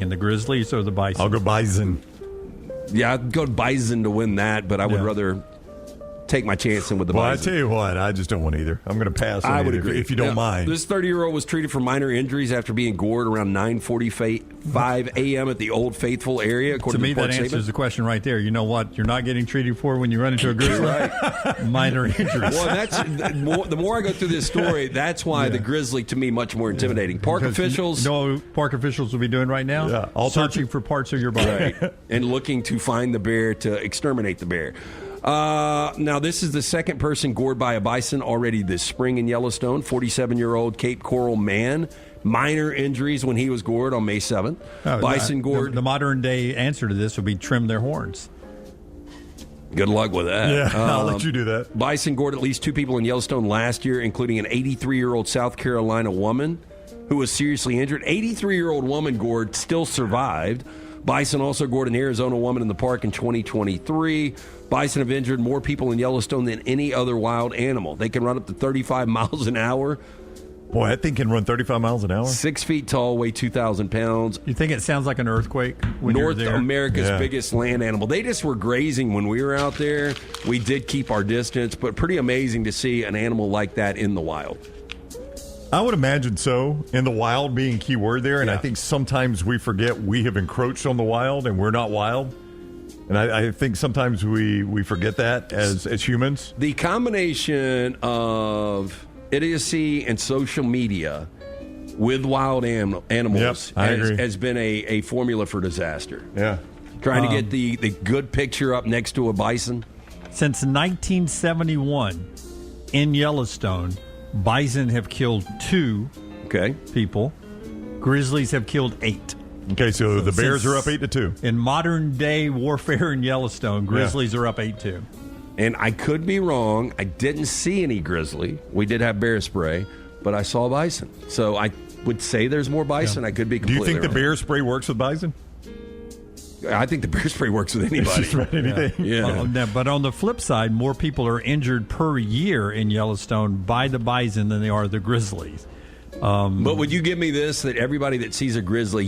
taking, the Grizzlies or the Bison? I'll go Bison. Yeah, I'd go Bison to win that, but I would rather take my chance in with the Bison. Well, I tell you what, I just don't want either. I'm going to pass on I would either, agree. if you don't mind. This 30-year-old was treated for minor injuries after being gored around 9:45 a.m. at the Old Faithful area, according to me, to the that report answers statement. the question right there. You know what you're not getting treated for when you run into a Grizzly? Right. Minor injuries. Well, that's the more I go through this story, that's why the Grizzly, to me, much more intimidating. Park officials... You know what park officials will be doing right now? Yeah, searching for parts of your body. Right. And looking to find the bear, to exterminate the bear. Now, this is the second person gored by a bison already this spring in Yellowstone. 47-year-old Cape Coral man. Minor injuries when he was gored on May 7th. Bison gored. The modern-day answer to this would be trim their horns. Good luck with that. Yeah, I'll let you do that. Bison gored at least 2 people in Yellowstone last year, including an 83-year-old South Carolina woman who was seriously injured. 83-year-old woman gored, still survived. Bison also gored an Arizona woman in the park in 2023. Bison have injured more people in Yellowstone than any other wild animal. They can run up to 35 miles an hour. Boy, that thing can run 35 miles an hour. 6 feet tall, weigh 2,000 pounds. You think it sounds like an earthquake when North you're there? America's biggest land animal. They just were grazing when we were out there. We did keep our distance, but pretty amazing to see an animal like that in the wild. I would imagine so. In the wild being key word there, and I think sometimes we forget we have encroached on the wild and we're not wild. And I think sometimes we forget that as humans. The combination of idiocy and social media with wild animals has been a formula for disaster. Yeah. Trying to get the good picture up next to a bison. Since 1971, in Yellowstone, bison have killed 2 people. Grizzlies have killed 8. Okay, so the Bears are up 8-2. In modern day warfare in Yellowstone, Grizzlies are up 8-2. And I could be wrong. I didn't see any grizzly. We did have bear spray, but I saw bison. So I would say there's more bison. I could be Do you completely think the wrong. bear spray works with bison? I think the bear spray works with anybody. Just about anything. Yeah. But on the flip side, more people are injured per year in Yellowstone by the bison than they are the grizzlies. But would you give me this, that everybody that sees a grizzly,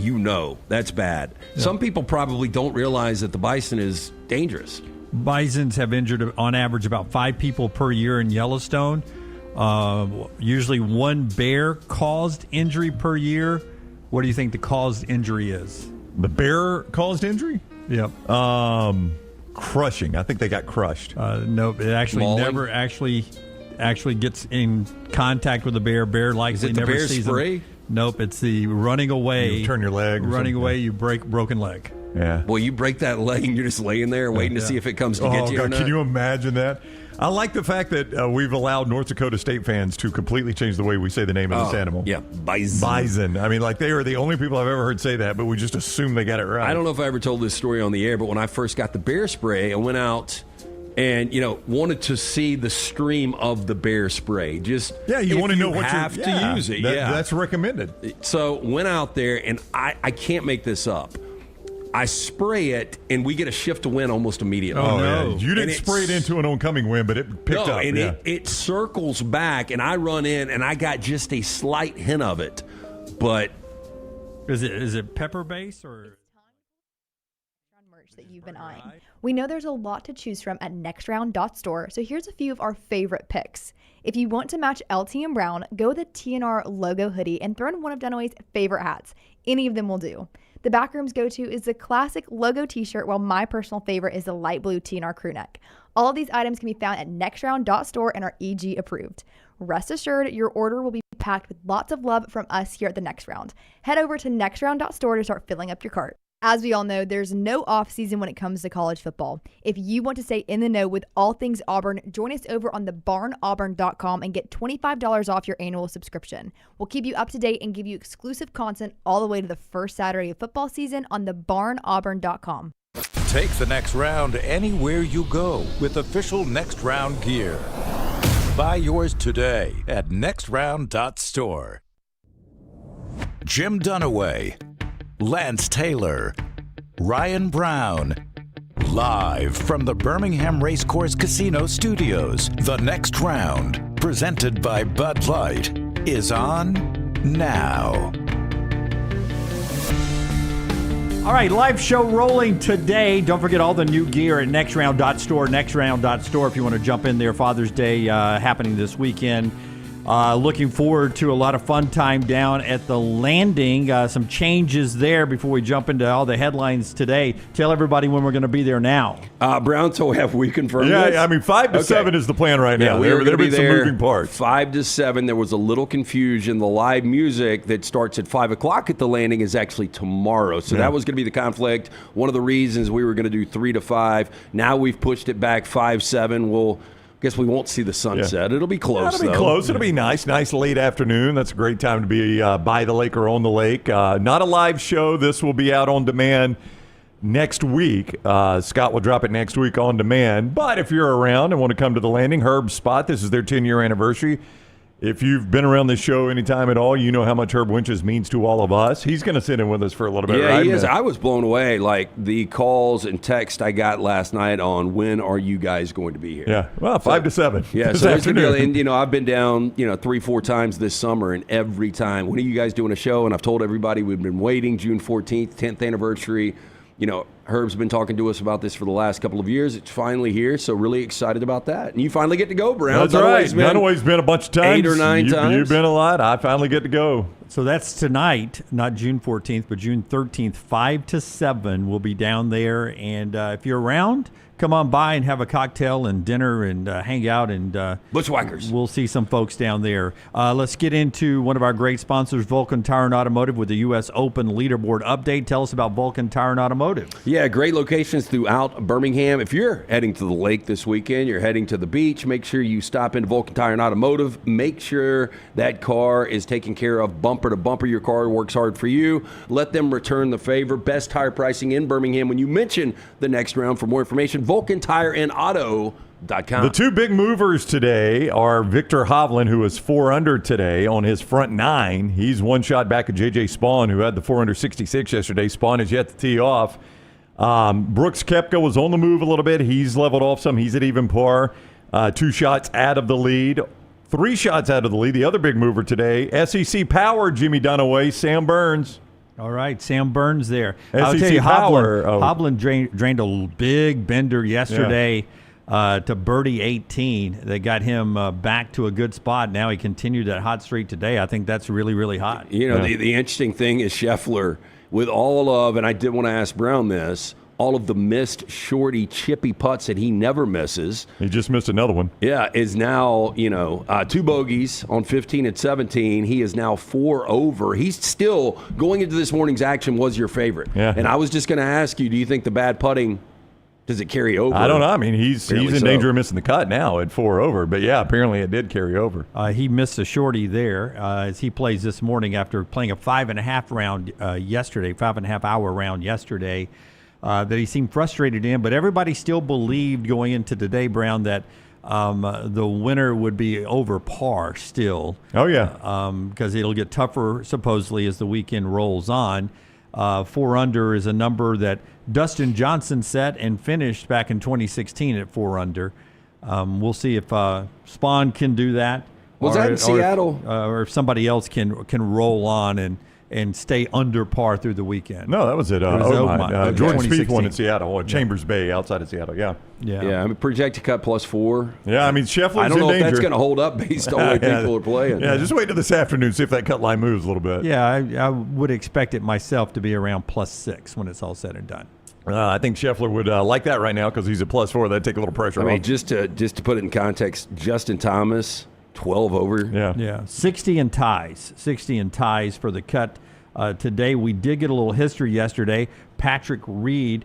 that's bad. Yeah. Some people probably don't realize that the bison is dangerous. Bisons have injured, on average, about 5 people per year in Yellowstone. Usually 1 bear-caused injury per year. What do you think the caused injury is? The bear-caused injury? Yep. Crushing. I think they got crushed. Nope. It actually never actually gets in contact with the bear. Bear likely never sees bear spray? Them. Nope. It's the running away. You turn your leg. Running away, you break broken leg. Yeah. Well, you break that leg and you're just laying there waiting to see if it comes to get you. God, or not. can you imagine that? I like the fact that we've allowed North Dakota State fans to completely change the way we say the name of this animal. Yeah, bison. Bison. I mean, they are the only people I've ever heard say that, but we just assume they got it right. I don't know if I ever told this story on the air, but when I first got the bear spray, I went out and wanted to see the stream of the bear spray. You want to know what you have to use it. That's recommended. So went out there, and I can't make this up. I spray it, and we get a shift of wind almost immediately. Oh, no. You didn't spray it into an oncoming wind, but it picked up. And it circles back, and I run in, and I got just a slight hint of it. But is it pepper base or merch that you've been eyeing? We know there's a lot to choose from at nextround.store, so here's a few of our favorite picks. If you want to match LT and Brown, go with the TNR logo hoodie and throw in one of Dunaway's favorite hats. Any of them will do. The Backroom's go-to is the classic logo t-shirt, while my personal favorite is the light blue TNR crew neck. All of these items can be found at nextround.store and are EG approved. Rest assured, your order will be packed with lots of love from us here at the Next Round. Head over to nextround.store to start filling up your cart. As we all know, there's no off-season when it comes to college football. If you want to stay in the know with all things Auburn, join us over on thebarnauburn.com and get $25 off your annual subscription. We'll keep you up to date and give you exclusive content all the way to the first Saturday of football season on thebarnauburn.com. Take the Next Round anywhere you go with official Next Round gear. Buy yours today at nextround.store. Jim Dunaway, Lance Taylor, Ryan Brown. Live from the Birmingham Racecourse Casino Studios, the Next Round, presented by Bud Light, is on now. All right, live show rolling today. Don't forget all the new gear at nextround.store, nextround.store if you want to jump in there. Father's Day happening this weekend. Looking forward to a lot of fun time down at the Landing. Some changes there before we jump into all the headlines today. Tell everybody when we're going to be there now. Brown, so have we confirmed this? Yeah, I mean, 5 to 7 is the plan right now. There have been some moving parts. 5 to 7. There was a little confusion. The live music that starts at 5 o'clock at the Landing is actually tomorrow. So that was going to be the conflict. One of the reasons we were going to do 3 to 5. Now we've pushed it back 5-7. Guess we won't see the sunset. It'll be close, It'll be close. It'll be nice. Nice late afternoon. That's a great time to be by the lake or on the lake. Not a live show. This will be out on demand next week. Scott will drop it next week on demand. But if you're around and want to come to the Landing, Herb's spot, this is their 10-year anniversary. If you've been around this show anytime at all, you know how much Herb Winches means to all of us. He's going to sit in with us for a little bit, right? Yeah, he is. I was blown away. Like, the calls and text I got last night on when are you guys going to be here? Yeah, well, 5 to 7. Yeah, this so it's afternoon. and I've been down, 3-4 times this summer, and every time, when are you guys doing a show? And I've told everybody we've been waiting, June 14th, 10th anniversary. Herb's been talking to us about this for the last couple of years. It's finally here, so really excited about that. And you finally get to go, Brown. That's right. Dunaway's been a bunch of times. 8 or 9 times. You've been a lot. I finally get to go. So that's tonight, not June 14th, but June 13th, 5 to 7. We'll be down there. And if you're around, come on by and have a cocktail and dinner and hang out. And Bushwhackers. We'll see some folks down there. Let's get into one of our great sponsors, Vulcan Tire and Automotive, with the U.S. Open leaderboard update. Tell us about Vulcan Tire and Automotive. Yeah, great locations throughout Birmingham. If you're heading to the lake this weekend, you're heading to the beach, make sure you stop into Vulcan Tire and Automotive. Make sure that car is taken care of bumper to bumper. Your car works hard for you. Let them return the favor. Best tire pricing in Birmingham. When you mention the next round, for more information, VulcanTireandAuto.com. The two big movers today are Victor Hovland, who is 4 under today on his front 9. He's one shot back at J.J. Spawn, who had the 4 under 66 yesterday. Spawn is yet to tee off. Brooks Koepka was on the move a little bit. He's leveled off some. He's at even par. 2 shots out of the lead. 3 shots out of the lead. The other big mover today, SEC Power, Jimmy Dunaway, Sam Burns. All right, Sam Burns there. SEC I'll tell you, Power. Hovland drained a big bender yesterday to birdie 18. They got him back to a good spot. Now he continued that hot streak today. I think that's really, really hot. The interesting thing is Scheffler, with all of, and I did want to ask Brown this, all of the missed shorty chippy putts that he never misses. He just missed another one. Yeah, is now, 2 bogeys on 15 and 17. He is now 4 over. He's still, going into this morning's action, was your favorite. Yeah. And I was just going to ask you, do you think the bad putting, does it carry over? I don't know. I mean, he's in so. danger of missing the cut now at 4 over. But, yeah, apparently it did carry over. He missed a shorty there as he plays this morning after playing a 5.5 round yesterday, 5.5 hour round yesterday. That he seemed frustrated in, but everybody still believed going into today, Brown, that the winner would be over par still. Oh, yeah. Because it'll get tougher, supposedly, as the weekend rolls on. 4 under is a number that Dustin Johnson set and finished back in 2016 at 4 under. We'll see if Spawn can do that. Was that in Seattle? Or if somebody else can roll on and stay under par through the weekend. No, that was at Oakmont. Jordan Spieth 2016. won in Seattle, or Chambers Bay outside of Seattle, yeah. Yeah, I mean, projected cut +4. Yeah, I mean, Scheffler's I don't know in if danger. that's going to hold up based on the way people are playing. Yeah, just wait till this afternoon, see if that cut line moves a little bit. Yeah, I would expect it myself to be around +6 when it's all said and done. I think Scheffler would like that right now because he's at +4. That'd take a little pressure off. I mean, just to put it in context, Justin Thomas, 12 over. Yeah, 60 in ties for the cut. Today, we did get a little history yesterday. Patrick Reed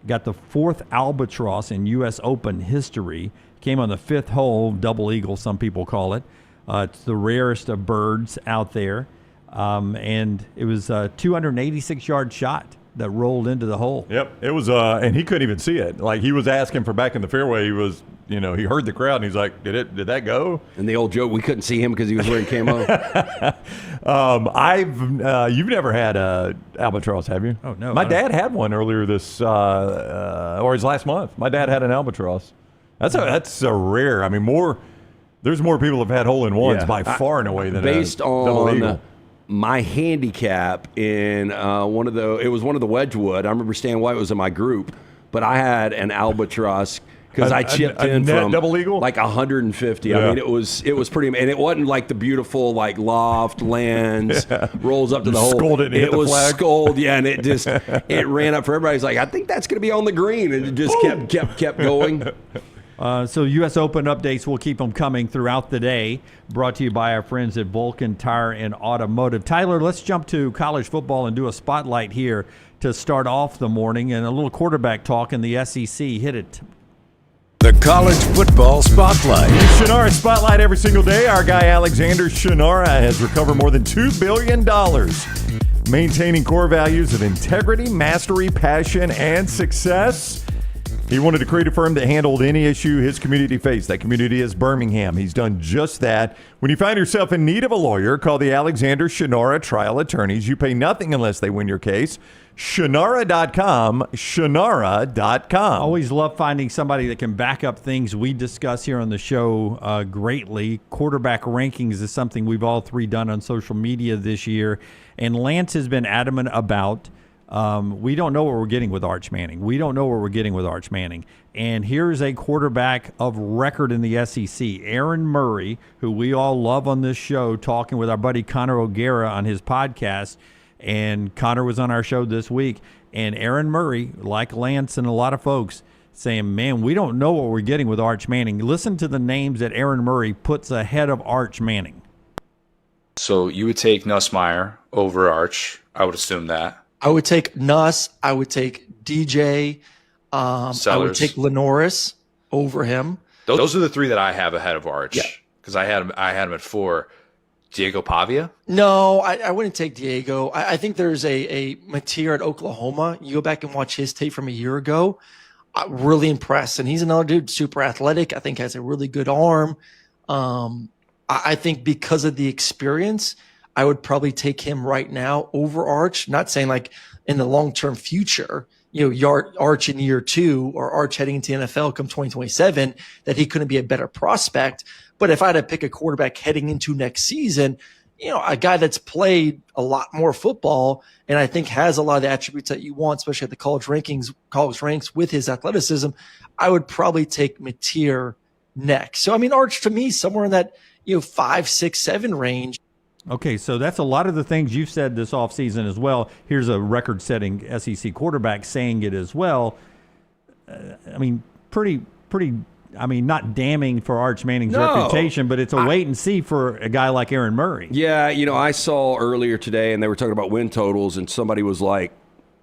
got the 4th albatross in U.S. Open history. Came on the 5th hole, double eagle, some people call it. It's the rarest of birds out there. And it was a 286-yard shot that rolled into the hole. Yep, it was, and he couldn't even see it. Like, he was asking for back in the fairway. He was, he heard the crowd, and he's like, did that go? And the old joke, we couldn't see him because he was wearing camo. You've never had a albatross, have you? Oh, no. My dad had one earlier or his last month. My dad had an albatross. That's a rare. I mean, there's more people have had hole-in-ones by far and away than based double on eagle. my handicap in one of the Wedgwood. I remember Stan White was in my group, but I had an albatross because I chipped in net from double eagle? like 150. Yeah. I mean, it was pretty, and it wasn't like the beautiful like loft lands rolls up to the hole. Scolded and hit it the was flag. scold, yeah, and it ran up for everybody. It's like, I think that's going to be on the green, and it just kept going. So U.S. Open updates, will keep them coming throughout the day. Brought to you by our friends at Vulcan Tire and Automotive. Tyler, let's jump to college football and do a spotlight here to start off the morning, and a little quarterback talk in the SEC. Hit it. The College Football Spotlight. Shunnarah Spotlight every single day. Our guy Alexander Shunnarah has recovered more than $2 billion, maintaining core values of integrity, mastery, passion, and success. He wanted to create a firm that handled any issue his community faced. That community is Birmingham. He's done just that. When you find yourself in need of a lawyer, call the Alexander Shunnarah Trial Attorneys. You pay nothing unless they win your case. Shunnarah.com, Shunnarah.com. Always love finding somebody that can back up things we discuss here on the show greatly. Quarterback rankings is something we've all three done on social media this year, and Lance has been adamant about we don't know what we're getting with Arch Manning. And here's a quarterback of record in the SEC, Aaron Murray, who we all love on this show, talking with our buddy Connor O'Gara on his podcast. And Connor was on our show this week. And Aaron Murray, like Lance and a lot of folks, saying, man, we don't know what we're getting with Arch Manning. Listen to the names that Aaron Murray puts ahead of Arch Manning. So you would take Nussmeier over Arch. I would assume that. I would take Nuss. I would take DJ. I would take Lenoris over him. Those are the three that I have ahead of Arch. Because I had him at 4. Diego Pavia? No, I wouldn't take Diego. I think there's a Mateer at Oklahoma. You go back and watch his tape from a year ago. Really impressed. And he's another dude, super athletic. I think has a really good arm. I think because of the experience, I would probably take him right now over Arch. Not saying like in the long-term future, Arch in year 2 or Arch heading into the NFL come 2027, that he couldn't be a better prospect. But if I had to pick a quarterback heading into next season, a guy that's played a lot more football and I think has a lot of the attributes that you want, especially at the college ranks with his athleticism, I would probably take Mateer next. So, I mean, Arch to me, somewhere in that, 5, 6, 7 range. Okay, so that's a lot of the things you've said this offseason as well. Here's a record-setting SEC quarterback saying it as well. I mean, pretty. I mean, not damning for Arch Manning's reputation, but it's a wait and see for a guy like Aaron Murray. Yeah, I saw earlier today, and they were talking about win totals, and somebody was like,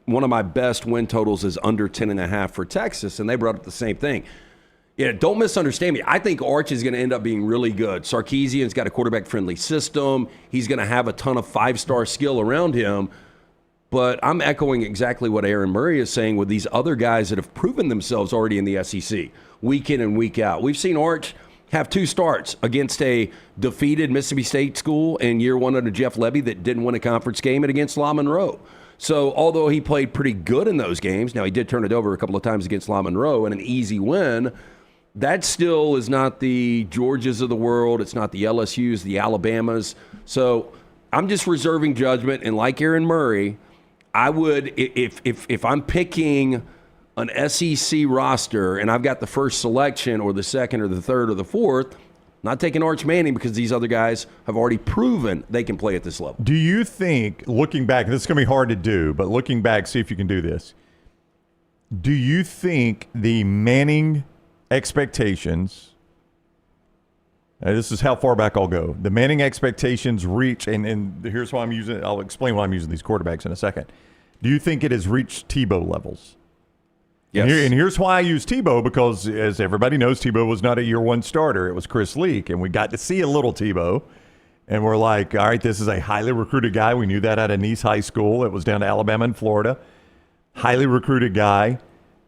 one of my best win totals is under 10.5 for Texas, and they brought up the same thing. Yeah, don't misunderstand me. I think Arch is going to end up being really good. Sarkisian's got a quarterback-friendly system. He's going to have a ton of 5-star skill around him. But I'm echoing exactly what Aaron Murray is saying with these other guys that have proven themselves already in the SEC, week in and week out. We've seen Arch have 2 starts against a defeated Mississippi State school in year 1 under Jeff Lebby that didn't win a conference game, and against La Monroe. So although he played pretty good in those games, now he did turn it over a couple of times against La Monroe and an easy win, that still is not the Georgias of the world. It's not the LSUs, the Alabamas. So I'm just reserving judgment, and like Aaron Murray, I would, if I'm picking an SEC roster and I've got the first selection or the second or the third or the fourth, not taking Arch Manning because these other guys have already proven they can play at this level. Do you think, looking back, this is going to be hard to do, but looking back, see if you can do this. Do you think the Manning expectations, this is how far back I'll go, the Manning expectations reach, and here's why I'll explain why I'm using these quarterbacks in a second. Do you think it has reached Tebow levels? Yes. And here's why I use Tebow, because as everybody knows, Tebow was not a year 1 starter. It was Chris Leak, and we got to see a little Tebow, and we're like, all right, this is a highly recruited guy. We knew that out of Nice High School. It was down to Alabama and Florida. Highly recruited guy.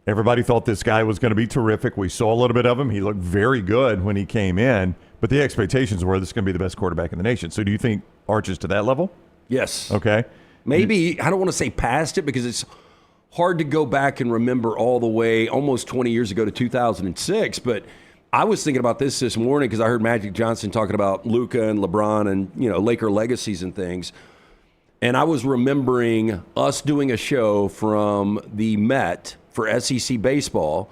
Everybody thought this guy was going to be terrific. We saw a little bit of him. He looked very good when he came in, but the expectations were this is going to be the best quarterback in the nation. So do you think Arch is to that level? Yes. Okay. Maybe, I don't want to say past it because it's hard to go back and remember all the way almost 20 years ago to 2006, but I was thinking about this morning because I heard Magic Johnson talking about Luka and LeBron and, Laker legacies and things. And I was remembering us doing a show from the Met for SEC baseball,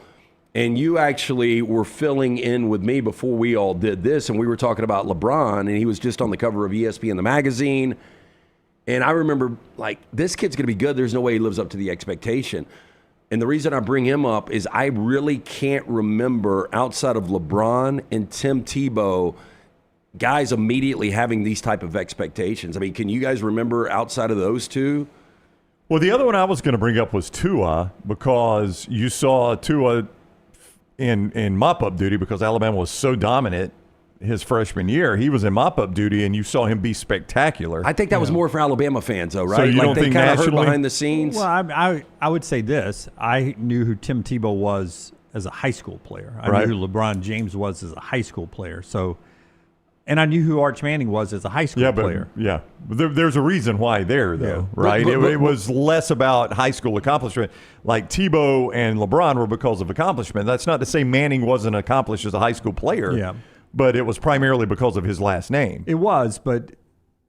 and you actually were filling in with me before we all did this, and we were talking about LeBron, and he was just on the cover of ESPN, the magazine. And I remember, like, this kid's going to be good. There's no way he lives up to the expectation. And the reason I bring him up is I really can't remember, outside of LeBron and Tim Tebow, guys immediately having these type of expectations. I mean, can you guys remember outside of those two? Well, the other one I was going to bring up was Tua, because you saw Tua in mop-up duty because Alabama was so dominant his freshman year. He was in mop-up duty, and you saw him be spectacular. I think that was more for Alabama fans, though, right? So you like don't they think kind of heard nationally? behind the scenes. Well, I would say this. I knew who Tim Tebow was as a high school player. I Right. knew who LeBron James was as a high school player. And I knew who Arch Manning was as a high school player. But there's a reason why there, though, Yeah. right? But- It was less about high school accomplishment. Like Tebow and LeBron were because of accomplishment. That's not to say Manning wasn't accomplished as a high school player. Yeah. But it was primarily because of his last name. It was, but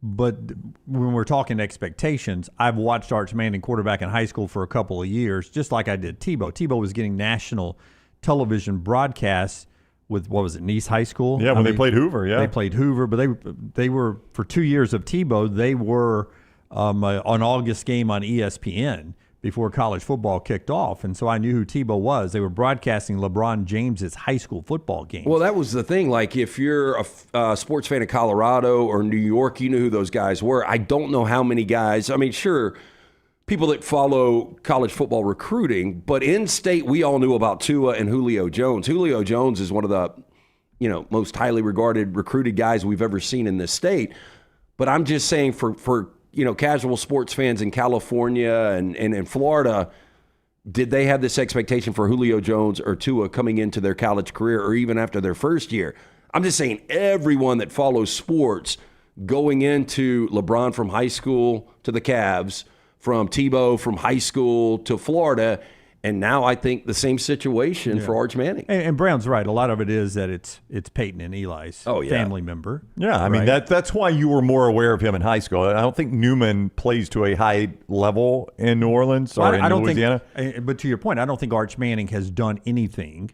when we're talking expectations, I've watched Arch Manning quarterback in high school for a couple of years, just like I did Tebow. Tebow was getting national television broadcasts with, what was it, Nice High School? Yeah, when they played Hoover, yeah. They played Hoover, but they were, for 2 years of Tebow, they were an August game on ESPN before college football kicked off. And so I knew who Tebow was. They were broadcasting LeBron James's high school football games. Well, that was the thing. Like, if you're a sports fan of Colorado or New York, you knew who those guys were. I don't know how many guys. I mean, sure, people that follow college football recruiting, but in state, we all knew about Tua and Julio Jones. Julio Jones is one of the, most highly regarded recruited guys we've ever seen in this state. But I'm just saying, for casual sports fans in California and in Florida, did they have this expectation for Julio Jones or Tua coming into their college career or even after their first year? I'm just saying, everyone that follows sports going into LeBron from high school to the Cavs, from Tebow from high school to Florida, and now I think the same situation for Arch Manning. And Brown's right. A lot of it is that it's Peyton and Eli's family member. Yeah, I mean, that's why you were more aware of him in high school. I don't think Newman plays to a high level in New Orleans or in Louisiana. But to your point, I don't think Arch Manning has done anything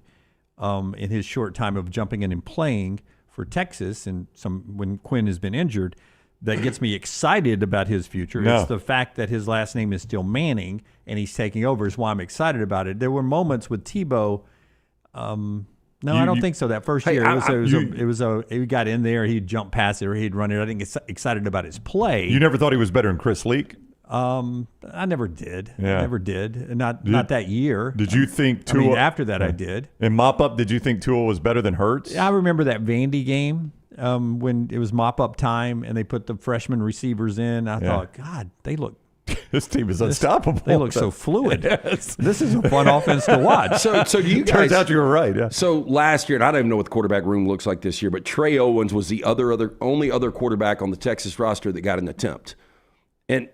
in his short time of jumping in and playing for Texas, and when Quinn has been injured, that gets me excited about his future. No. It's the fact that his last name is still Manning and he's taking over is why I'm excited about it. There were moments with Tebow. I don't think so. That first year, he got in there, he'd jump past it or he'd run it. I didn't get excited about his play. You never thought he was better than Chris Leak? I never did. Yeah. I never did. Not that year. Did you think Tua? After that, I did. In mop-up, did you think Tua was better than Hurts? I remember that Vandy game when it was mop-up time and they put the freshman receivers in. I thought, God, they look. This team is unstoppable. They look so fluid. Yes. This is a fun offense to watch. So do you guys? Turns out you were right. Yeah. So last year, and I don't even know what the quarterback room looks like this year, but Trey Owens was the only other quarterback on the Texas roster that got an attempt. And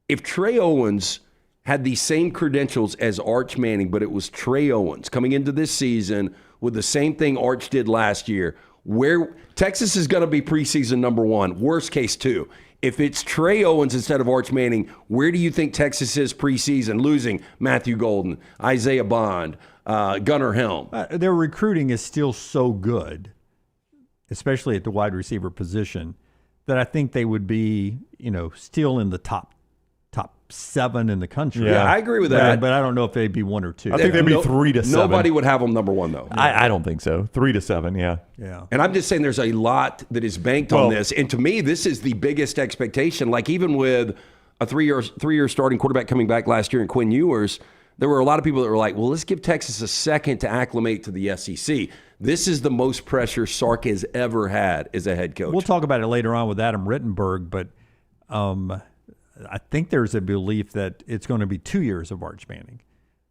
if Trey Owens had the same credentials as Arch Manning, but it was Trey Owens coming into this season with the same thing Arch did last year, where Texas is going to be preseason number 1, worst case 2. If it's Trey Owens instead of Arch Manning, where do you think Texas is preseason, losing Matthew Golden, Isaiah Bond, Gunnar Helm? Their recruiting is still so good, especially at the wide receiver position, that I think they would be, still in the top 7 in the country. Yeah, I agree with that. But I don't know if they'd be 1 or 2. I think they'd be 3 to 7. Nobody would have them number 1, though. I don't think so. 3 to 7, yeah. Yeah. And I'm just saying there's a lot that is banked on this. And to me, this is the biggest expectation. Like, even with a three-year starting quarterback coming back last year in Quinn Ewers, there were a lot of people that were like, well, let's give Texas a second to acclimate to the SEC. This is the most pressure Sark has ever had as a head coach. We'll talk about it later on with Adam Rittenberg, but I think there's a belief that it's going to be 2 years of Arch Manning.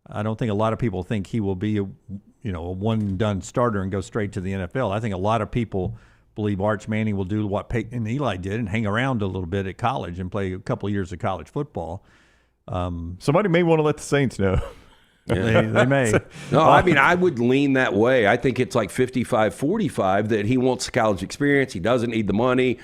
I don't think a lot of people think he will be a one-and-done starter and go straight to the NFL. I think a lot of people believe Arch Manning will do what Peyton and Eli did and hang around a little bit at college and play a couple of years of college football. Somebody may want to let the Saints know. They may. No, I mean, I would lean that way. I think it's like 55-45 that he wants college experience. He doesn't need the money.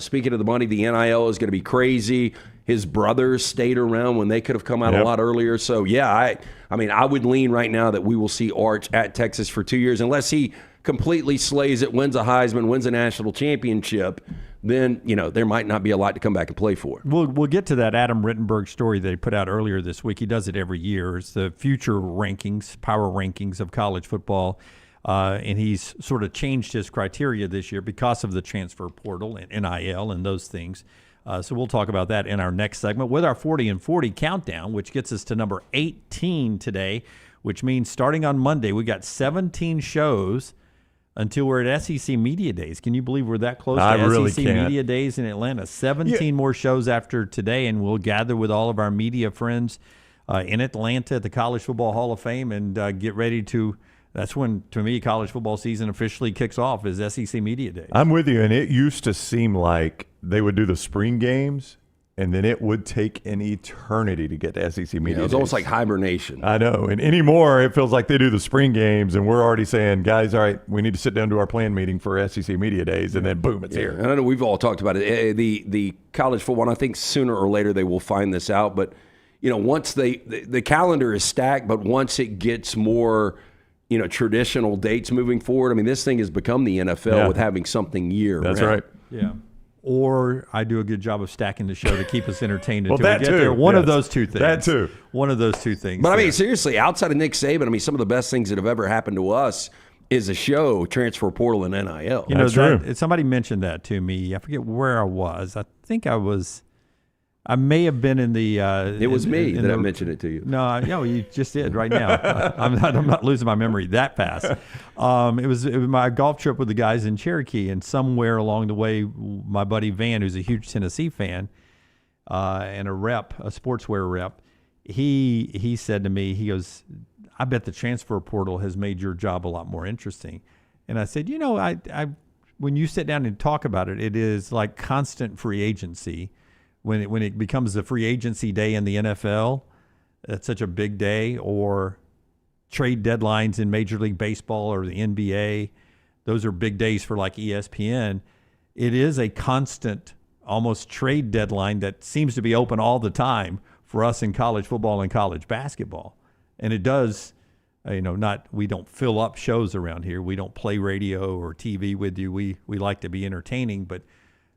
Speaking of the money, the NIL is going to be crazy. His brothers stayed around when they could have come out a lot earlier. So, yeah, I mean, I would lean right now that we will see Arch at Texas for 2 years. Unless he completely slays it, wins a Heisman, wins a national championship, then, there might not be a lot to come back and play for. We'll get to that Adam Rittenberg story that he put out earlier this week. He does it every year. It's the future rankings, power rankings of college football. And he's sort of changed his criteria this year because of the transfer portal and NIL and those things. So we'll talk about that in our next segment with our 40 and 40 countdown, which gets us to number 18 today, which means starting on Monday, we got 17 shows until we're at SEC Media Days. Can you believe we're that close to really SEC can't. Media Days in Atlanta? 17 more shows after today, and we'll gather with all of our media friends in Atlanta at the College Football Hall of Fame and get ready to – that's when, to me, college football season officially kicks off is SEC Media Days. I'm with you, and it used to seem like they would do the spring games, and then it would take an eternity to get to SEC Media It was Days. almost like hibernation. I know, and anymore it feels like they do the spring games, and we're already saying, guys, all right, we need to sit down to our plan meeting for SEC Media Days, and then boom, it's here. And I know we've all talked about it. The college football, and I think sooner or later they will find this out, but once the calendar is stacked, but once it gets more traditional dates moving forward. I mean, this thing has become the NFL with having something year. That's right. Yeah. Or I do a good job of stacking the show to keep us entertained until that we get too. there. One of Yes. those two things. That too. One of those two things. But I mean, seriously, outside of Nick Saban, I mean, some of the best things that have ever happened to us is a show, transfer portal, and NIL. That's true. Somebody mentioned that to me. I forget where I was. I think I may have been in the. It was me that I mentioned it to you. No, you just did right now. I'm not losing my memory that fast. It was my golf trip with the guys in Cherokee, and somewhere along the way, my buddy Van, who's a huge Tennessee fan, and a sportswear rep, he said to me, he goes, "I bet the transfer portal has made your job a lot more interesting." And I said, I when you sit down and talk about it, it is like constant free agency. When it becomes the free agency day in the NFL, that's such a big day, or trade deadlines in Major League Baseball or the NBA, those are big days for like ESPN. It is a constant, almost trade deadline that seems to be open all the time for us in college football and college basketball. And it does, we don't fill up shows around here. We don't play radio or TV with you. We like to be entertaining, but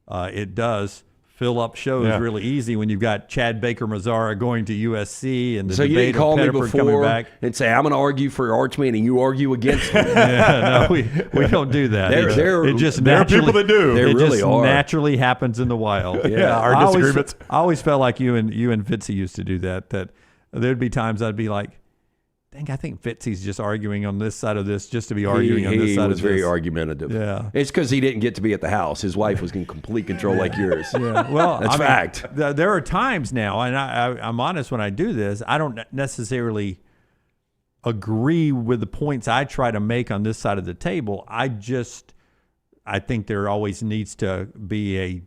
it does fill up shows really easy when you've got Chad Baker-Mazara going to USC and the so you debate didn't call of me Pettiford coming before back. and say, I'm going to argue for Archman and you argue against me. No, we don't do that. There are people that do. There It really just are. naturally happens in the wild. Our disagreements. I always felt like you and Fitzy used to do that there'd be times I'd be like, dang, I think Fitzy's just arguing on this side of this just to be arguing on this side of this. He was very argumentative. Yeah. It's because he didn't get to be at the house. His wife was in complete control like yours. Yeah, well, That's fact. There are times now, and I'm honest when I do this, I don't necessarily agree with the points I try to make on this side of the table. I think there always needs to be a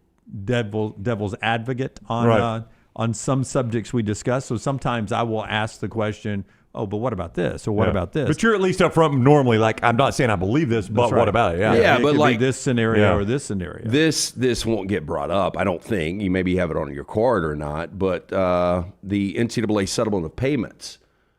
devil's advocate on some subjects we discuss. So sometimes I will ask the question, oh, but what about this? Or what about this? But you're at least up front normally, like, I'm not saying I believe this, but what about it? Yeah, it but could like be this scenario or this scenario. This won't get brought up, I don't think. You maybe have it on your card or not, but the NCAA settlement of payments,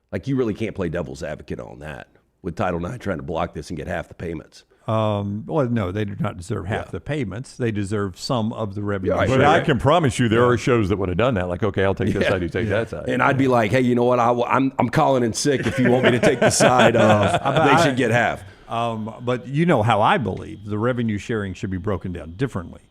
like you really can't play devil's advocate on that with Title IX trying to block this and get half the payments. Well, no, they do not deserve half the payments. They deserve some of the revenue. Yeah, But I can promise you there are shows that would have done that. Like, okay, I'll take this side, you take that side. And I'd be like, hey, you know what? I'm calling in sick if you want me to take the side of they should get half. But you know how I believe the revenue sharing should be broken down differently.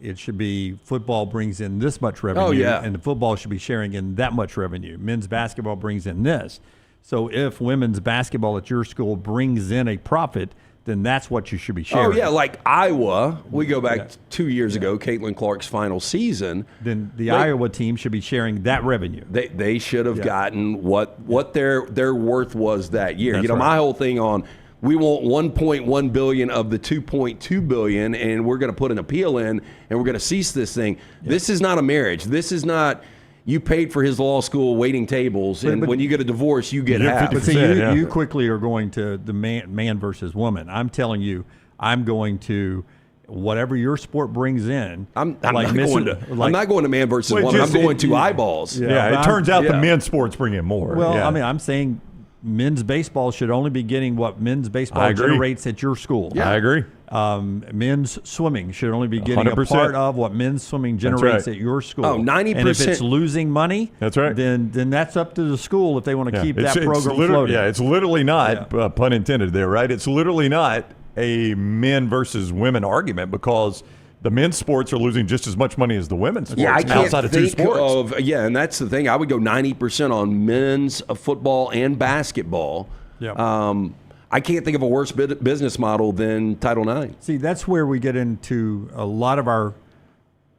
It should be football brings in this much revenue, and the football should be sharing in that much revenue. Men's basketball brings in this. So if women's basketball at your school brings in a profit, then that's what you should be sharing. Oh, yeah, like Iowa, we go back 2 years ago, Caitlin Clark's final season. Then the Iowa team should be sharing that revenue. They should have gotten what their worth was that year. That's My whole thing on we want 1.1 billion of the 2.2 billion, and we're going to put an appeal in, and we're going to cease this thing. Yeah. This is not a marriage. This is not. You paid for his law school waiting tables, and when you get a divorce, you get half. But see, you quickly are going to the man versus woman. I'm telling you, I'm going to whatever your sport brings in. I'm not going to man versus Well, woman. I'm just- going to eyeballs. Yeah, it turns out the men's sports bring in more. Well, yeah. I mean, I'm saying men's baseball should only be getting what men's I baseball agree. generates at your school. I agree. Men's swimming should only be getting 100%. a part of what men's swimming generates right. at your school. Oh, 90%. And if it's losing money, That's right. Then that's up to the school if they want to keep that program floating. Yeah, it's literally not, pun intended there, right? It's literally not a men versus women argument because the men's sports are losing just as much money as the women's sports I can't outside of two think sports. and that's the thing. I would go 90% on men's football and basketball. Yeah. I can't think of a worse business model than Title IX. See, that's where we get into a lot of our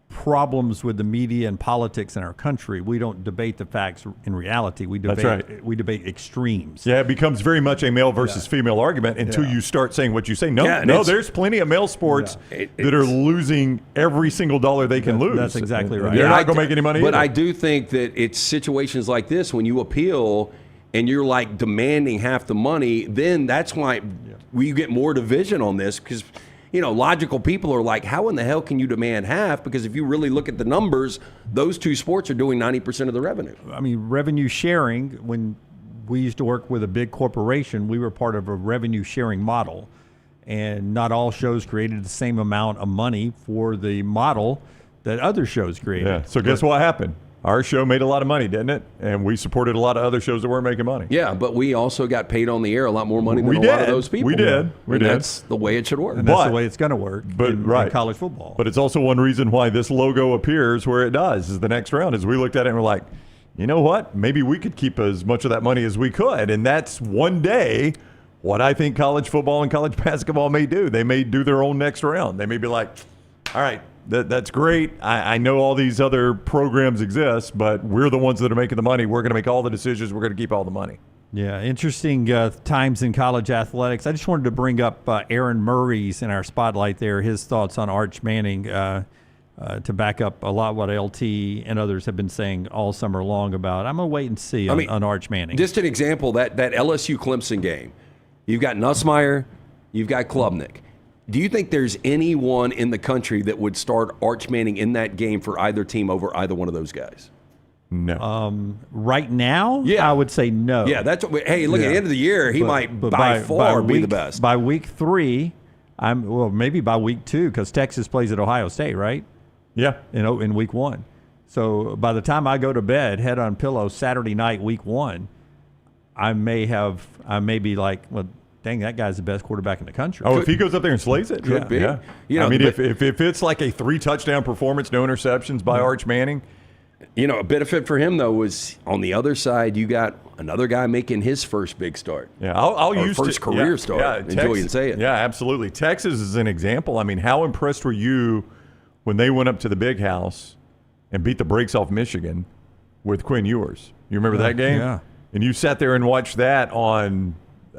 problems with the media and politics in our country. We don't debate the facts in reality. We debate right. we debate extremes. Yeah, it becomes very much a male versus female argument until you start saying what you say. No, there's plenty of male sports that are losing every single dollar they can lose. That's exactly right. They're not going to make any money But either. I do think that it's situations like this when you appeal and you're like demanding half the money, then that's why we get more division on this because, logical people are like, how in the hell can you demand half? Because if you really look at the numbers, those two sports are doing 90% of the revenue. I mean, revenue sharing, when we used to work with a big corporation, we were part of a revenue sharing model. And not all shows created the same amount of money for the model that other shows created. Yeah. So guess what happened? Our show made a lot of money, didn't it? And we supported a lot of other shows that weren't making money. Yeah, but we also got paid on the air a lot more money than a lot of those people. We did. And that's the way it should work. And that's the way it's going to work in college football. But it's also one reason why this logo appears where it does is the next round. Is we looked at it and we're like, you know what? Maybe we could keep as much of that money as we could. And that's one day what I think college football and college basketball may do. They may do their own next round. They may be like, all right, that's great. I know all these other programs exist, but we're the ones that are making the money. We're going to make all the decisions. We're going to keep all the money. Yeah, interesting times in college athletics. I just wanted to bring up Aaron Murray's in our spotlight there, his thoughts on Arch Manning to back up a lot what LT and others have been saying all summer long about. I'm going to wait and see on Arch Manning. Just an example, that LSU-Clemson game, you've got Nussmeier, you've got Klubnik. Do you think there's anyone in the country that would start Arch Manning in that game for either team over either one of those guys? No. Right now, I would say no. Yeah, that's what. Hey, look, at the end of the year, he might by far be the best. By week 3, maybe by week 2, because Texas plays at Ohio State, right? Yeah. In week 1. So by the time I go to bed, head on pillow Saturday night, week 1, I may be like, well, dang, that guy's the best quarterback in the country. Oh, if he goes up there and slays it? Could be. Yeah. If it's like a 3-touchdown performance, no interceptions by Arch Manning. A benefit for him, though, was on the other side, you got another guy making his first big start. Yeah, I'll use first career start. Yeah, Enjoy and say it. Yeah, absolutely. Texas is an example. I mean, how impressed were you when they went up to the Big House and beat the brakes off Michigan with Quinn Ewers? You remember that game? Yeah. And you sat there and watched that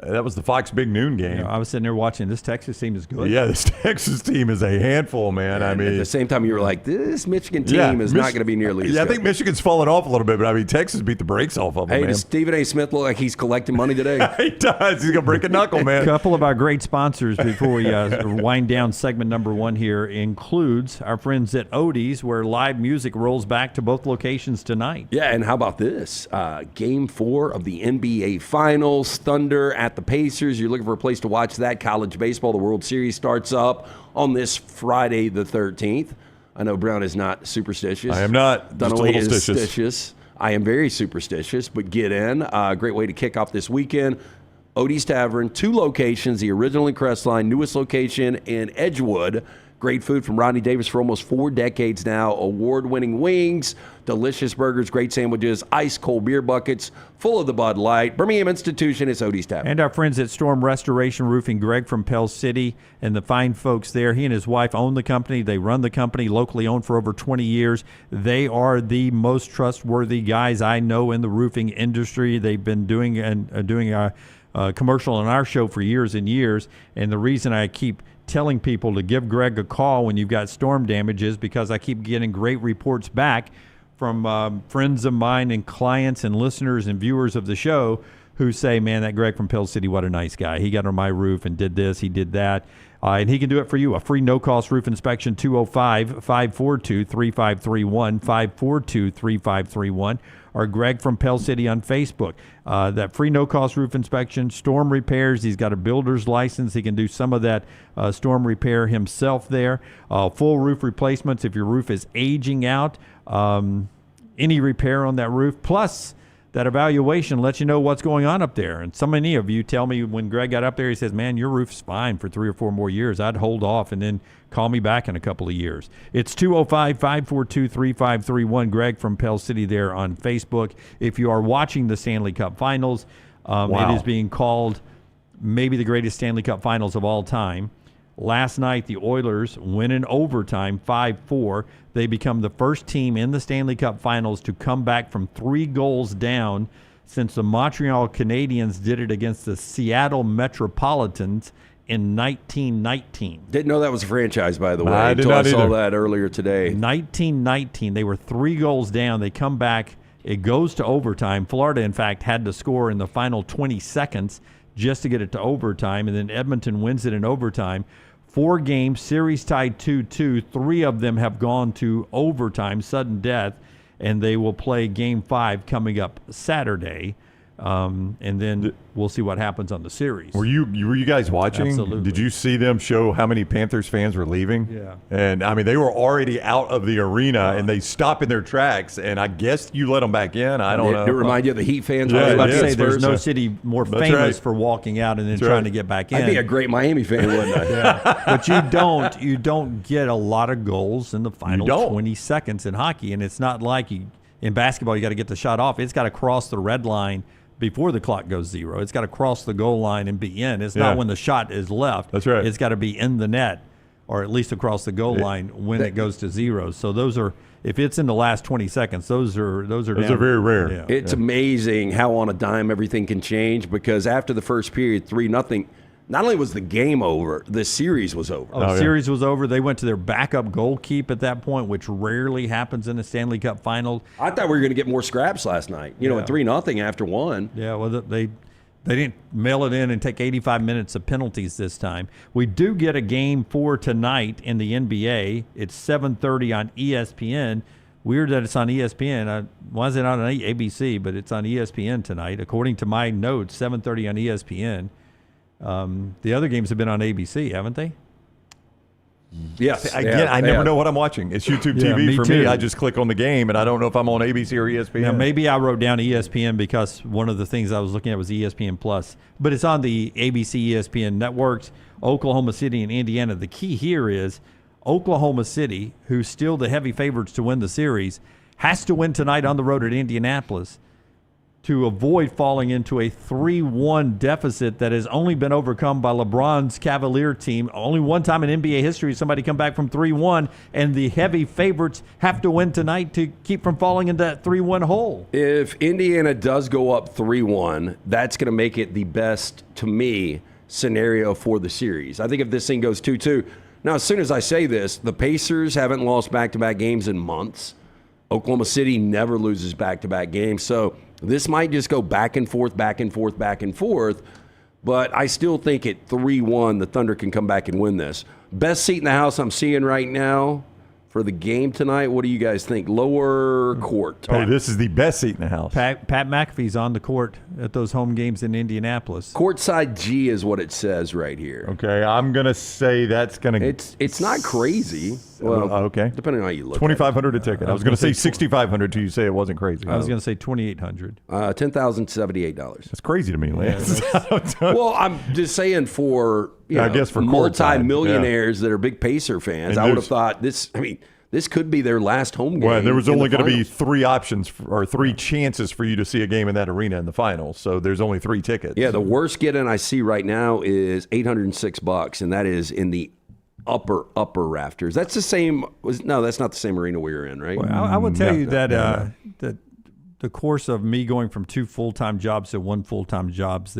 that was the Fox Big Noon game. I was sitting there watching. This Texas team is good. Yeah, this Texas team is a handful, man. And at the same time, you were like, this Michigan team is not going to be nearly as good. I think Michigan's fallen off a little bit, but Texas beat the brakes off of them, man. Does Stephen A. Smith look like he's collecting money today? He does. He's going to break a knuckle, man. A couple of our great sponsors before we wind down segment number 1 here includes our friends at Odie's, where live music rolls back to both locations tonight. Yeah, and how about this? Game 4 of the NBA Finals, Thunder at the Pacers. You're looking for a place to watch that. College baseball, the World Series starts up on this Friday the 13th. I know Brown is not superstitious. I am not. Just a little stitious. I am very superstitious, but get in. Great way to kick off this weekend. Odie's Tavern, 2 locations, the original in Crestline, newest location in Edgewood. Great food from Rodney Davis for almost 4 decades now. Award-winning wings, delicious burgers, great sandwiches, ice-cold beer buckets, full of the Bud Light. Birmingham institution is Odie's Tavern. And our friends at Storm Restoration Roofing, Greg from Pell City, and the fine folks there. He and his wife own the company. They run the company, locally owned for over 20 years. They are the most trustworthy guys I know in the roofing industry. They've been doing a commercial on our show for years and years. And the reason I keep telling people to give Greg a call when you've got storm damages, because I keep getting great reports back from friends of mine and clients and listeners and viewers of the show who say, man, that Greg from Pell City, what a nice guy. He got on my roof and did this, he did that. And he can do it for you. A free no-cost roof inspection, 205-542-3531, 542-3531, or Greg from Pell City on Facebook. That free no-cost roof inspection, storm repairs. He's got a builder's license. He can do some of that storm repair himself there. Full roof replacements if your roof is aging out. Any repair on that roof. Plus, that evaluation lets you know what's going on up there. And so many of you tell me when Greg got up there, he says, man, your roof's fine for 3 or 4 more years. I'd hold off and then call me back in a couple of years. It's 205-542-3531. Greg from Pell City there on Facebook. If you are watching the Stanley Cup Finals, it is being called maybe the greatest Stanley Cup Finals of all time. Last night, the Oilers win in overtime 5-4. They become the first team in the Stanley Cup Finals to come back from 3 goals down since the Montreal Canadiens did it against the Seattle Metropolitans in 1919. Didn't know that was a franchise, by the way, I did until I not saw either. that earlier today. 1919. They were 3 goals down. They come back. It goes to overtime. Florida, in fact, had to score in the final 20 seconds just to get it to overtime, and then Edmonton wins it in overtime. 4 games, series tied 2-2. 3 of them have gone to overtime, sudden death, and they will play Game 5 coming up Saturday. And then we'll see what happens on the series. Were you guys watching? Absolutely. Did you see them show how many Panthers fans were leaving? Yeah. And, I mean, they were already out of the arena, and they stop in their tracks, and I guess you let them back in. I don't know. Did it remind you of the Heat fans? Yeah, I was about I to was say say there's Spurs. no city more That's famous right. for walking out and then That's trying right. to get back in. I'd be a great Miami fan, wouldn't I? But you don't get a lot of goals in the final don't. 20 seconds in hockey, and it's not like in basketball you got to get the shot off. It's got to cross the red line before the clock goes 0. It's got to cross the goal line and be in. It's not when the shot is left. That's right. It's got to be in the net or at least across the goal line when it goes to 0. So those are, if it's in the last 20 seconds, those are very rare. Yeah. It's amazing how on a dime everything can change, because after the first period, 3-0, not only was the game over, the series was over. The series was over. They went to their backup goalkeep at that point, which rarely happens in a Stanley Cup final. I thought we were going to get more scraps last night. You know, at 3-0 after 1. Yeah, well, they didn't mail it in and take 85 minutes of penalties this time. We do get a game 4 tonight in the NBA. It's 7:30 on ESPN. Weird that it's on ESPN. Why is it not on ABC? But it's on ESPN tonight. According to my notes, 7:30 on ESPN. The other games have been on ABC, haven't they? Yes. I never know what I'm watching. It's YouTube Yeah, TV me for too. me. I just click on the game, and I don't know if I'm on ABC or ESPN. Now, maybe I wrote down ESPN because one of the things I was looking at was ESPN Plus. But it's on the ABC ESPN networks, Oklahoma City and Indiana. The key here is Oklahoma City, who's still the heavy favorites to win the series, has to win tonight on the road at Indianapolis to avoid falling into a 3-1 deficit that has only been overcome by LeBron's Cavalier team. Only one time in NBA history somebody come back from 3-1, and the heavy favorites have to win tonight to keep from falling into that 3-1 hole. If Indiana does go up 3-1, that's going to make it the best, to me, scenario for the series. I think if this thing goes 2-2, now as soon as I say this, the Pacers haven't lost back-to-back games in months. Oklahoma City never loses back-to-back games, so this might just go back and forth, back and forth, back and forth. But I still think at 3-1, the Thunder can come back and win this. Best seat in the house I'm seeing right now for the game tonight. What do you guys think? Lower court. Oh, this is the best seat in the house. Pat McAfee's on the court at those home games in Indianapolis. Courtside G is what it says right here. Okay, I'm gonna say that's gonna. It's not crazy. Well, okay. Depending on how you look. $2,500 a ticket. I was gonna say $6,500 till you say it wasn't crazy. I was going to say $2,800. $10,078. That's crazy to me, Lance. Well, I'm just saying for I guess for courtside, multi-millionaires that are big Pacer fans, And I would have thought this. I mean, this could be their last home game. Well, there was in only the going to be finals. 3 options or 3 chances for you to see a game in that arena in the finals. So there's only 3 tickets. Yeah, the worst get-in I see right now is $806, and that is in the upper rafters. That's the same. No, that's not the same arena we were in, right? Well, I will tell you that no. that the course of me going from 2 full-time jobs to 1 full-time jobs,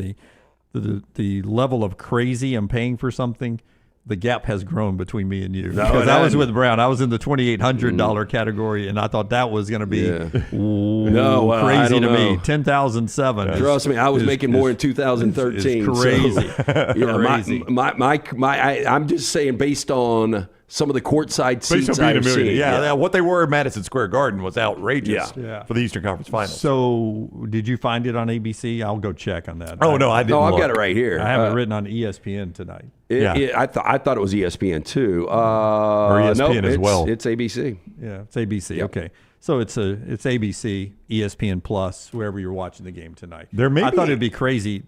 the level of crazy I'm paying for something the gap has grown between me and you. No, Because it I was hadn't. with Brown. I was in the $2,800 category, and I thought that was going to be No, well, I crazy don't to me. know. 10,007. Trust me, I was making more in 2013. It's crazy. So, Crazy. I'm just saying based on some of the courtside Based on seats being I've a millionaire. seen. Yeah, what they were at Madison Square Garden was outrageous Yeah. for the Eastern Conference Finals. So, did you find it on ABC? I'll go check on that. oh, no, I didn't No, I've look. got it right here. I have it written on ESPN tonight. Yeah. I thought it was ESPN too. Or ESPN as well. It's ABC. Yeah, it's ABC. Yep. Okay. So it's ABC, ESPN Plus, wherever you're watching the game tonight. There may I be- thought it'd be crazy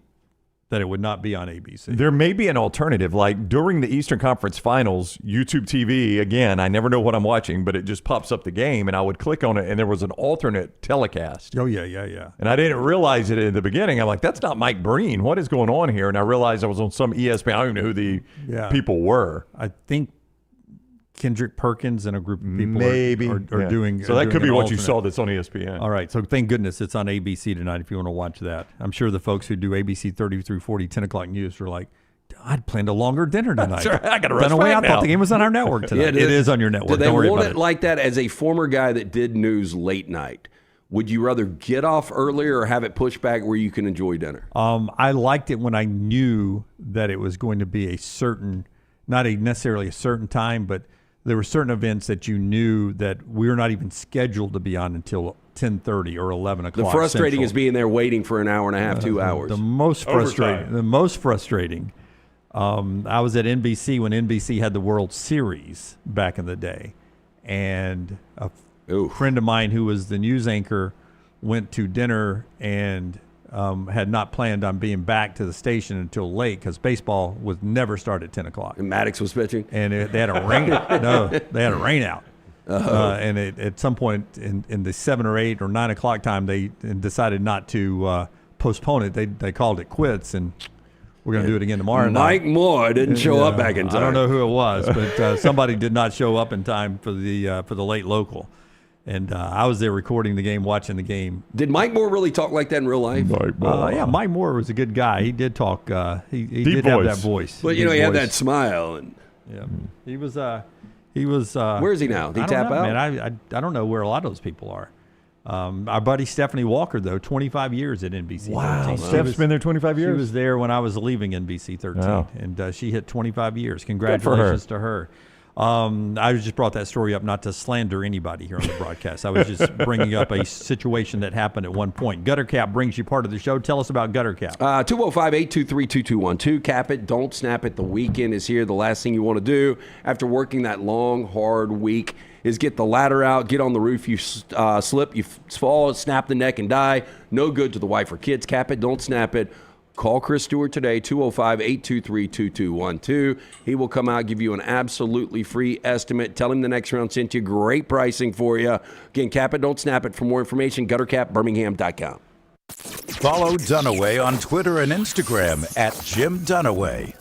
that it would not be on ABC. There may be an alternative. Like during the Eastern Conference Finals, YouTube TV, again, I never know what I'm watching, but it just pops up the game, and I would click on it, and there was an alternate telecast. Oh, yeah. And I didn't realize it in the beginning. I'm like, that's not Mike Breen. What is going on here? And I realized I was on some ESPN. I don't even know who the people were. I think Kendrick Perkins and a group of people Maybe. are Yeah. doing. So are that doing could be an what you alternate. saw that's on ESPN. All right. So thank goodness it's on ABC tonight if you want to watch that. I'm sure the folks who do ABC 30 through 40, 10 o'clock news are like, I'd planned a longer dinner tonight. That's right. I gotta Run rush away. I back thought now. the game was on our network tonight. It is on your network. Do they Don't worry want about it it. like that? As a former guy that did news late night, would you rather get off earlier or have it pushed back where you can enjoy dinner? I liked it when I knew that it was going to be a certain, not necessarily a certain time, but there were certain events that you knew that we were not even scheduled to be on until 10:30 or 11 o'clock. The frustrating Central. is being there waiting for an hour and a half, 2 hours. The most frustrating. Overtime. The most frustrating. I was at NBC when NBC had the World Series back in the day, and a friend of mine who was the news anchor went to dinner and had not planned on being back to the station until late because baseball would never start at 10 o'clock. And Maddox was pitching. And they had a rain. No, they had a rain out. And at some point in the 7 or 8 or 9 o'clock time, they decided not to postpone it. They called it quits, and we're going to do it again tomorrow night. Mike Moore didn't show up back in time. I don't know who it was, but somebody did not show up in time for the late local. And I was there recording the game, watching the game. Did Mike Moore really talk like that in real life? Yeah, Mike Moore was a good guy. He did talk. He did have that voice. But, Deep he had voice. that smile. And Yeah, he was. Where is he now? Did he I don't tap know, out? Man, I don't know where a lot of those people are. Our buddy Stephanie Walker, though, 25 years at NBC. Wow, 13. Steph's been there 25 years? She was there when I was leaving NBC 13, Wow. and she hit 25 years. for Congratulations to her. I just brought that story up not to slander anybody here on the broadcast. I was just bringing up a situation that happened at one point. Gutter Cap brings you part of the show. Tell us about Gutter Cap. 205-823-2212. Cap it, don't snap it. The weekend is here. The last thing you want to do after working that long, hard week is get the ladder out, get on the roof, you slip, you fall, snap the neck, and die. No good to the wife or kids. Cap it, don't snap it. Call Chris Stewart today, 205-823-2212. He will come out, give you an absolutely free estimate. Tell him the next round sent you. Great pricing for you. Again, cap it, don't snap it. For more information, guttercapbirmingham.com. Follow Dunaway on Twitter and Instagram at Jim Dunaway.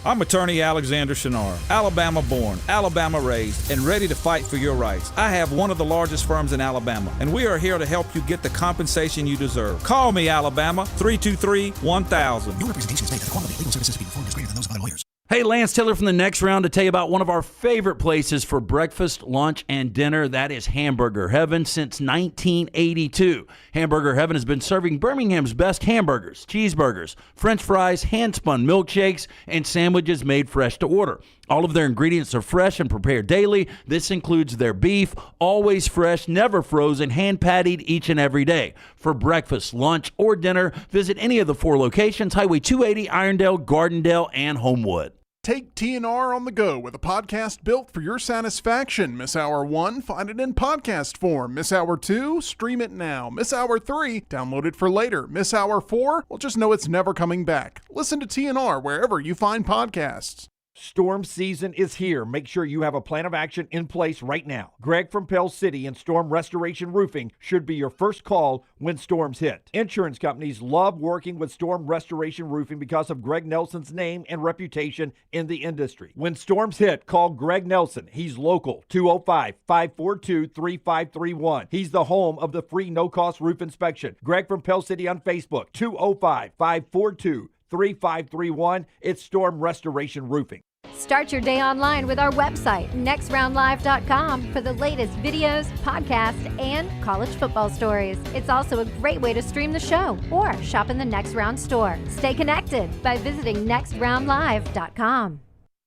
I'm attorney Alexander Shunnarah, Alabama born, Alabama raised, and ready to fight for your rights. I have one of the largest firms in Alabama, and we are here to help you get the compensation you deserve. Call me, Alabama, 323-1000. Your representation is made that quality legal services fee is greater than those of other lawyers. Hey, Lance Taylor from the Next Round to tell you about one of our favorite places for breakfast, lunch, and dinner. That is Hamburger Heaven since 1982. Hamburger Heaven has been serving Birmingham's best hamburgers, cheeseburgers, French fries, hand-spun milkshakes, and sandwiches made fresh to order. All of their ingredients are fresh and prepared daily. This includes their beef, always fresh, never frozen, hand-pattied each and every day. For breakfast, lunch, or dinner, visit any of the 4 locations, Highway 280, Irondale, Gardendale, and Homewood. Take TNR on the go with a podcast built for your satisfaction. Miss Hour 1, find it in podcast form. Miss Hour 2, stream it now. Miss Hour 3, download it for later. Miss Hour 4, well, just know it's never coming back. Listen to TNR wherever you find podcasts. Storm season is here. Make sure you have a plan of action in place right now. Greg from Pell City and Storm Restoration Roofing should be your first call when storms hit. Insurance companies love working with Storm Restoration Roofing because of Greg Nelson's name and reputation in the industry. When storms hit, call Greg Nelson. He's local, 205-542-3531. He's the home of the free no-cost roof inspection. Greg from Pell City on Facebook, 205-542-3531. It's Storm Restoration Roofing. Start your day online with our website, nextroundlive.com, for the latest videos, podcasts, and college football stories. It's also a great way to stream the show or shop in the Next Round store. Stay connected by visiting nextroundlive.com.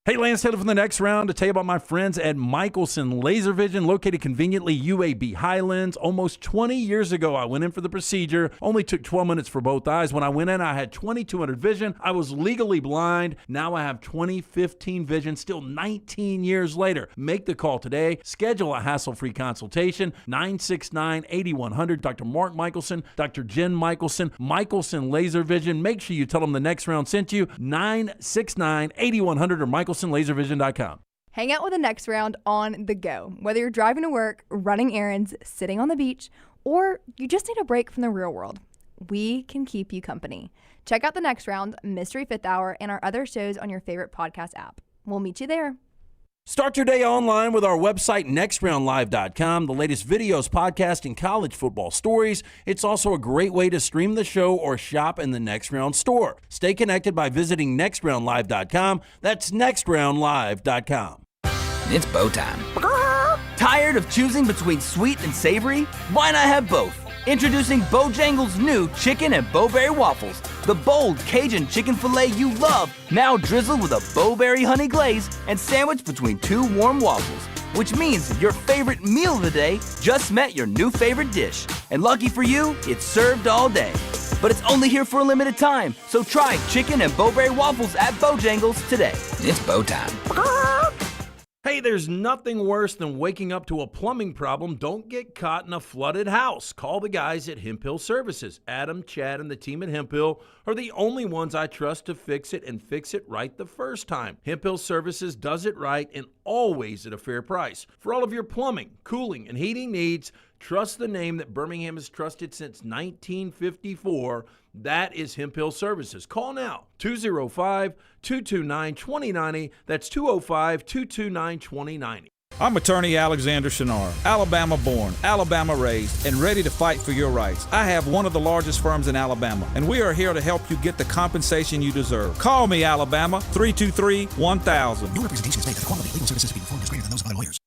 Hey, Lance Taylor from the Next Round to tell you about my friends at Michelson Laser Vision, located conveniently UAB Highlands. Almost 20 years ago, I went in for the procedure. Only took 12 minutes for both eyes. When I went in, I had 2200 vision. I was legally blind. Now I have 20/15 vision, still 19 years later. Make the call today. Schedule a hassle-free consultation. 969-8100. Dr. Mark Michelson, Dr. Jen Michelson, Michelson Laser Vision. Make sure you tell them the Next Round sent you. 969-8100 or MichelSonLaserVision.com. Hang out with the Next Round on the go. Whether you're driving to work, running errands, sitting on the beach, or you just need a break from the real world, we can keep you company. Check out the Next Round, Mystery Fifth Hour, and our other shows on your favorite podcast app. We'll meet you there. Start your day online with our website, nextroundlive.com. The latest videos, podcasts, and college football stories. It's also a great way to stream the show or shop in the Next Round store. Stay connected by visiting nextroundlive.com. That's nextroundlive.com. It's bow time. Tired of choosing between sweet and savory? Why not have both? Introducing Bojangles' new chicken and bowberry waffles. The bold Cajun chicken filet you love, now drizzled with a bowberry honey glaze and sandwiched between two warm waffles. Which means your favorite meal of the day just met your new favorite dish. And lucky for you, it's served all day. But it's only here for a limited time, so try chicken and bowberry waffles at Bojangles today. It's bow time. Hey, there's nothing worse than waking up to a plumbing problem. Don't get caught in a flooded house. Call the guys at Hemp Hill Services. Adam, Chad, and the team at Hemp Hill are the only ones I trust to fix it and fix it right the first time. Hemp Hill Services does it right and always at a fair price. For all of your plumbing, cooling, and heating needs, trust the name that Birmingham has trusted since 1954. That is Hemp Hill Services. Call now, 205-229-2090. That's 205-229-2090. I'm attorney Alexander Shunnarah, Alabama born, Alabama raised, and ready to fight for your rights. I have one of the largest firms in Alabama, and we are here to help you get the compensation you deserve. Call me, Alabama, 323-1000. No representation is made that the quality of legal services being performed is greater than those of other lawyers.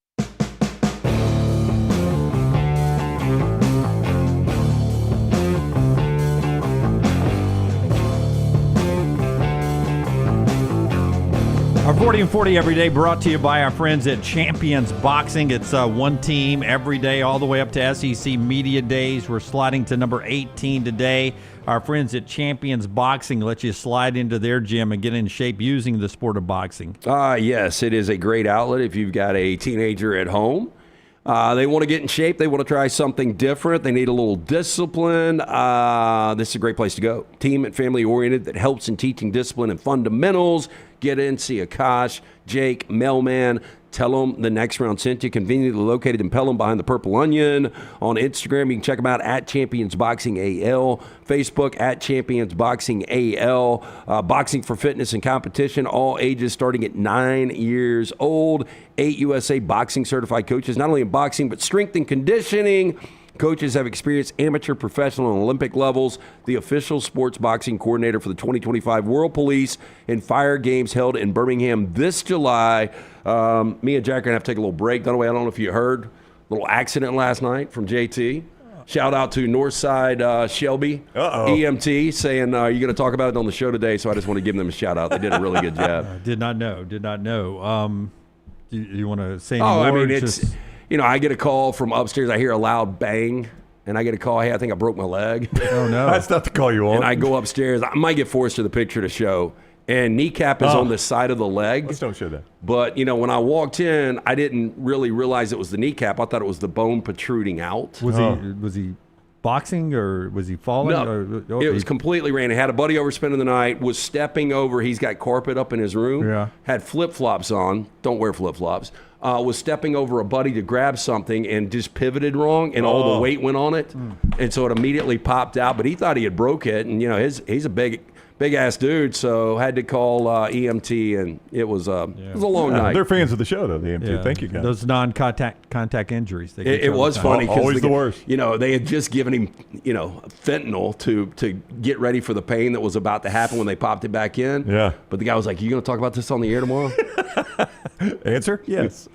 Our 40 and 40 every day brought to you by our friends at Champions Boxing. It's one team every day all the way up to SEC Media Days. We're sliding to number 18 today. Our friends at Champions Boxing let you slide into their gym and get in shape using the sport of boxing. Yes, it is a great outlet if you've got a teenager at home. They want to get in shape. They want to try something different. They need a little discipline. This is a great place to go. Team and family oriented that helps in teaching discipline and fundamentals. Get in, see Akash, Jake, Mailman. Tell them the Next Round sent you. Conveniently located in Pelham behind the Purple Onion. On Instagram, you can check them out at Champions Boxing AL. Facebook at Champions Boxing AL. Boxing for fitness and competition. All ages starting at 9 years old. 8 USA boxing certified coaches, not only in boxing, but strength and conditioning. Coaches have experienced amateur, professional, and Olympic levels. The official sports boxing coordinator for the 2025 World Police and Fire Games held in Birmingham this July. Me and Jack are going to have to take a little break. By the way, I don't know if you heard, a little accident last night from JT. Shout out to Northside Shelby EMT saying you're going to talk about it on the show today, so I just want to give them a shout out. They did a really good job. Did not know. Do you want to say any more? I mean, it's... You know, I get a call from upstairs. I hear a loud bang, and I get a call, hey, I think I broke my leg. Oh, no. That's not the call you want. And I go upstairs. I might get forced to the picture to show. And kneecap is on the side of the leg. Let's don't show that. But, you know, when I walked in, I didn't really realize it was the kneecap. I thought it was the bone protruding out. Was he boxing or was he falling? No, it was completely random. Had a buddy over spending the night, was stepping over. He's got carpet up in his room. Yeah. Had flip-flops on. Don't wear flip-flops. Was stepping over a buddy to grab something and just pivoted wrong, and all the weight went on it. And so it immediately popped out. But he thought he had broke it. And, you know, he's a big big-ass dude, so had to call EMT, and it was a long night. They're fans of the show, though, the EMT. Thank you, guys. Those contact injuries. It was funny. Always the worst. They had just given him, fentanyl to get ready for the pain that was about to happen when they popped it back in. Yeah. But the guy was like, "You going to talk about this on the air tomorrow?" Answer: yes.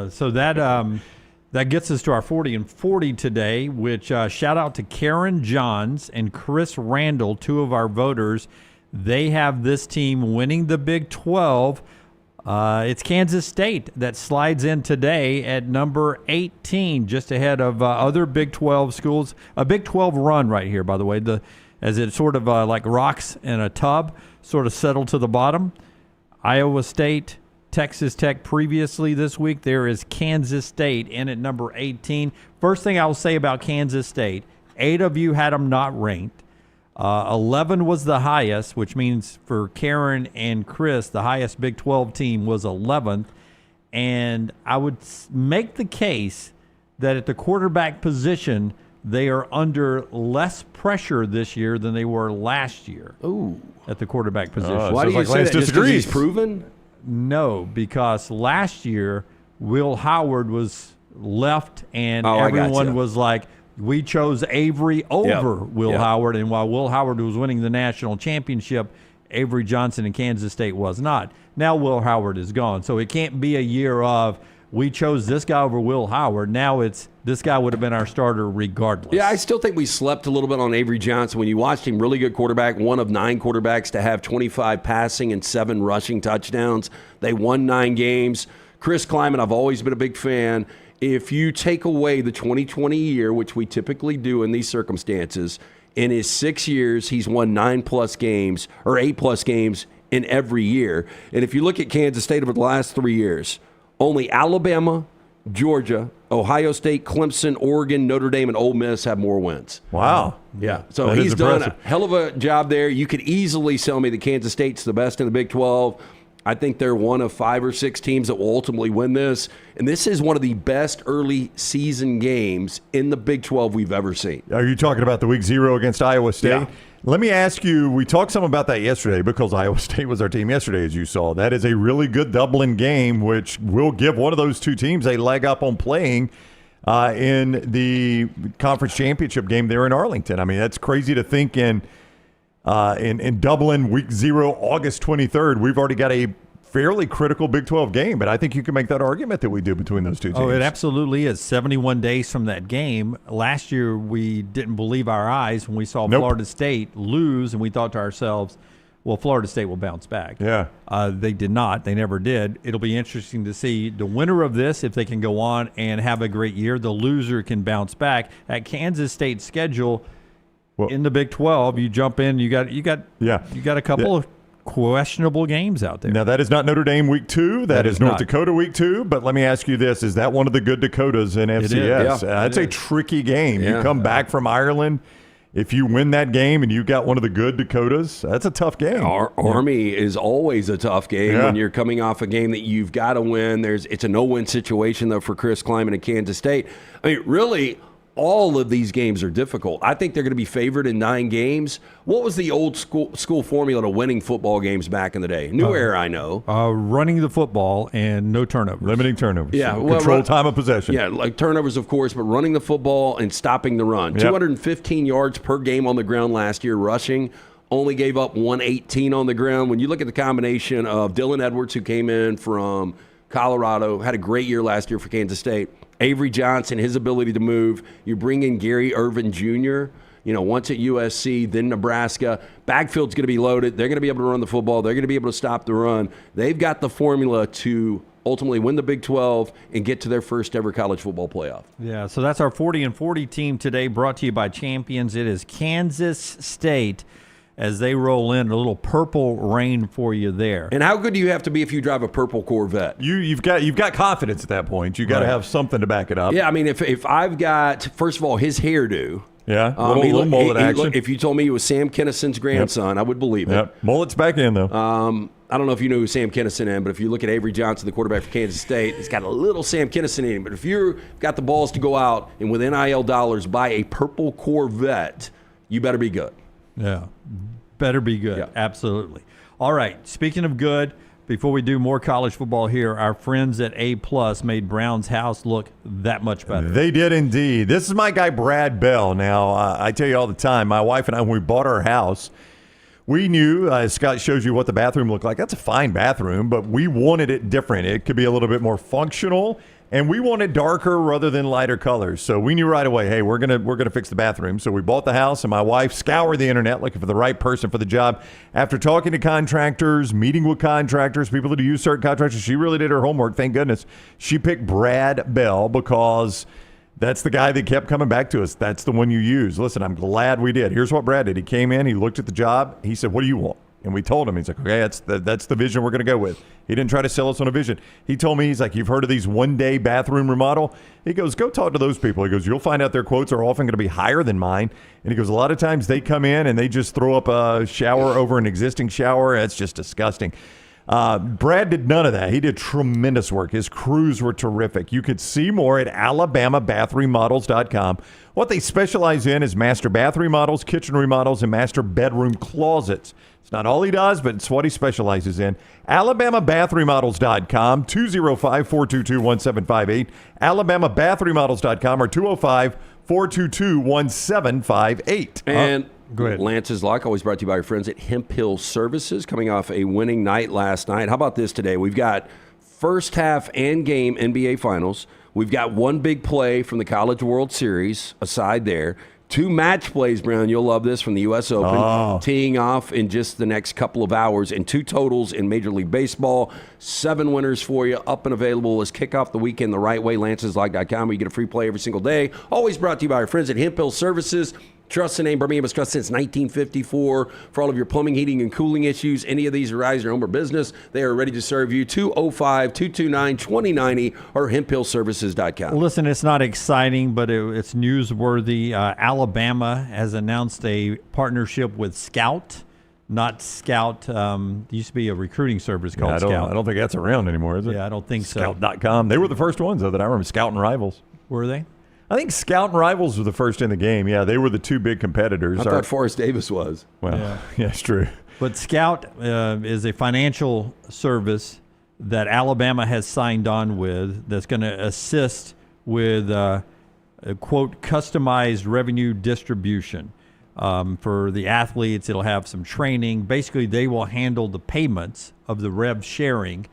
So that gets us to our 40 and 40 today, which shout out to Karen Johns and Chris Randall, two of our voters. They have this team winning the Big 12. It's Kansas State that slides in today at number 18, just ahead of other Big 12 schools. A Big 12 run right here, by the way, as it sort of like rocks in a tub, sort of settled to the bottom. Iowa State, Texas Tech previously this week. There is Kansas State in at number 18. First thing I will say about Kansas State, 8 of you had them not ranked. 11 was the highest, which means for Karen and Chris, the highest Big 12 team was 11th. And I would make the case that at the quarterback position, they are under less pressure this year than they were last year. Ooh. At the quarterback position. Why do you say that? Just because he's proven? No, because last year, Will Howard was left, and everyone was like, we chose Avery over Will Howard, and while Will Howard was winning the national championship, Avery Johnson in Kansas State was not. Now Will Howard is gone, so it can't be a year of we chose this guy over Will Howard. Now it's this guy would have been our starter regardless. Yeah, I still think we slept a little bit on Avery Johnson. When you watched him, really good quarterback, one of 9 quarterbacks to have 25 passing and 7 rushing touchdowns. They won 9 games. Chris Klieman, I've always been a big fan. If you take away the 2020 year, which we typically do in these circumstances, in his 6 years, he's won 9+ games or 8+ games in every year. And if you look at Kansas State over the last 3 years, only Alabama, Georgia, Ohio State, Clemson, Oregon, Notre Dame, and Ole Miss have more wins. Wow. Yeah. So he's done a hell of a job there. You could easily sell me that Kansas State's the best in the Big 12. I think they're one of 5 or 6 teams that will ultimately win this. And this is one of the best early season games in the Big 12 we've ever seen. Are you talking about the week 0 against Iowa State? Yeah. Let me ask you, we talked some about that yesterday because Iowa State was our team yesterday, as you saw. That is a really good Dublin game, which will give one of those two teams a leg up on playing in the conference championship game there in Arlington. I mean, that's crazy to think in Dublin, week 0, August 23rd. We've already got a fairly critical Big 12 game, but I think you can make that argument that we do between those two teams. Oh, it absolutely is. 71 days from that game. Last year, we didn't believe our eyes when we saw Florida State lose, and we thought to ourselves, well, Florida State will bounce back. Yeah. They did not. They never did. It'll be interesting to see the winner of this, if they can go on and have a great year. The loser can bounce back. At Kansas State's schedule, in the Big 12, you jump in, you got a couple of questionable games out there. Now, that is not Notre Dame week 2. That is North Dakota week 2. But let me ask you this. Is that one of the good Dakotas in FCS? That's a tricky game. You come back from Ireland. If you win that game and you got one of the good Dakotas, that's a tough game. Army is always a tough game when you're coming off a game that you've got to win. It's a no-win situation, though, for Chris Klieman and Kansas State. I mean, really, all of these games are difficult. I think they're going to be favored in 9 games. What was the old school formula to winning football games back in the day? New era, I know. Running the football and no turnovers. Limiting turnovers. Yeah. Control time of possession. Yeah, like turnovers, of course, but running the football and stopping the run. 215 yards per game on the ground last year, rushing. Only gave up 118 on the ground. When you look at the combination of Dylan Edwards, who came in from Colorado, had a great year last year for Kansas State, Avery Johnson, his ability to move. You bring in Gary Irvin Jr., once at USC, then Nebraska. Backfield's going to be loaded. They're going to be able to run the football. They're going to be able to stop the run. They've got the formula to ultimately win the Big 12 and get to their first ever college football playoff. Yeah, so that's our 40 and 40 team today, brought to you by Champions. It is Kansas State as they roll in, a little purple rain for you there. And how good do you have to be if you drive a purple Corvette? You've got confidence at that point. You got to have something to back it up. Yeah, I mean, if I've got, first of all, his hairdo. Yeah, little mullet action. If you told me he was Sam Kinnison's grandson, I would believe it. Yep. Mullet's back in, though. I don't know if you know who Sam Kinnison is, but if you look at Avery Johnson, the quarterback for Kansas State, he's got a little Sam Kinnison in him. But if you've got the balls to go out and with NIL dollars buy a purple Corvette, you better be good. Yeah. Better be good. Yeah. Absolutely. All right. Speaking of good, before we do more college football here, our friends at A+ made Brown's house look that much better. They did indeed. This is my guy, Brad Bell. Now, I tell you all the time, my wife and I, when we bought our house, we knew, Scott shows you what the bathroom looked like. That's a fine bathroom, but we wanted it different. It could be a little bit more functional, and we wanted darker rather than lighter colors. So we knew right away, hey, we're gonna fix the bathroom. So we bought the house, and my wife scoured the internet looking for the right person for the job. After talking to contractors, meeting with contractors, people that use certain contractors, she really did her homework. Thank goodness. She picked Brad Bell because that's the guy that kept coming back to us. That's the one you use. Listen, I'm glad we did. Here's what Brad did. He came in, he looked at the job, he said, what do you want? And we told him, he's like, okay, that's the vision we're going to go with. He didn't try to sell us on a vision. He told me, he's like, you've heard of these one-day bathroom remodel? He goes, go talk to those people. He goes, you'll find out their quotes are often going to be higher than mine. And he goes, a lot of times they come in and they just throw up a shower over an existing shower. It's just disgusting. Brad did none of that. He did tremendous work. His crews were terrific. You could see more at alabamabathremodels.com. What they specialize in is master bath remodels, kitchen remodels, and master bedroom closets. It's not all he does, but it's what he specializes in. alabamabathremodels.com, 205-422-1758. alabamabathremodels.com or 205-422-1758. And go ahead. Lance's Lock, always brought to you by our friends at Hemp Hill Services, coming off a winning night last night. How about this today? We've got first half and game NBA Finals. We've got one big play from the College World Series aside there. 2 match plays, Brown. You'll love this, from the U.S. Open, teeing off in just the next couple of hours, and 2 totals in Major League Baseball. 7 winners for you, up and available. Let's kick off the weekend the right way. LancesLock.com, where you get a free play every single day. Always brought to you by our friends at Hemp Hill Services. Trust the name. Birmingham has trusted since 1954 for all of your plumbing, heating, and cooling issues. Any of these arise in your home or business, they are ready to serve you. 205-229-2090 or hemphillservices.com. Listen, it's not exciting, but it's newsworthy. Alabama has announced a partnership with Scout. Not Scout. Used to be a recruiting service called Scout. I don't think that's around anymore, is it? Yeah, I don't think so. Scout.com. They were the first ones, though, that I remember. Scout and Rivals. Were they? I think Scout and Rivals were the first in the game. Yeah, they were the 2 big competitors. I thought Forrest Davis was. Well, yeah, it's true. But Scout is a financial service that Alabama has signed on with that's going to assist with, quote, customized revenue distribution. For the athletes, it'll have some training. Basically, they will handle the payments of the rev sharing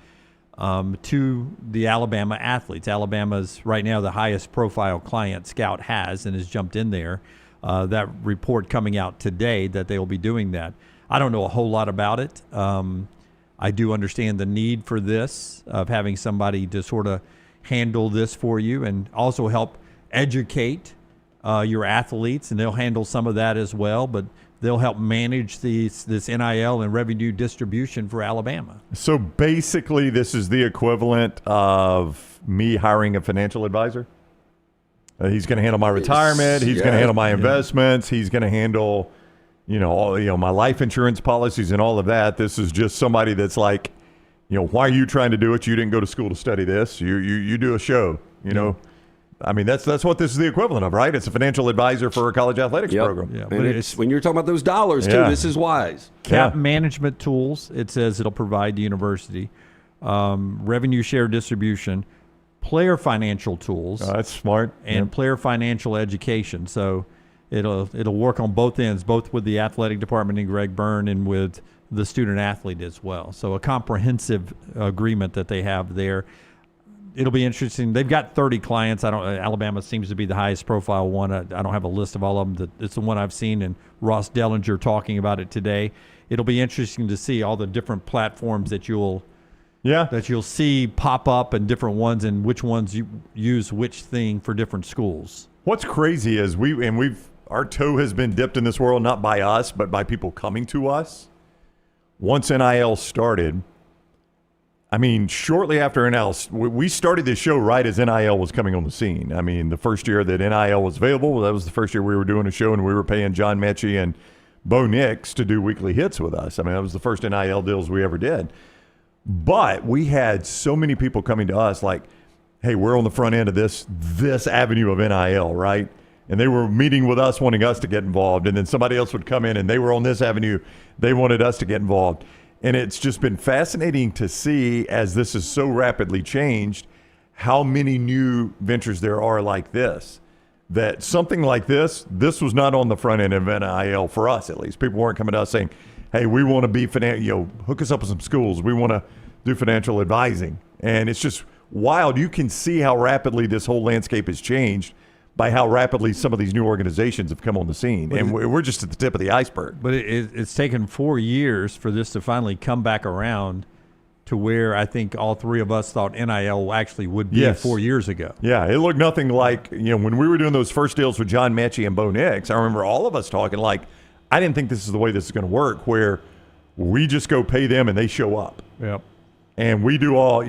to the Alabama athletes. Alabama's right now the highest profile client Scout has and has jumped in there. That report coming out today that they will be doing that. I don't know a whole lot about it. I do understand the need for this, of having somebody to sort of handle this for you and also help educate your athletes, and they'll handle some of that as well, but they'll help manage this NIL and revenue distribution for Alabama. So basically, this is the equivalent of me hiring a financial advisor. He's going to handle my retirement. He's going to handle my investments. He's going to handle, my life insurance policies and all of that. This is just somebody that's like, why are you trying to do it? You didn't go to school to study this. You do a show. I mean, that's what this is the equivalent of, right? It's a financial advisor for a college athletics program. Yeah, but it's when you're talking about those dollars, too, this is wise. Cap management tools, it says it'll provide the university. Revenue share distribution, player financial tools. That's smart. And player financial education. So it'll work on both ends, both with the athletic department and Greg Byrne and with the student athlete as well. So a comprehensive agreement that they have there. It'll be interesting. They've got 30 clients. Alabama seems to be the highest profile one. I don't have a list of all of them. It's the one I've seen, and Ross Dellinger talking about it today. It'll be interesting to see all the different platforms that you'll see pop up, and different ones, and which ones you use which thing for different schools. What's crazy is our toe has been dipped in this world, not by us, but by people coming to us. Once NIL started, I mean, shortly after NIL, we started this show right as NIL was coming on the scene. I mean, the first year that NIL was available, that was the first year we were doing a show, and we were paying John Mechie and Bo Nix to do weekly hits with us. I mean, that was the first NIL deals we ever did. But we had so many people coming to us like, hey, we're on the front end of this avenue of NIL, right? and they were meeting with us, wanting us to get involved, and then somebody else would come in, and they were on this avenue. They wanted us to get involved. And it's just been fascinating to see, as this is so rapidly changed, how many new ventures there are like this. That something like this was not on the front end of NIL for us, at least. People weren't coming to us saying, hey, we want to be hook us up with some schools. We want to do financial advising. And it's just wild. You can see how rapidly this whole landscape has changed by how rapidly some of these new organizations have come on the scene. And we're just at the tip of the iceberg. But it's taken 4 years for this to finally come back around to where I think all three of us thought NIL actually would be 4 years ago. Yeah, it looked nothing like, when we were doing those first deals with John Mechie and Bo Nix, I remember all of us talking like, I didn't think this is the way this is going to work, where we just go pay them and they show up. Yep. And we do all,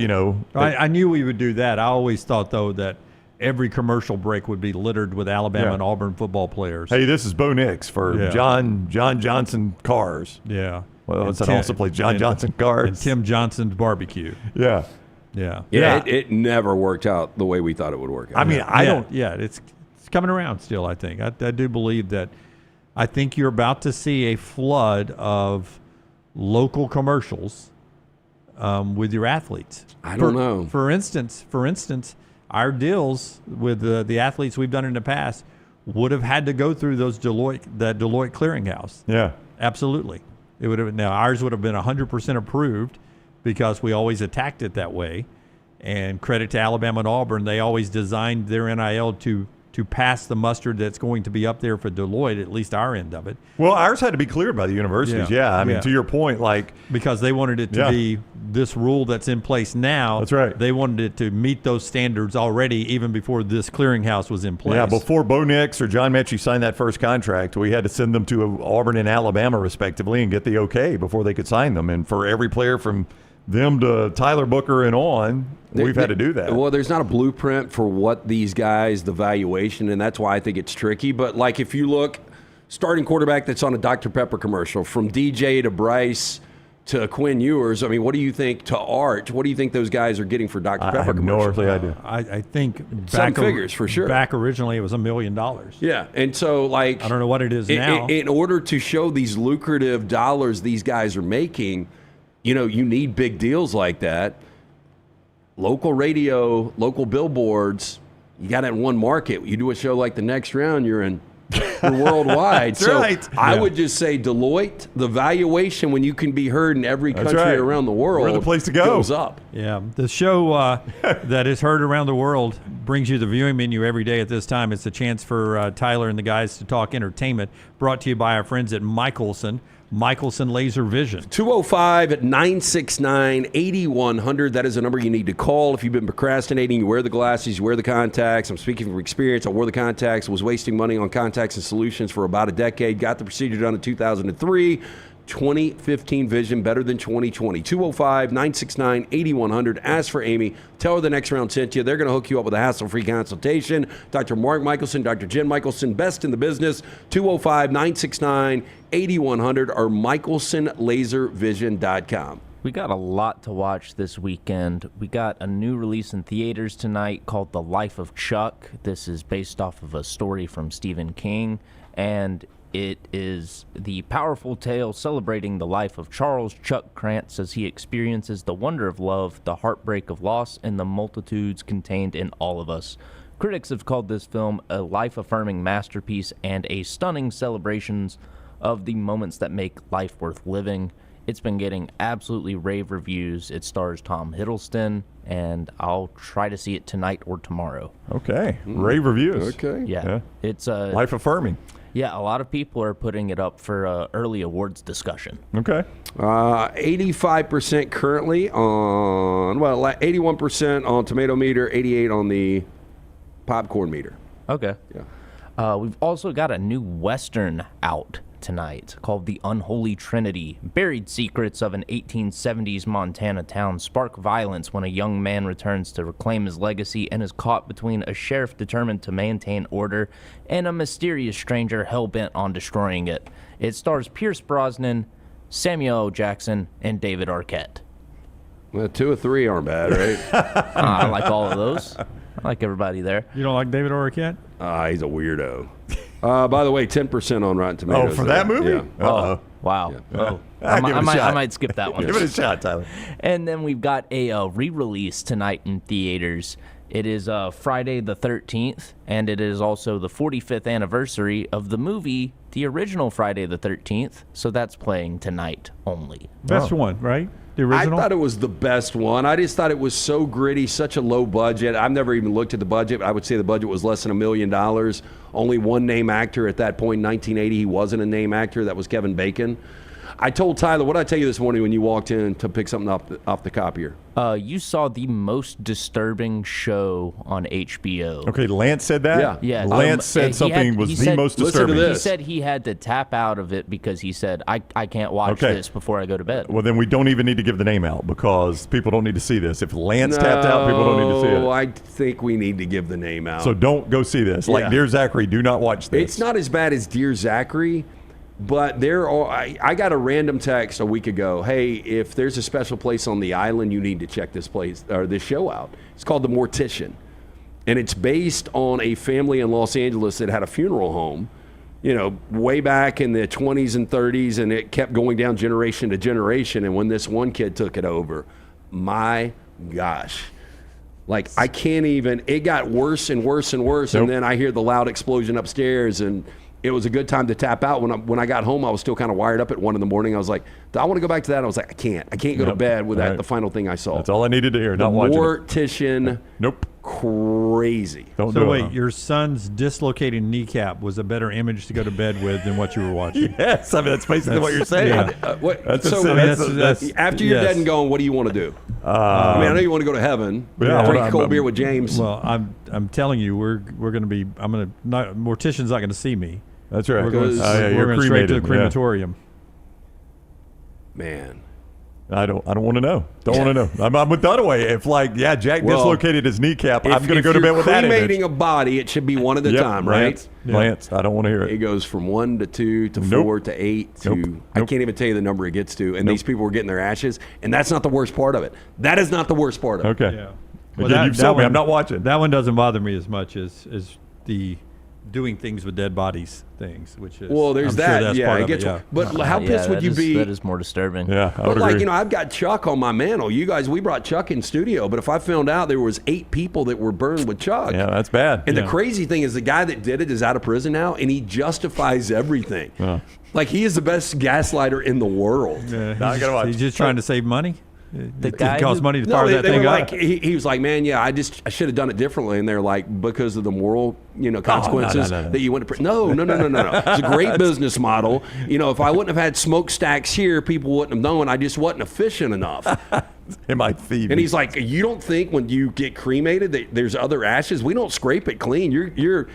I knew we would do that. I always thought, though, that every commercial break would be littered with Alabama and Auburn football players. Hey, this is Bo Nix for John Johnson Cars. Yeah. Well, that also plays John Johnson Cars. And Tim Johnson's Barbecue. Yeah. Yeah. It never worked out the way we thought it would work out. I mean, it's coming around still, I think. I do believe that. I think you're about to see a flood of local commercials with your athletes. I don't know. For instance, our deals with the athletes we've done in the past would have had to go through that Deloitte clearinghouse. Yeah, absolutely. It would have. Now ours would have been 100% approved because we always attacked it that way. And credit to Alabama and Auburn, they always designed their NIL to pass the mustard that's going to be up there for Deloitte, at least our end of it. Well, ours had to be cleared by the universities. Yeah. I mean, to your point, because they wanted it to be this rule that's in place now. That's right. They wanted it to meet those standards already, even before this clearinghouse was in place. Yeah, before Bo Nix or John Mechie signed that first contract, we had to send them to Auburn and Alabama, respectively, and get the okay before they could sign them. And for every player from them to Tyler Booker and on, we've had to do that. Well, there's not a blueprint for what these guys, the valuation, and that's why I think it's tricky. But, if you look, starting quarterback that's on a Dr. Pepper commercial, from DJ to Bryce to Quinn Ewers, I mean, what do you think to Arch? What do you think those guys are getting for Dr. Pepper commercials? No idea. I think some figures for sure. Back originally, it was $1 million. Yeah, and so, I don't know what it is now. In order to show these lucrative dollars these guys are making, you need big deals like that. Local radio, local billboards, you got it in one market. You do a show like the Next Round, you're worldwide. That's right. I would just say Deloitte, the valuation when you can be heard in every country around the world, we're the place to go. Goes up. Yeah, the show that is heard around the world brings you the viewing menu every day at this time. It's a chance for Tyler and the guys to talk entertainment, brought to you by our friends at Michelson Laser Vision. 205-969-8100. That is a number you need to call if you've been procrastinating. You wear the glasses, you wear the contacts. I'm speaking from experience. I wore the contacts, was wasting money on contacts and solutions for about a decade. Got the procedure done in 2003. 2015 vision, better than 2020. 205-969-8100. Ask for Amy. Tell her the Next Round sent you. They're going to hook you up with a hassle-free consultation. Dr. Mark Michelson, Dr. Jen Michelson, best in the business. 205-969-8100 or MichelsonLaserVision.com. We got a lot to watch this weekend. We got a new release in theaters tonight called The Life of Chuck. This is based off of a story from Stephen King, and it is the powerful tale celebrating the life of Charles Chuck Krantz as he experiences the wonder of love, the heartbreak of loss, and the multitudes contained in all of us. Critics have called this film a life-affirming masterpiece and a stunning celebration of the moments that make life worth living. It's been getting absolutely rave reviews. It stars Tom Hiddleston, and I'll try to see it tonight or tomorrow. Okay, rave reviews. Okay. Yeah. It's life-affirming. Yeah, a lot of people are putting it up for early awards discussion. Okay. 85% currently on, 81% on tomato meter, 88 on the popcorn meter. Okay. Yeah. We've also got a new Western out tonight called The Unholy Trinity. Buried secrets of an 1870s Montana town spark violence when a young man returns to reclaim his legacy and is caught between a sheriff determined to maintain order and a mysterious stranger hell-bent on destroying it. It stars Pierce Brosnan, Samuel L. Jackson, and David Arquette. Well, 2 or 3 aren't bad, right? I like all of those. I like everybody there. You don't like David Arquette? He's a weirdo. By the way, 10% on Rotten Tomatoes. Oh, for that movie? Yeah. Oh, wow. Yeah. Oh. Give it a shot. I might skip that one. Give it a shot, Tyler. And then we've got a re-release tonight in theaters. It is Friday the 13th, and it is also the 45th anniversary of the movie, the original Friday the 13th. So that's playing tonight only. Best one, right? The I original? thought it was the best one. I just thought it was so gritty, such a low budget. I've never even looked at the budget. I would say the budget was less than $1 million. Only one name actor at that point in 1980. He wasn't a name actor. That was Kevin Bacon. I told Tyler, what did I tell you this morning when you walked in to pick something off the copier? You saw the most disturbing show on HBO. Okay, Lance said that? Yeah. Lance said something was the most disturbing. He said he had to tap out of it because he said, I can't watch this before I go to bed. Well, then we don't even need to give the name out because people don't need to see this. If Lance tapped out, people don't need to see it. I think we need to give the name out. So don't go see this. Like Dear Zachary, do not watch this. It's not as bad as Dear Zachary, but I got a random text a week ago. Hey, if there's a special place on the island, you need to check this place or this show out. It's called The Mortician, and it's based on a family in Los Angeles that had a funeral home, way back in the 20s and 30s, and it kept going down generation to generation. And when this one kid took it over, my gosh. Like, I can't even, it got worse and worse and worse. Nope. And then I hear the loud explosion upstairs, and it was a good time to tap out. When I got home, I was still kind of wired up at 1 a.m. I was like, do I want to go back to that? I was like, I can't go to bed without the final thing I saw. That's all I needed to hear. Not watching Mortician. Nope. Crazy. So wait, your son's dislocated kneecap was a better image to go to bed with than what you were watching. Yes, I mean that's basically what you're saying. After you're dead and gone, what do you want to do? I know you want to go to heaven. Drink a cold beer with James. Well, I'm telling you, we're going to be. Mortician's not going to see me. That's right. We're going straight to the crematorium. Man. I don't want to know. Don't want to know. I'm with Dunaway. If Jack dislocated his kneecap, I'm going to go to bed with that image. If you're cremating a body, it should be one at a time, right? Lance, I don't want to hear it. It goes from 1 to 2 to 4 to 8 to I can't even tell you the number it gets to. And these people were getting their ashes, and that's not the worst part of it. That is not the worst part of it. Okay. Yeah. Well, you've sold me. I'm not watching. That one doesn't bother me as much as the doing things with dead bodies things, which is there's that. But how pissed would you be? That is more disturbing. Yeah, I would agree. I've got Chuck on my mantle. You guys, we brought Chuck in studio, but if I found out there was 8 people that were burned with Chuck, that's bad. And the crazy thing is, the guy that did it is out of prison now, and he justifies everything. Like he is the best gaslighter in the world. He's just trying to save money. The guy costs money to fire that thing up. He was like, man, I should have done it differently. And they're like, because of the moral, consequences that you went to prison. No. It's a great business model. If I wouldn't have had smokestacks here, people wouldn't have known. I just wasn't efficient enough. Am I thieving? And he's like, you don't think when you get cremated that there's other ashes? We don't scrape it clean. You're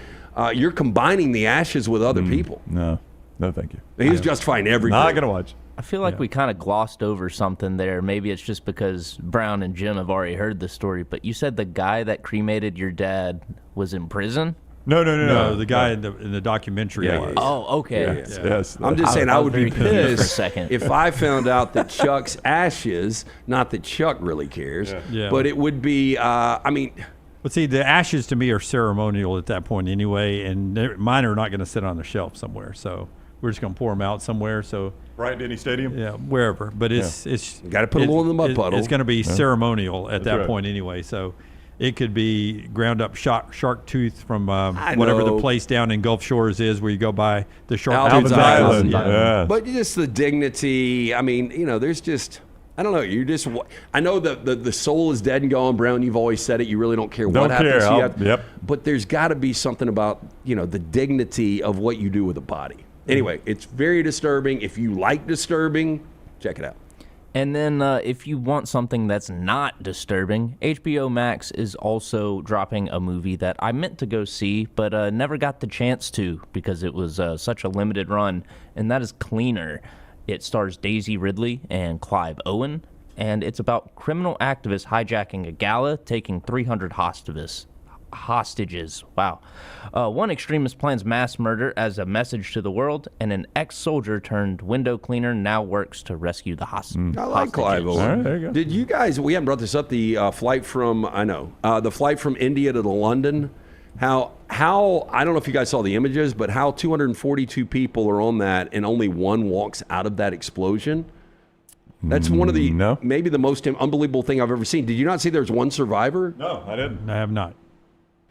combining the ashes with other people. No, thank you. And he was justifying everything. Not gonna watch. I feel like we kind of glossed over something there. Maybe it's just because Brown and Jim have already heard the story, but you said the guy that cremated your dad was in prison? No. The guy in the documentary. Oh, okay. Yes. I'm just saying I would be pissed for a second. if I found out that Chuck's ashes, not that Chuck really cares, but it would be, But see, the ashes to me are ceremonial at that point anyway, and mine are not going to sit on the shelf somewhere. So we're just going to pour them out somewhere. So Bryant-Denny Stadium? Yeah, wherever. But it's got to put them all in the mud puddle. It's going to be ceremonial at that point anyway. So it could be ground up shark tooth from whatever the place down in Gulf Shores is where you go by the shark tooth Island. Yeah. But just the dignity. I mean, there's just. I don't know. I know the soul is dead and gone, Brown. You've always said it. You really don't care what happens. But there's got to be something about the dignity of what you do with a body. Anyway, it's very disturbing. If you like disturbing, check it out. And then if you want something that's not disturbing, HBO Max is also dropping a movie that I meant to go see, but never got the chance to because it was such a limited run, and that is Cleaner. It stars Daisy Ridley and Clive Owen, and it's about criminal activists hijacking a gala, taking 300 hostages. Wow. One extremist plans mass murder as a message to the world, and an ex-soldier turned window cleaner now works to rescue the hostages. I like Clive Owen. All right, there you go. Did you guys, we haven't brought this up, the flight from India to London, how I don't know if you guys saw the images, but how 242 people are on that and only one walks out of that explosion. That's one of the maybe the most unbelievable thing I've ever seen. Did you not see there's one survivor? No, I didn't. I have not.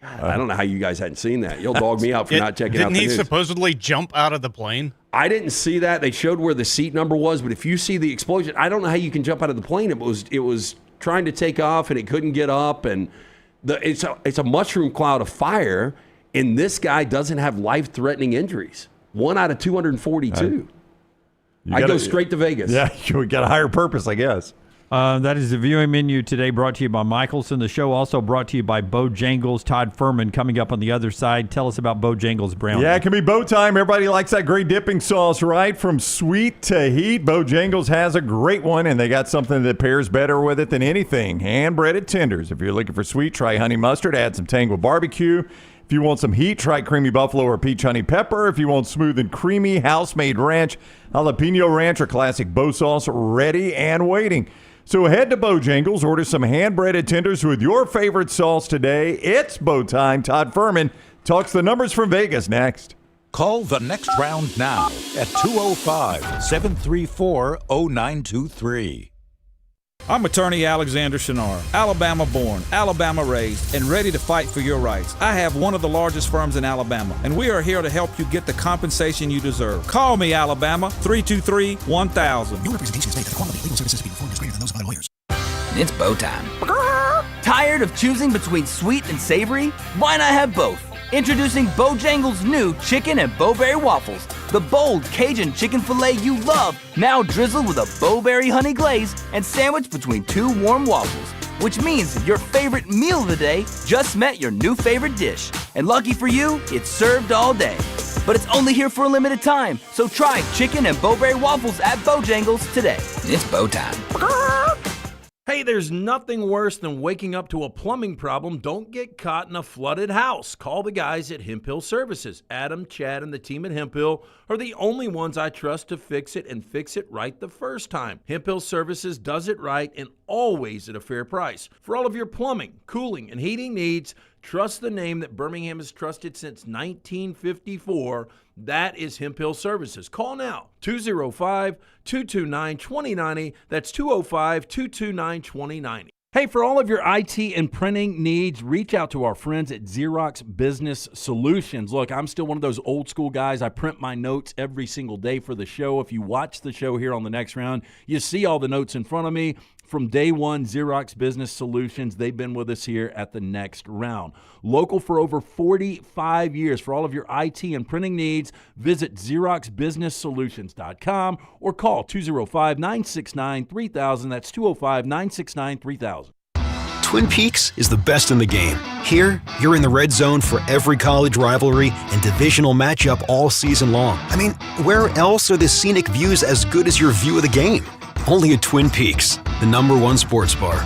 God, I don't know how you guys hadn't seen that. You'll dog me out for not checking out the news. Didn't he supposedly jump out of the plane? I didn't see that. They showed where the seat number was, but if you see the explosion, I don't know how you can jump out of the plane. It was trying to take off and it couldn't get up, and it's a mushroom cloud of fire, and this guy doesn't have life-threatening injuries. 1 out of 242. I go straight to Vegas. Yeah, we got a higher purpose, I guess. That is the viewing menu today, brought to you by Michelson. The show also brought to you by Bojangles. Todd Fuhrman coming up on the other side. Tell us about Bojangles brownie. Yeah, it can be bow time. Everybody likes that great dipping sauce, right? From sweet to heat, Bojangles has a great one, and they got something that pairs better with it than anything. Hand-breaded tenders. If you're looking for sweet, try honey mustard. Add some Tango barbecue. If you want some heat, try creamy buffalo or peach honey pepper. If you want smooth and creamy, house-made ranch, jalapeno ranch, or classic bow sauce, ready and waiting. So head to Bojangles, order some hand-breaded tenders with your favorite sauce today. It's bow time. Todd Fuhrman talks the numbers from Vegas next. Call the next round now at 205-734-0923. I'm attorney Alexander Shunnarah, Alabama born, Alabama raised, and ready to fight for your rights. I have one of the largest firms in Alabama, and we are here to help you get the compensation you deserve. Call me, Alabama, 323-1000. No representation is made that the quality of legal services being performed is greater than those of other lawyers. It's bow time. Tired of choosing between sweet and savory? Why not have both? Introducing Bojangles' new chicken and bowberry waffles. The bold Cajun chicken filet you love, now drizzled with a bowberry honey glaze and sandwiched between two warm waffles. Which means your favorite meal of the day just met your new favorite dish. And lucky for you, it's served all day. But it's only here for a limited time, so try chicken and bowberry waffles at Bojangles today. It's bow time. Hey, there's nothing worse than waking up to a plumbing problem. Don't get caught in a flooded house. Call the guys at Hemp Hill Services. Adam, Chad, and the team at Hemp Hill are the only ones I trust to fix it and fix it right the first time. Hemp Hill Services does it right and always at a fair price. For all of your plumbing, cooling, and heating needs, trust the name that Birmingham has trusted since 1954. That is Hemp Hill Services. Call now, 205-229-2090. That's 205-229-2090. Hey, for all of your IT and printing needs, reach out to our friends at Xerox Business Solutions. Look, I'm still one of those old school guys. I print my notes every single day for the show. If you watch the show here on the next round, you see all the notes in front of me. From day one, Xerox Business Solutions, they've been with us here at the next round. Local for over 45 years. For all of your IT and printing needs, visit XeroxBusinessSolutions.com or call 205-969-3000. That's 205-969-3000. Twin Peaks is the best in the game. Here, you're in the red zone for every college rivalry and divisional matchup all season long. I mean, where else are the scenic views as good as your view of the game? Only at Twin Peaks, the #1 sports bar.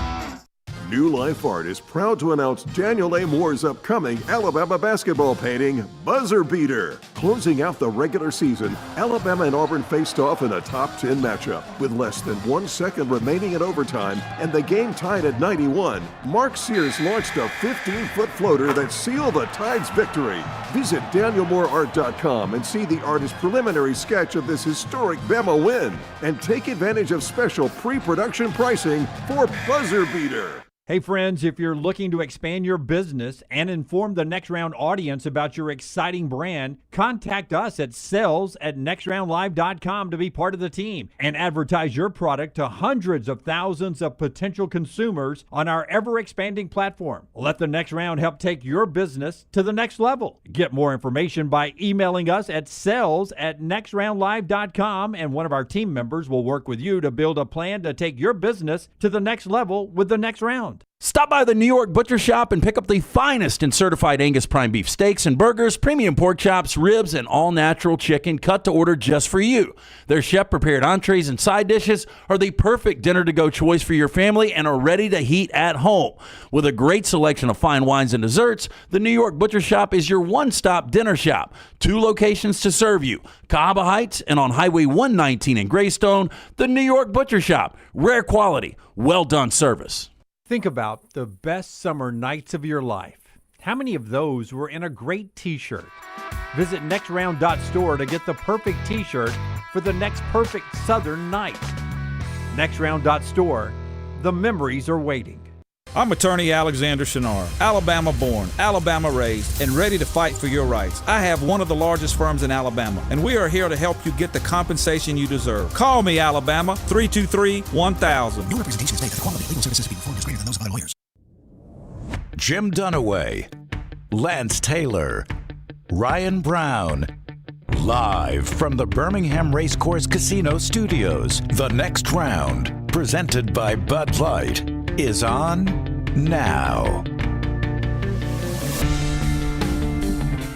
New Life Art is proud to announce Daniel A. Moore's upcoming Alabama basketball painting, Buzzer Beater. Closing out the regular season, Alabama and Auburn faced off in a top 10 matchup. With less than 1 second remaining in overtime and the game tied at 91, Mark Sears launched a 15-foot floater that sealed the Tide's victory. Visit DanielMooreArt.com and see the artist's preliminary sketch of this historic Bama win. And take advantage of special pre-production pricing for Buzzer Beater. Hey friends, if you're looking to expand your business and inform the Next Round audience about your exciting brand, contact us at sales@nextroundlive.com to be part of the team and advertise your product to hundreds of thousands of potential consumers on our ever-expanding platform. Let the Next Round help take your business to the next level. Get more information by emailing us at sales@nextroundlive.com, and one of our team members will work with you to build a plan to take your business to the next level with the Next Round. Stop by the New York Butcher Shop and pick up the finest in certified Angus prime beef steaks and burgers, premium pork chops, ribs, and all-natural chicken cut to order just for you. Their chef-prepared entrees and side dishes are the perfect dinner-to-go choice for your family and are ready to heat at home. With a great selection of fine wines and desserts, the New York Butcher Shop is your one-stop dinner shop. 2 locations to serve you, Cahaba Heights and on Highway 119 in Greystone. The New York Butcher Shop, rare quality, well-done service. Think about the best summer nights of your life. How many of those were in a great t-shirt? Visit nextround.store to get the perfect t-shirt for the next perfect Southern night. Nextround.store. The memories are waiting. I'm attorney Alexander Shunnarah, Alabama born, Alabama raised, and ready to fight for your rights. I have one of the largest firms in Alabama, and we are here to help you get the compensation you deserve. Call me, Alabama, 323-1000. No representation is made that the quality of legal services to be performed is greater than those of other lawyers. Jim Dunaway, Lance Taylor, Ryan Brown. Live from the Birmingham Racecourse Casino Studios, the next round, presented by Bud Light, is on now.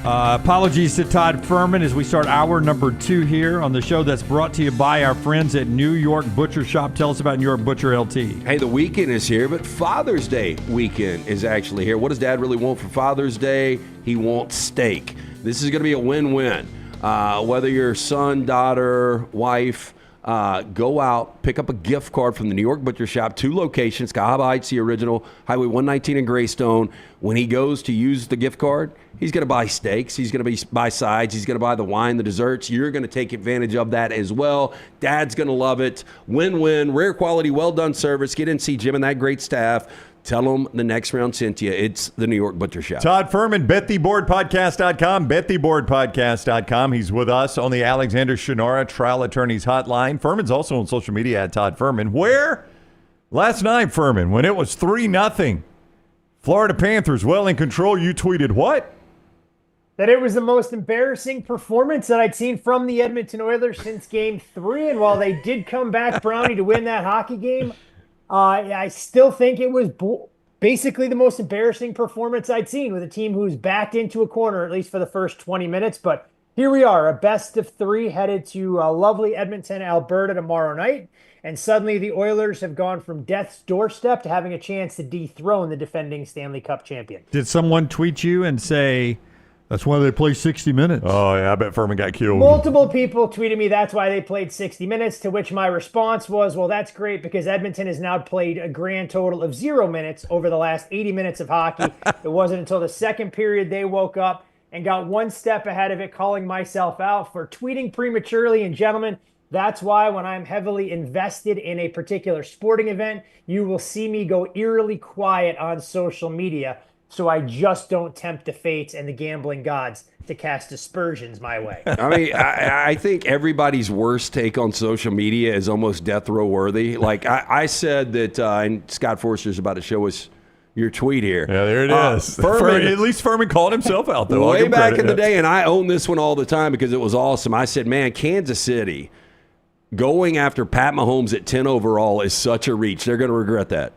Apologies to Todd Fuhrman as we start hour number 2 here on the show that's brought to you by our friends at New York Butcher Shop. Tell us about New York Butcher LT. Hey, the weekend is here, but Father's Day weekend is actually here. What does Dad really want for Father's Day? He wants steak. This is going to be a win-win. Whether your son, daughter, wife, go out, pick up a gift card from the New York Butcher Shop, 2 locations, Cahaba Heights, the original, Highway 119 in Greystone. When he goes to use the gift card, he's going to buy steaks. He's going to buy sides. He's going to buy the wine, the desserts. You're going to take advantage of that as well. Dad's going to love it. Win-win, rare quality, well-done service. Get in and see Jim and that great staff. Tell them the next round sent you. It's the New York Butcher Shop. Todd Fuhrman, bettheboardpodcast.com, bettheboardpodcast.com. He's with us on the Alexander Shunnarah Trial Attorneys Hotline. Fuhrman's also on social media at Todd Fuhrman. Where? Last night, Fuhrman, when it was 3-0, Florida Panthers well in control, you tweeted what? That it was the most embarrassing performance that I'd seen from the Edmonton Oilers since Game 3. And while they did come back, Brownie, to win that hockey game, I still think it was basically the most embarrassing performance I'd seen with a team who's backed into a corner, at least for the first 20 minutes. But here we are, a best of 3 headed to lovely Edmonton, Alberta tomorrow night. And suddenly the Oilers have gone from death's doorstep to having a chance to dethrone the defending Stanley Cup champion. Did someone tweet you and say, that's why they play 60 minutes? Oh, yeah, I bet Fuhrman got killed. Multiple people tweeted me that's why they played 60 minutes, to which my response was, well, that's great because Edmonton has now played a grand total of 0 minutes over the last 80 minutes of hockey. It wasn't until the second period they woke up and got one step ahead of it, calling myself out for tweeting prematurely. And gentlemen, that's why when I'm heavily invested in a particular sporting event, you will see me go eerily quiet on social media. So I just don't tempt the fates and the gambling gods to cast aspersions my way. I mean, I think everybody's worst take on social media is almost death row worthy. Like I said that, and Scott Forster's about to show us your tweet here. Yeah, there it is. Fuhrman, at least Fuhrman called himself out, though. Way back in the day, and I own this one all the time because it was awesome. I said, man, Kansas City going after Pat Mahomes at 10 overall is such a reach. They're going to regret that.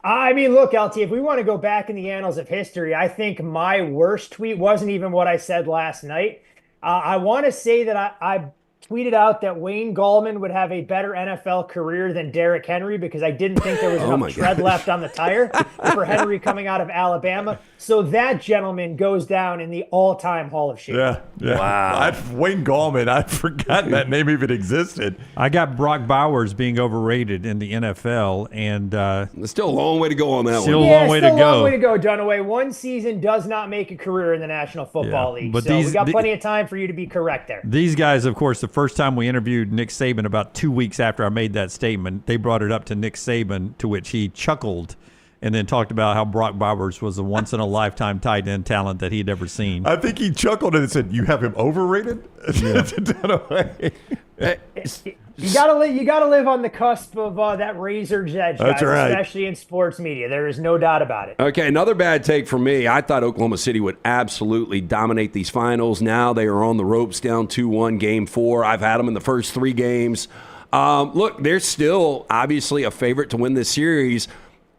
I mean, look, LT, if we want to go back in the annals of history, I think my worst tweet wasn't even what I said last night. I want to say that I tweeted out that Wayne Gallman would have a better NFL career than Derrick Henry because I didn't think there was enough tread left on the tire for Henry coming out of Alabama. So that gentleman goes down in the all-time Hall of Shame. Yeah. Wow. Wayne Gallman, I'd forgotten that name even existed. I got Brock Bowers being overrated in the NFL, and there's still a long way to go on that still one. A long way to go. Still a long way to go, Dunaway. One season does not make a career in the National Football League. But so we got plenty of time for you to be correct there. These guys, of course, the first time we interviewed Nick Saban about 2 weeks after I made that statement, they brought it up to Nick Saban, to which he chuckled and then talked about how Brock Bowers was a once-in-a-lifetime tight end talent that he'd ever seen. I think he chuckled and said, "You have him overrated?" Yeah. You gotta live on the cusp of that razor's edge, guys, That's right. especially in sports media. There is no doubt about it. Okay, another bad take from me. I thought Oklahoma City would absolutely dominate these finals. Now they are on the ropes, down 2-1, Game 4. I've had them in the first 3 games. Look, they're still obviously a favorite to win this series.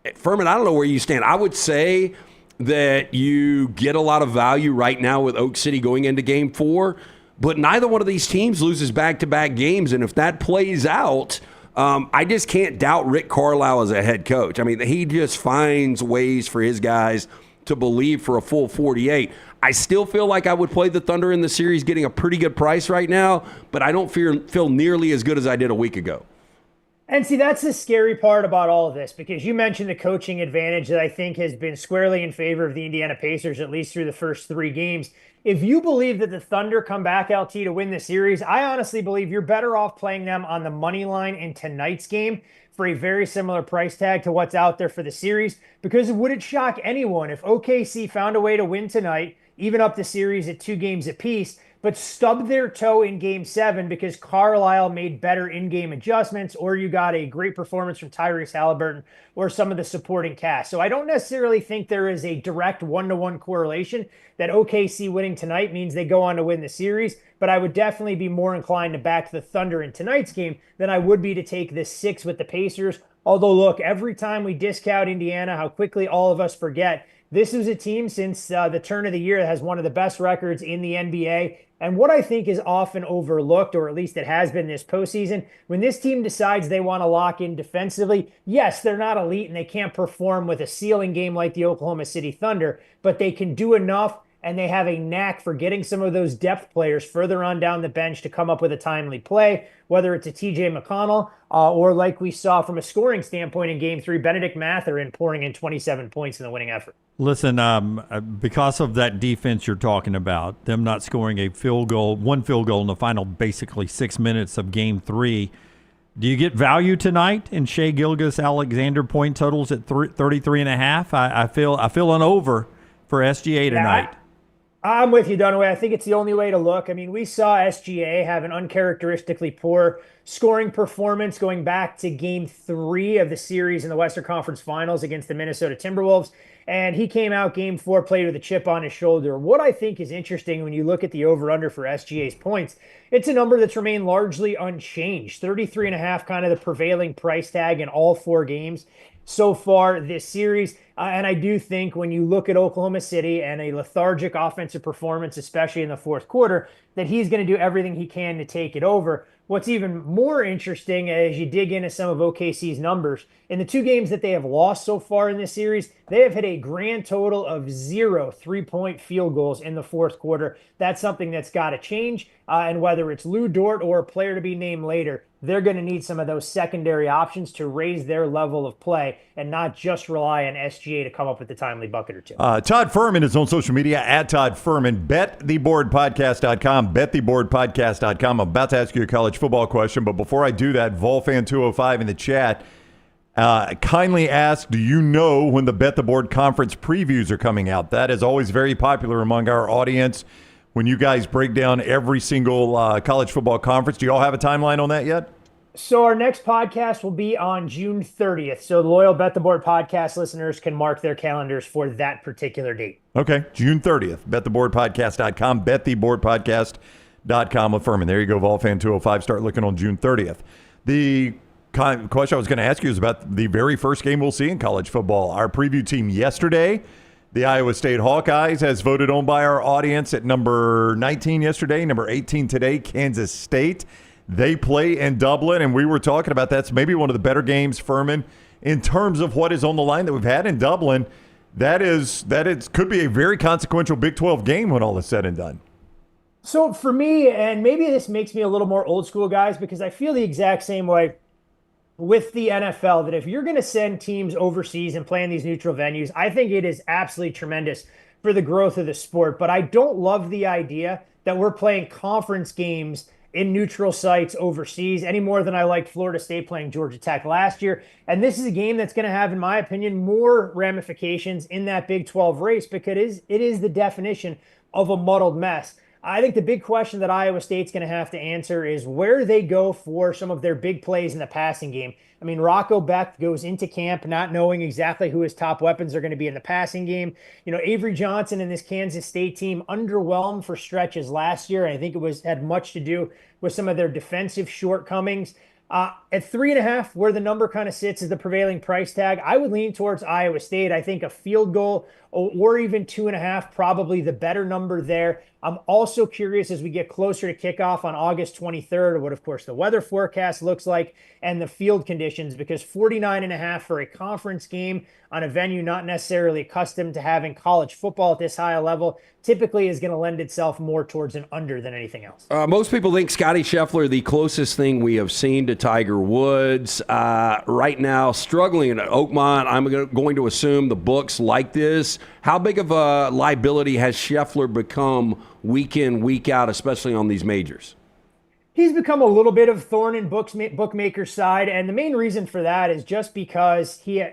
Fuhrman, I don't know where you stand. I would say that you get a lot of value right now with Oak City going into Game 4, but neither one of these teams loses back-to-back games, and if that plays out, I just can't doubt Rick Carlisle as a head coach. I mean, he just finds ways for his guys to believe for a full 48. I still feel like I would play the Thunder in the series getting a pretty good price right now, but I don't feel nearly as good as I did a week ago. And see, that's the scary part about all of this, because you mentioned the coaching advantage that I think has been squarely in favor of the Indiana Pacers, at least through the first 3 games. If you believe that the Thunder come back, LT, to win the series, I honestly believe you're better off playing them on the money line in tonight's game for a very similar price tag to what's out there for the series, because would it shock anyone if OKC found a way to win tonight, even up the series at 2 games apiece, but stubbed their toe in Game 7 because Carlisle made better in-game adjustments, or you got a great performance from Tyrese Halliburton or some of the supporting cast. So I don't necessarily think there is a direct one-to-one correlation that OKC winning tonight means they go on to win the series, but I would definitely be more inclined to back the Thunder in tonight's game than I would be to take this 6 with the Pacers. Although, look, every time we discount Indiana, how quickly all of us forget this is a team since the turn of the year that has one of the best records in the NBA. And what I think is often overlooked, or at least it has been this postseason, when this team decides they want to lock in defensively, yes, they're not elite and they can't perform with a ceiling game like the Oklahoma City Thunder, but they can do enough, and they have a knack for getting some of those depth players further on down the bench to come up with a timely play, whether it's a TJ McConnell or like we saw from a scoring standpoint in Game 3, Benedict Mathurin pouring in 27 points in the winning effort. Listen, because of that defense you're talking about, them not scoring one field goal in the final basically 6 minutes of Game 3, do you get value tonight in Shea Gilgeous-Alexander point totals at 33.5? I feel an over for SGA tonight. Yeah, I'm with you, Dunaway. I think it's the only way to look. I mean, we saw SGA have an uncharacteristically poor scoring performance going back to Game 3 of the series in the Western Conference Finals against the Minnesota Timberwolves. And he came out Game 4, played with a chip on his shoulder. What I think is interesting when you look at the over-under for SGA's points, it's a number that's remained largely unchanged. 33.5, kind of the prevailing price tag in all 4 games so far this series. And I do think when you look at Oklahoma City and a lethargic offensive performance, especially in the fourth quarter, that he's going to do everything he can to take it over. What's even more interesting as you dig into some of OKC's numbers, in the 2 games that they have lost so far in this series, they have hit a grand total of 0 3-point field goals in the fourth quarter. That's something that's got to change. And whether it's Lou Dort or a player to be named later, they're going to need some of those secondary options to raise their level of play and not just rely on SGA to come up with the timely bucket or 2. Todd Fuhrman is on social media at Todd Fuhrman. BetTheBoardPodcast.com. BetTheBoardPodcast.com. I'm about to ask you a college football question, but before I do that, Volfan205 in the chat kindly asked, do you know when the Bet the Board conference previews are coming out? That is always very popular among our audience when you guys break down every single college football conference. Do you all have a timeline on that yet? So our next podcast will be on June 30th. So the loyal Bet the Board podcast listeners can mark their calendars for that particular date. Okay, June 30th. BetTheBoardPodcast.com. BetTheBoardPodcast.com with Furman. There you go, Volfan205. Start looking on June 30th. The question I was going to ask you is about the very first game we'll see in college football. Our preview team yesterday, the Iowa State Hawkeyes, as voted on by our audience at number 19 yesterday, number 18 today, Kansas State. They play in Dublin, and we were talking about that's maybe one of the better games, Furman, in terms of what is on the line that we've had in Dublin. That could be a very consequential Big 12 game when all is said and done. So for me, and maybe this makes me a little more old school, guys, because I feel the exact same way with the NFL, that if you're going to send teams overseas and play in these neutral venues, I think it is absolutely tremendous for the growth of the sport. But I don't love the idea that we're playing conference games in neutral sites overseas any more than I liked Florida State playing Georgia Tech last year. And this is a game that's going to have, in my opinion, more ramifications in that Big 12 race, because it is the definition of a muddled mess. I think the big question that Iowa State's going to have to answer is where they go for some of their big plays in the passing game. I mean, Rocco Beck goes into camp not knowing exactly who his top weapons are going to be in the passing game. You know, Avery Johnson and this Kansas State team underwhelmed for stretches last year. And I think it had much to do with some of their defensive shortcomings. At 3.5, where the number kind of sits is the prevailing price tag, I would lean towards Iowa State. I think a field goal or even 2.5, probably the better number there. I'm also curious as we get closer to kickoff on August 23rd, what, of course, the weather forecast looks like and the field conditions, because 49.5 for a conference game on a venue not necessarily accustomed to having college football at this high a level typically is going to lend itself more towards an under than anything else. Most people think Scotty Scheffler, the closest thing we have seen to Tiger Woods. Right now, struggling at Oakmont. I'm going to assume the books like this. How big of a liability has Scheffler become week in, week out, especially on these majors? He's become a little bit of thorn in bookmakers' side, and the main reason for that is just because he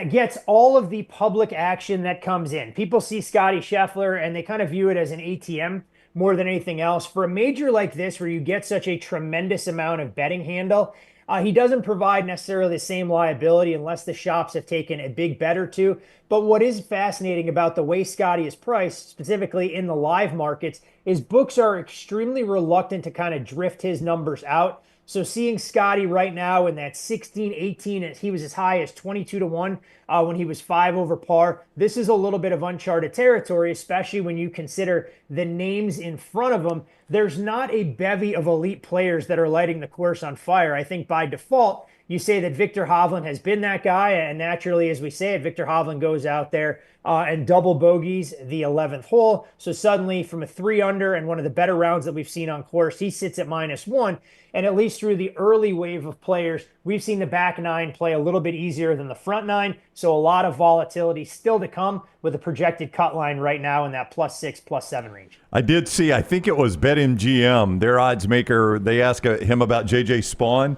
gets all of the public action that comes in. People see Scotty Scheffler, and they kind of view it as an ATM more than anything else. For a major like this, where you get such a tremendous amount of betting handle, he doesn't provide necessarily the same liability unless the shops have taken a big bet or two. But what is fascinating about the way Scotty is priced, specifically in the live markets, is books are extremely reluctant to kind of drift his numbers out. So seeing Scotty right now in that 16, 18, he was as high as 22-1 when he was 5 over par. This is a little bit of uncharted territory, especially when you consider the names in front of him. There's not a bevy of elite players that are lighting the course on fire. I think by default, you say that Victor Hovland has been that guy, and naturally, as we say it, Victor Hovland goes out there and double bogeys the 11th hole. So suddenly, from a 3 under and one of the better rounds that we've seen on course, he sits at -1. And at least through the early wave of players, we've seen the back 9 play a little bit easier than the front 9. So a lot of volatility still to come with a projected cut line right now in that +6, +7 range. I did see, I think it was BetMGM, their odds maker, they asked him about J.J. Spawn.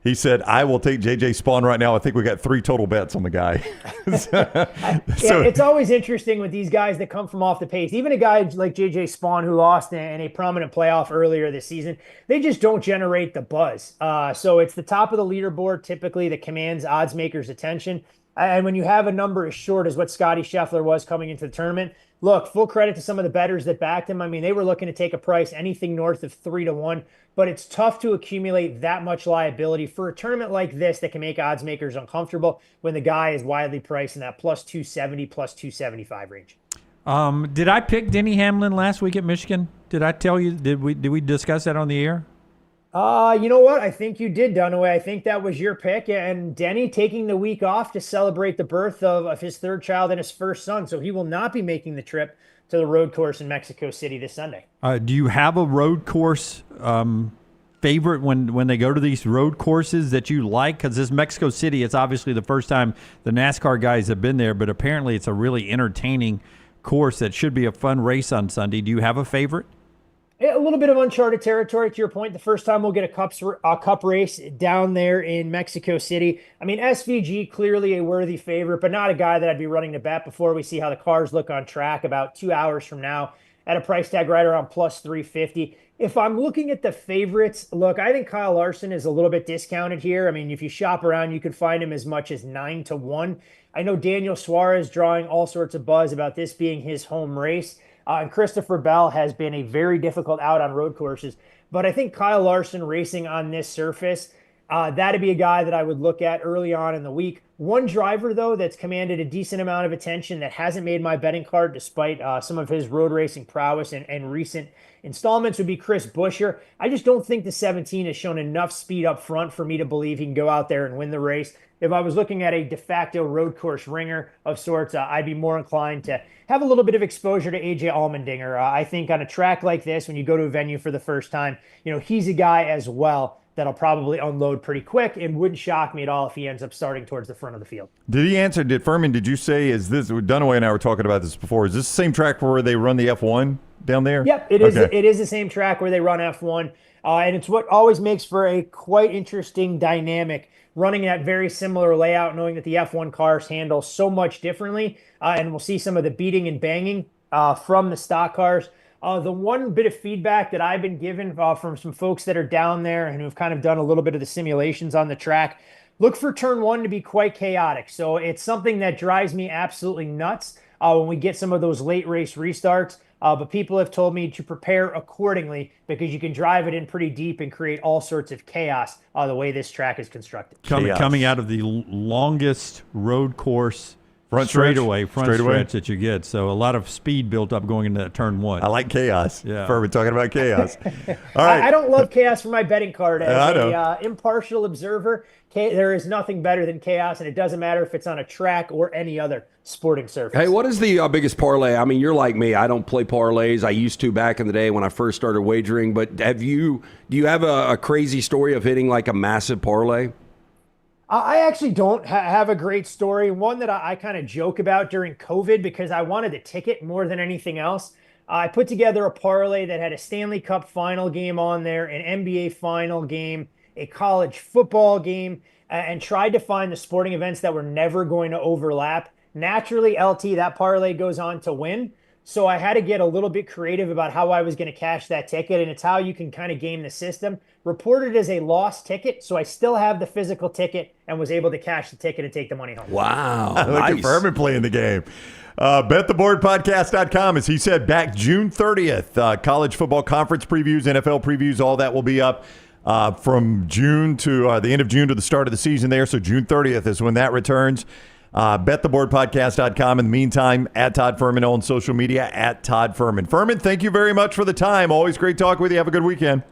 He said, I will take J.J. Spawn right now. I think we got 3 total bets on the guy. Yeah, it's always interesting with these guys that come from off the pace. Even a guy like J.J. Spawn, who lost in a prominent playoff earlier this season, they just don't generate the buzz. So it's the top of the leaderboard typically that commands odds makers' attention. And when you have a number as short as what Scotty Scheffler was coming into the tournament, look, full credit to some of the bettors that backed him. I mean, they were looking to take a price anything north of 3-1, but it's tough to accumulate that much liability for a tournament like this that can make odds makers uncomfortable when the guy is widely priced in that +270, +275 range. Did I pick Denny Hamlin last week at Michigan? Did I tell you? Did we discuss that on the air? You know what? I think you did, Dunaway. I think that was your pick. And Denny taking the week off to celebrate the birth of his 3rd child and his 1st son. So he will not be making the trip to the road course in Mexico City this Sunday. Do you have a road course favorite when they go to these road courses that you like? Because this Mexico City, it's obviously the first time the NASCAR guys have been there, but apparently it's a really entertaining course that should be a fun race on Sunday. Do you have a favorite? A little bit of uncharted territory, to your point. The first time we'll get a cup race down there in Mexico City. I mean, SVG, clearly a worthy favorite, but not a guy that I'd be running to bet before we see how the cars look on track about 2 hours from now at a price tag right around +350. If I'm looking at the favorites, look, I think Kyle Larson is a little bit discounted here. I mean, if you shop around, you could find him as much as 9-1. I know Daniel Suarez drawing all sorts of buzz about this being his home race. And Christopher Bell has been a very difficult out on road courses. But I think Kyle Larson racing on this surface, that'd be a guy that I would look at early on in the week. One driver, though, that's commanded a decent amount of attention that hasn't made my betting card despite some of his road racing prowess and recent installments would be Chris Buescher. I just don't think the 17 has shown enough speed up front for me to believe he can go out there and win the race. If I was looking at a de facto road course ringer of sorts, I'd be more inclined to have a little bit of exposure to AJ Allmendinger. I think on a track like this, when you go to a venue for the first time, he's a guy as well that'll probably unload pretty quick, and wouldn't shock me at all if he ends up starting towards the front of the field. Did he answer? Fuhrman, did you say, is this, Dunaway and I were talking about this before, is this the same track where they run the F1 down there? Yep, it is. It is the same track where they run F1, and it's what always makes for a quite interesting dynamic running that very similar layout, knowing that the F1 cars handle so much differently, and we'll see some of the beating and banging from the stock cars. The one bit of feedback that I've been given from some folks that are down there and who've kind of done a little bit of the simulations on the track, look for turn 1 to be quite chaotic. So it's something that drives me absolutely nuts when we get some of those late race restarts. But people have told me to prepare accordingly because you can drive it in pretty deep and create all sorts of chaos the way this track is constructed. Coming out of the longest road course Front straightaway straightaway stretch that you get. So a lot of speed built up going into that turn one. I like chaos. Yeah. We're talking about chaos. All right. I don't love chaos for my betting card. As I know. a impartial observer, there is nothing better than chaos, and it doesn't matter if it's on a track or any other sporting surface. Hey, what is the biggest parlay? I mean, you're like me. I don't play parlays. I used to back in the day when I first started wagering. But do you have a crazy story of hitting like a massive parlay? I actually don't have a great story. One that I kind of joke about during COVID because I wanted the ticket more than anything else. I put together a parlay that had a Stanley Cup final game on there, an NBA final game, a college football game, and tried to find the sporting events that were never going to overlap. Naturally, LT, that parlay goes on to win. So I had to get a little bit creative about how I was going to cash that ticket, and it's how you can kind of game the system. Reported as a lost ticket, so I still have the physical ticket and was able to cash the ticket and take the money home. Wow. Look at Fuhrman playing the game. BetTheBoardPodcast.com, as he said, back June 30th. College football conference previews, NFL previews, all that will be up from June to the end of June to the start of the season there. So June 30th is when that returns. BetTheBoardPodcast.com. In the meantime, at Todd Fuhrman on social media, at Todd Fuhrman. Fuhrman, thank you very much for the time. Always great talking with you. Have a good weekend.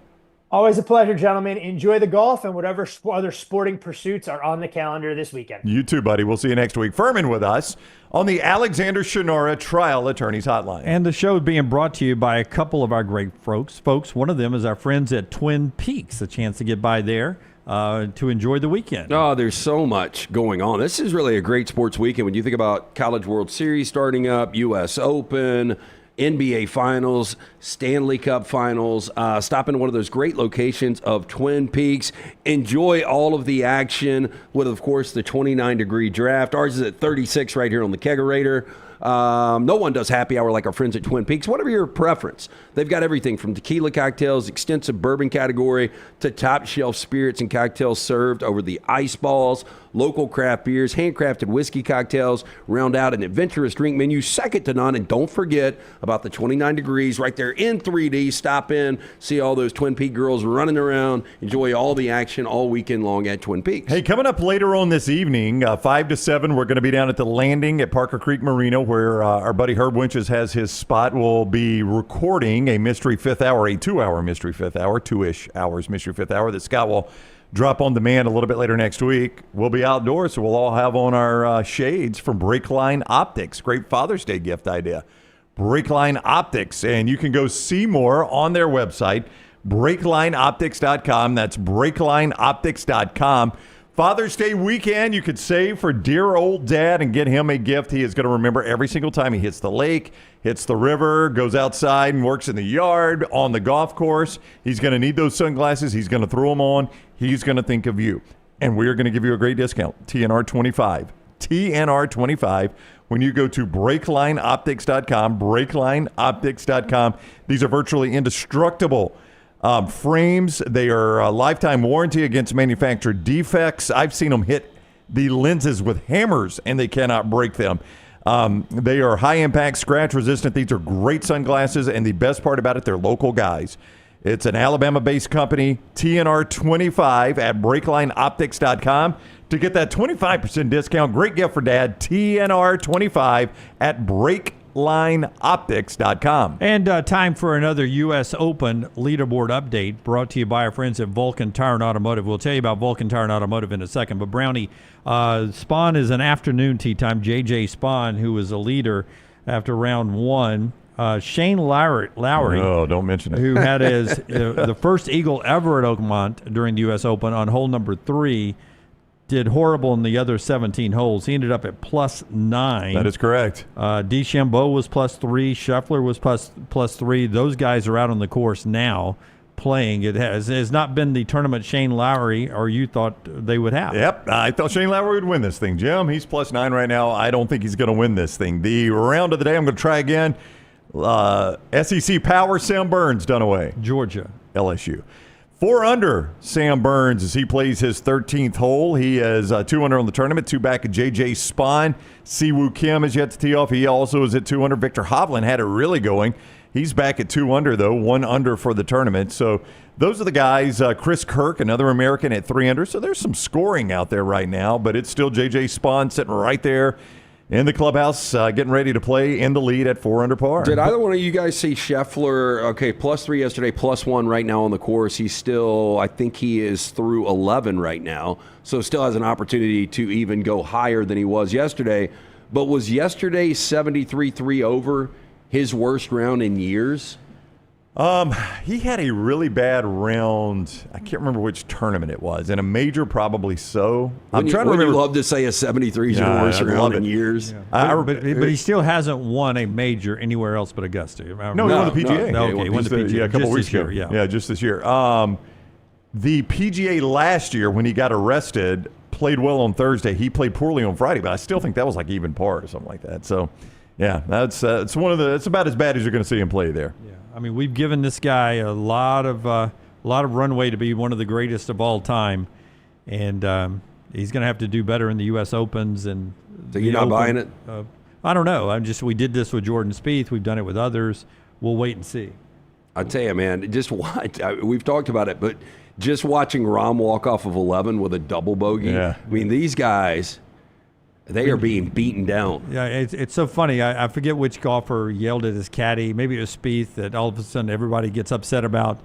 Always a pleasure, gentlemen. Enjoy the golf and whatever other sporting pursuits are on the calendar this weekend. You too, buddy. We'll see you next week. Fuhrman with us on the Alexander Shunnarah Trial Attorneys Hotline. And the show is being brought to you by a couple of our great folks. One of them is our friends at Twin Peaks, a chance to get by there to enjoy the weekend. Oh, there's so much going on. This is really a great sports weekend when you think about College World Series starting up, U.S. Open, NBA Finals, Stanley Cup Finals. Stop in one of those great locations of Twin Peaks. Enjoy all of the action with, of course, the 29-degree draft. Ours is at 36 right here on the Kegerator. No one does happy hour like our friends at Twin Peaks. Whatever your preference, they've got everything from tequila cocktails, extensive bourbon category, to top shelf spirits and cocktails served over the ice balls, local craft beers, handcrafted whiskey cocktails, round out an adventurous drink menu second to none. And don't forget about the 29 degrees right there in 3D. Stop in, see all those Twin Peaks girls running around, enjoy all the action all weekend long at Twin Peaks. Hey, coming up later on this evening, 5 to 7, we're going to be down at the Landing at Parker Creek Marina, where our buddy Herb Winches has his spot. We'll be recording a Mystery Fifth Hour, a 2-hour Mystery Fifth Hour, 2-ish hours Mystery Fifth Hour that Scott will drop on demand a little bit later next week. We'll be outdoors, so we'll all have on our shades from Breakline Optics. Great Father's Day gift idea. Breakline Optics, and you can go see more on their website, breaklineoptics.com. That's breaklineoptics.com. Father's Day weekend, you could save for dear old dad and get him a gift he is going to remember every single time he hits the lake, hits the river, goes outside and works in the yard, on the golf course. He's going to need those sunglasses. He's going to throw them on. He's going to think of you. And we are going to give you a great discount, TNR 25. TNR 25 when you go to breaklineoptics.com, breaklineoptics.com. These are virtually indestructible frames. They are a lifetime warranty against manufacturer defects. I've seen them hit the lenses with hammers and they cannot break them. They are high impact, scratch resistant. These are great sunglasses, and the best part about it, they're local guys. It's an Alabama-based company, TNR 25 at breaklineoptics.com. To get that 25% discount, great gift for dad, TNR 25 at breaklineoptics.com. And time for another U.S. Open leaderboard update brought to you by our friends at Vulcan Tire and Automotive. We'll tell you about Vulcan Tire and Automotive in a second. But Brownie, Spawn is an afternoon tee time. J.J. Spawn, who was a leader after round one. Shane Lowry. Oh, don't mention it. Who had his the first eagle ever at Oakmont during the U.S. Open on hole number 3. Did horrible in the other 17 holes. He ended up at +9. That is correct. DeChambeau was +3. Scheffler was +3. Those guys are out on the course now playing. It has not been the tournament Shane Lowry or you thought they would have. Yep. I thought Shane Lowry would win this thing. Jim, he's +9 right now. I don't think he's going to win this thing. The round of the day, I'm going to try again. SEC Power, Sam Burns, Dunaway. Georgia. LSU. 4 under Sam Burns as he plays his 13th hole. He is 2 under on the tournament, 2 back at J.J. Spawn. Siwoo Kim is yet to tee off. He also is at 2 under. Victor Hovland had it really going. He's back at 2 under, though, 1 under for the tournament. So those are the guys. Chris Kirk, another American, at 3 under. So there's some scoring out there right now, but it's still J.J. Spawn sitting right there in the clubhouse, getting ready to play in the lead at 4 under par. Did either one of you guys see Scheffler? Okay, +3 yesterday, +1 right now on the course. He's still, I think he is through 11 right now, so still has an opportunity to even go higher than he was yesterday. But was yesterday's 73-3 over his worst round in years? He had a really bad round. I can't remember which tournament it was. In a major, probably so. I'm trying to remember. You love to say a 73 is your worst round in years. Yeah. But he still hasn't won a major anywhere else but Augusta. No, he won the PGA. No, he won the PGA a couple weeks ago. Yeah, just this year. The PGA last year, when he got arrested, played well on Thursday. He played poorly on Friday, but I still think that was like even par or something like that. So, yeah, that's it's about as bad as you're going to see him play there. Yeah. I mean, we've given this guy a lot of runway to be one of the greatest of all time, and he's going to have to do better in the U.S. Opens. And so you're not buying it? I don't know. We did this with Jordan Spieth. We've done it with others. We'll wait and see. I tell you, man, just watch. We've talked about it, but just watching Rahm walk off of 11 with a double bogey. Yeah. I mean, these guys. They are being beaten down. Yeah, it's so funny. I forget which golfer yelled at his caddy. Maybe it was Spieth that all of a sudden everybody gets upset about.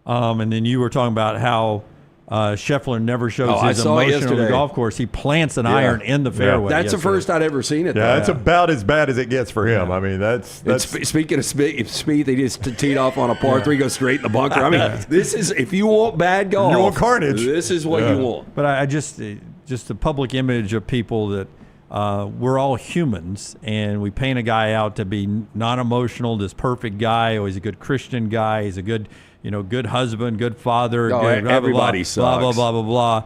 And then you were talking about how Scheffler never shows his emotion on the golf course. He plants an iron in the fairway. That's the first I'd ever seen it. Yeah, it's about as bad as it gets for him. I mean, that's speaking of Spieth, he just teed off on a par 3, goes straight in the bunker. I mean, this is, if you want bad golf, you want carnage. This is what you want. But I just the public image of people that we're all humans, and we paint a guy out to be non-emotional, this perfect guy. Oh, he's a good Christian guy. He's a good, good husband, good father. Good, everybody sucks. Blah blah blah blah blah.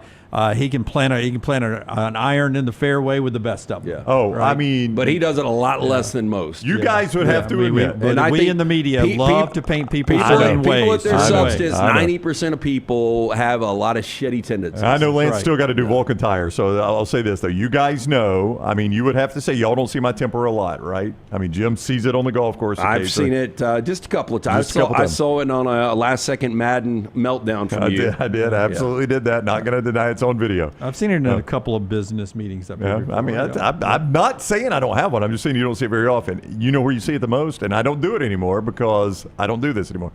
He can plant an iron in the fairway with the best of them. Yeah. Oh, right? I mean, but he does it a lot less than most. You guys would have to admit. And I think in the media love to paint people in people ways. With their substance, 90% of people have a lot of shitty tendencies. I know Lance still got to do Vulcan tires, so I'll say this though: you guys know. I mean, you would have to say y'all don't see my temper a lot, right? I mean, Jim sees it on the golf course. I've seen it just a couple of times. I saw it on a last-second Madden meltdown from you. I did. Absolutely did that. Not going to deny it's on video. I've seen it in a couple of business meetings. I mean, I'm not saying I don't have one. I'm just saying you don't see it very often. You know where you see it the most, and I don't do it anymore because I don't do this anymore.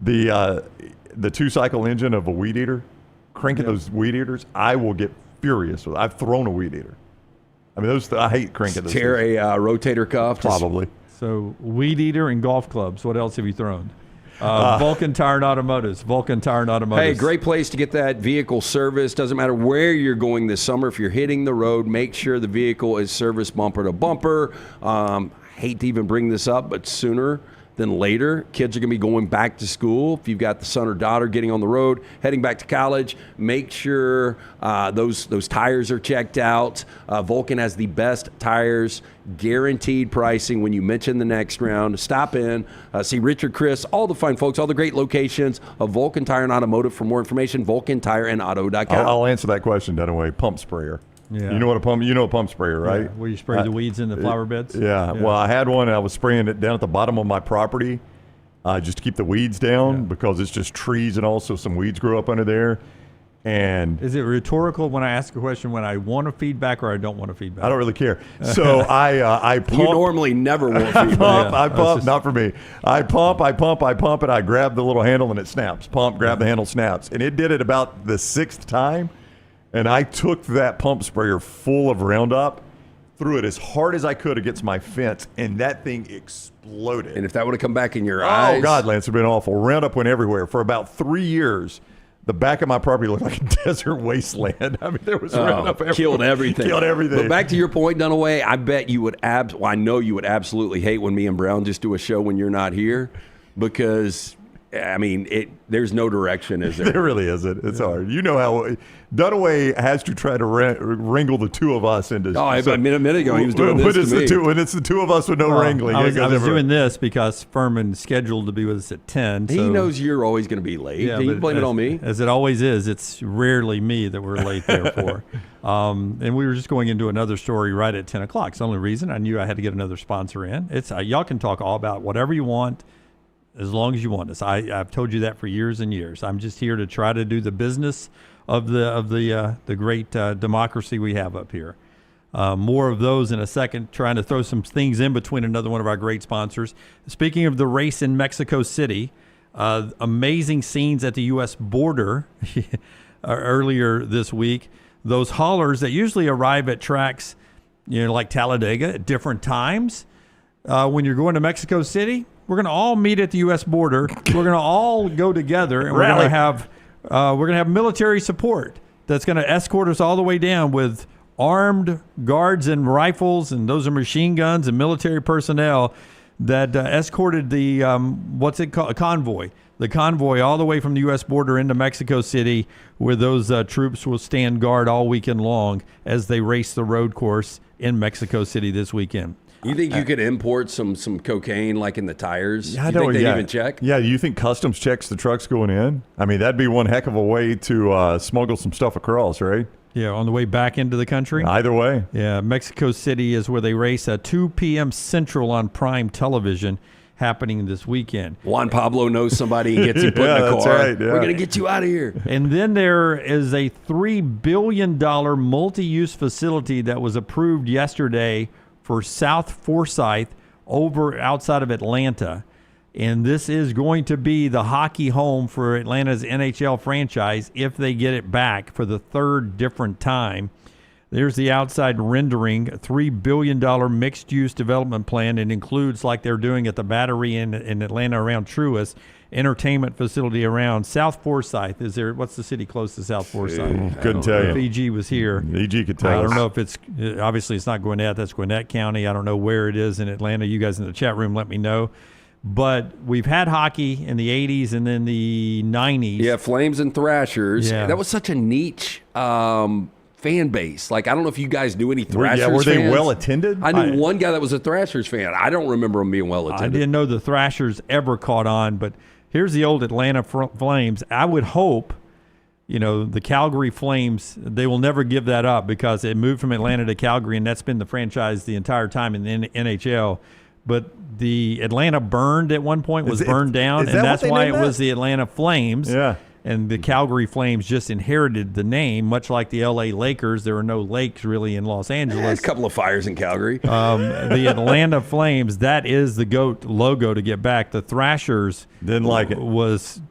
The 2-cycle engine of a weed eater, cranking those weed eaters, I will get furious with. I've thrown a weed eater. I mean, I hate cranking those. Tear a rotator cuff, probably. So weed eater and golf clubs. What else have you thrown? Vulcan Tire and Automotives. Vulcan Tire and Automotives. Hey, great place to get that vehicle serviced. Doesn't matter where you're going this summer. If you're hitting the road, make sure the vehicle is serviced bumper to bumper. Hate to even bring this up, but sooner than later, kids are going to be going back to school. If you've got the son or daughter getting on the road, heading back to college, make sure those tires are checked out. Vulcan has the best tires, guaranteed pricing when you mention the next round. Stop in, see Richard, Chris, all the fine folks, all the great locations of Vulcan Tire and Automotive. For more information, vulcantireandauto.com. I'll answer that question, Dunaway. Pump sprayer. Yeah. You know a pump sprayer, right? Yeah. Where you spray the weeds in the flower beds? Yeah. Well, I had one, and I was spraying it down at the bottom of my property just to keep the weeds down because it's just trees and also some weeds grow up under there. And is it rhetorical when I ask a question when I want a feedback or I don't want a feedback? I don't really care. So I pump. You normally never want feedback. I pump, not for me. I pump, and I grab the little handle and it snaps. Pump, grab the handle, snaps. And it did it about the 6th time. And I took that pump sprayer full of Roundup, threw it as hard as I could against my fence, and that thing exploded. And if that would have come back in your eyes. Oh, God, Lance, it's been awful. Roundup went everywhere. For about 3 years, the back of my property looked like a desert wasteland. I mean, there was Roundup everywhere. Killed everything. Killed everything. But back to your point, Dunaway, I bet you would I know you would absolutely hate when me and Brown just do a show when you're not here because – I mean, there's no direction, is there? There really isn't. It's hard. You know how Dunaway has to try to wrangle the two of us into. Oh, a minute ago he was doing this to me. When it's the two of us with no wrangling. I was doing this because Fuhrman's scheduled to be with us at 10. He knows you're always going to be late. Yeah, you blame it on me. As it always is, it's rarely me that we're late there for. And we were just going into another story right at 10 o'clock. It's the only reason I knew I had to get another sponsor in. It's y'all can talk all about whatever you want. As long as you want us. I've told you that for years and years. I'm just here to try to do the business of the great democracy we have up here. More of those in a second, trying to throw some things in between another one of our great sponsors. Speaking of the race in Mexico City, amazing scenes at the U.S. border earlier this week. Those haulers that usually arrive at tracks, like Talladega at different times. When you're going to Mexico City, we're going to all meet at the U.S. border. We're going to all go together, and we're going to have military support that's going to escort us all the way down with armed guards and rifles, and those are machine guns and military personnel that escorted the what's it called, a convoy. The convoy all the way from the U.S. border into Mexico City, where those troops will stand guard all weekend long as they race the road course in Mexico City this weekend. You think you could import some cocaine like in the tires? Yeah, I you know. think they'd even check? Yeah, you think customs checks the trucks going in? I mean, that'd be one heck of a way to smuggle some stuff across, right? Yeah, on the way back into the country? Either way. Yeah, Mexico City is where they race at 2 p.m. Central on Prime Television, happening this weekend. Juan Pablo knows somebody and gets him put in a car. That's right, yeah. We're going to get you out of here. And then there is a $3 billion multi-use facility that was approved yesterday for South Forsyth outside of Atlanta. And this is going to be the hockey home for Atlanta's NHL franchise if they get it back for the third different time. There's the outside rendering, a $3 billion mixed-use development plan. It includes, like they're doing at the Battery in Atlanta around Truist, entertainment facility around South Forsyth. What's the city close to South Forsyth? Couldn't tell you. If EG was here. EG could tell us. I don't know if it's, obviously it's not Gwinnett. That's Gwinnett County. I don't know where it is in Atlanta. You guys in the chat room, let me know. But we've had hockey in the 80s and then the 90s. Yeah, Flames and Thrashers. Yeah. That was such a niche fan base. Like, I don't know if you guys knew any Thrashers were they fans. well attended? I knew one guy that was a Thrashers fan. I don't remember him being well attended. I didn't know the Thrashers ever caught on, but here's the old Atlanta Flames. I would hope, the Calgary Flames, they will never give that up because it moved from Atlanta to Calgary, and that's been the franchise the entire time in the NHL. But the Atlanta burned at one point, was burned down, and that's why it was the Atlanta Flames. Yeah. And the Calgary Flames just inherited the name, much like the L.A. Lakers. There are no lakes really in Los Angeles. A couple of fires in Calgary. The Atlanta Flames, that is the GOAT logo to get back. The Thrashers didn't like it. Was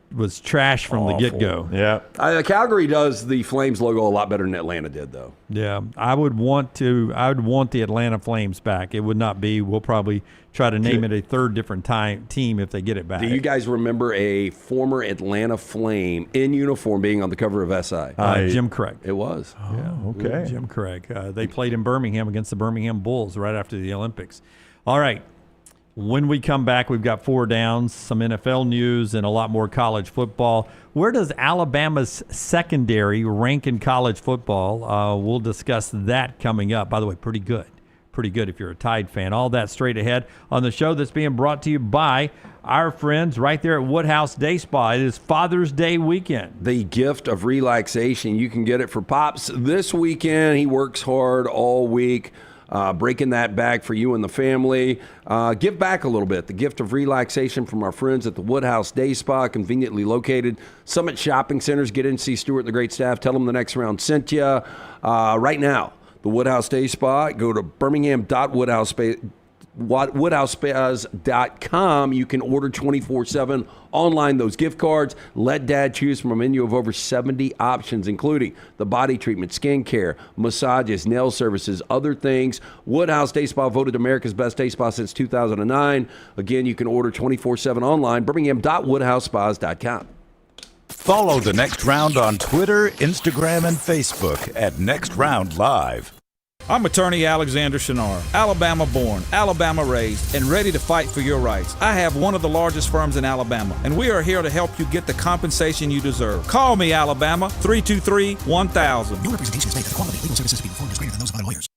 trash from the get-go. Yeah. Calgary does the Flames logo a lot better than Atlanta did, though. Yeah, I would want the Atlanta Flames back. It would not be. We'll probably try to name it a third different team if they get it back. Do you guys remember a former Atlanta Flame in uniform being on the cover of SI? Jim Craig. It was. Okay. Jim Craig. They played in Birmingham against the Birmingham Bulls right after the Olympics. All right. When we come back, we've got 4 downs, some NFL news, and a lot more college football. Where does Alabama's secondary rank in college football? We'll discuss that coming up. By the way, pretty good. Pretty good if you're a Tide fan. All that straight ahead on the show that's being brought to you by our friends right there at Woodhouse Day Spa. It is Father's Day weekend. The gift of relaxation. You can get it for Pops this weekend. He works hard all week. Breaking that back for you and the family. Give back a little bit. The gift of relaxation from our friends at the Woodhouse Day Spa, conveniently located. Summit Shopping Centers. Get in, see Stewart and the great staff. Tell them the next round sent you. Right now, the Woodhouse Day Spa. Go to birmingham.woodhousespas.com. You can order 24/7 online those gift cards. Let Dad choose from a menu of over 70 options, including the body treatment, skin care, massages, nail services, other things. Woodhouse Day Spa, voted America's best day spa since 2009. Again, you can order 24/7 online, birmingham.woodhousespas.com. Follow The Next Round on Twitter, Instagram, and Facebook at Next Round Live. I'm attorney Alexander Shunnarah, Alabama born, Alabama raised, and ready to fight for your rights. I have one of the largest firms in Alabama, and we are here to help you get the compensation you deserve. Call me, Alabama, 323-1000. No representation is made that the quality of legal services being performed is greater than those of other lawyers.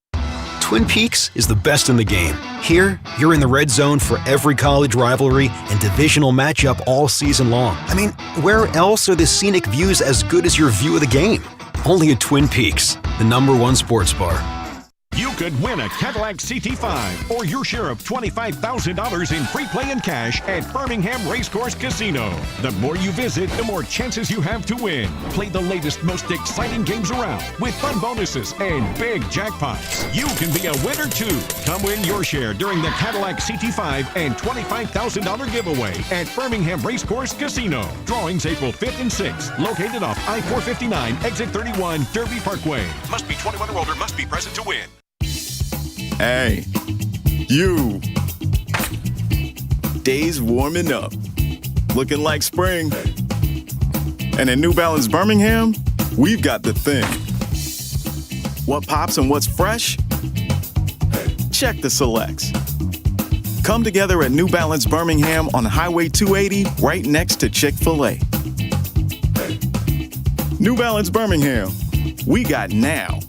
Twin Peaks is the best in the game. Here, you're in the red zone for every college rivalry and divisional matchup all season long. I mean, where else are the scenic views as good as your view of the game? Only at Twin Peaks, the #1 sports bar. you could win a Cadillac CT5 or your share of $25,000 in free play and cash at Birmingham Racecourse Casino. The more you visit, the more chances you have to win. Play the latest, most exciting games around with fun bonuses and big jackpots. You can be a winner too. Come win your share during the Cadillac CT5 and $25,000 giveaway at Birmingham Racecourse Casino. Drawings April 5th and 6th. Located off I-459, exit 31, Derby Parkway. Must be 21 or older, must be present to win. Hey, you. Days warming up. Looking like spring. And at New Balance Birmingham, we've got the thing. What pops and what's fresh? Check the selects. Come together at New Balance Birmingham on Highway 280, right next to Chick-fil-A. New Balance Birmingham. We got now.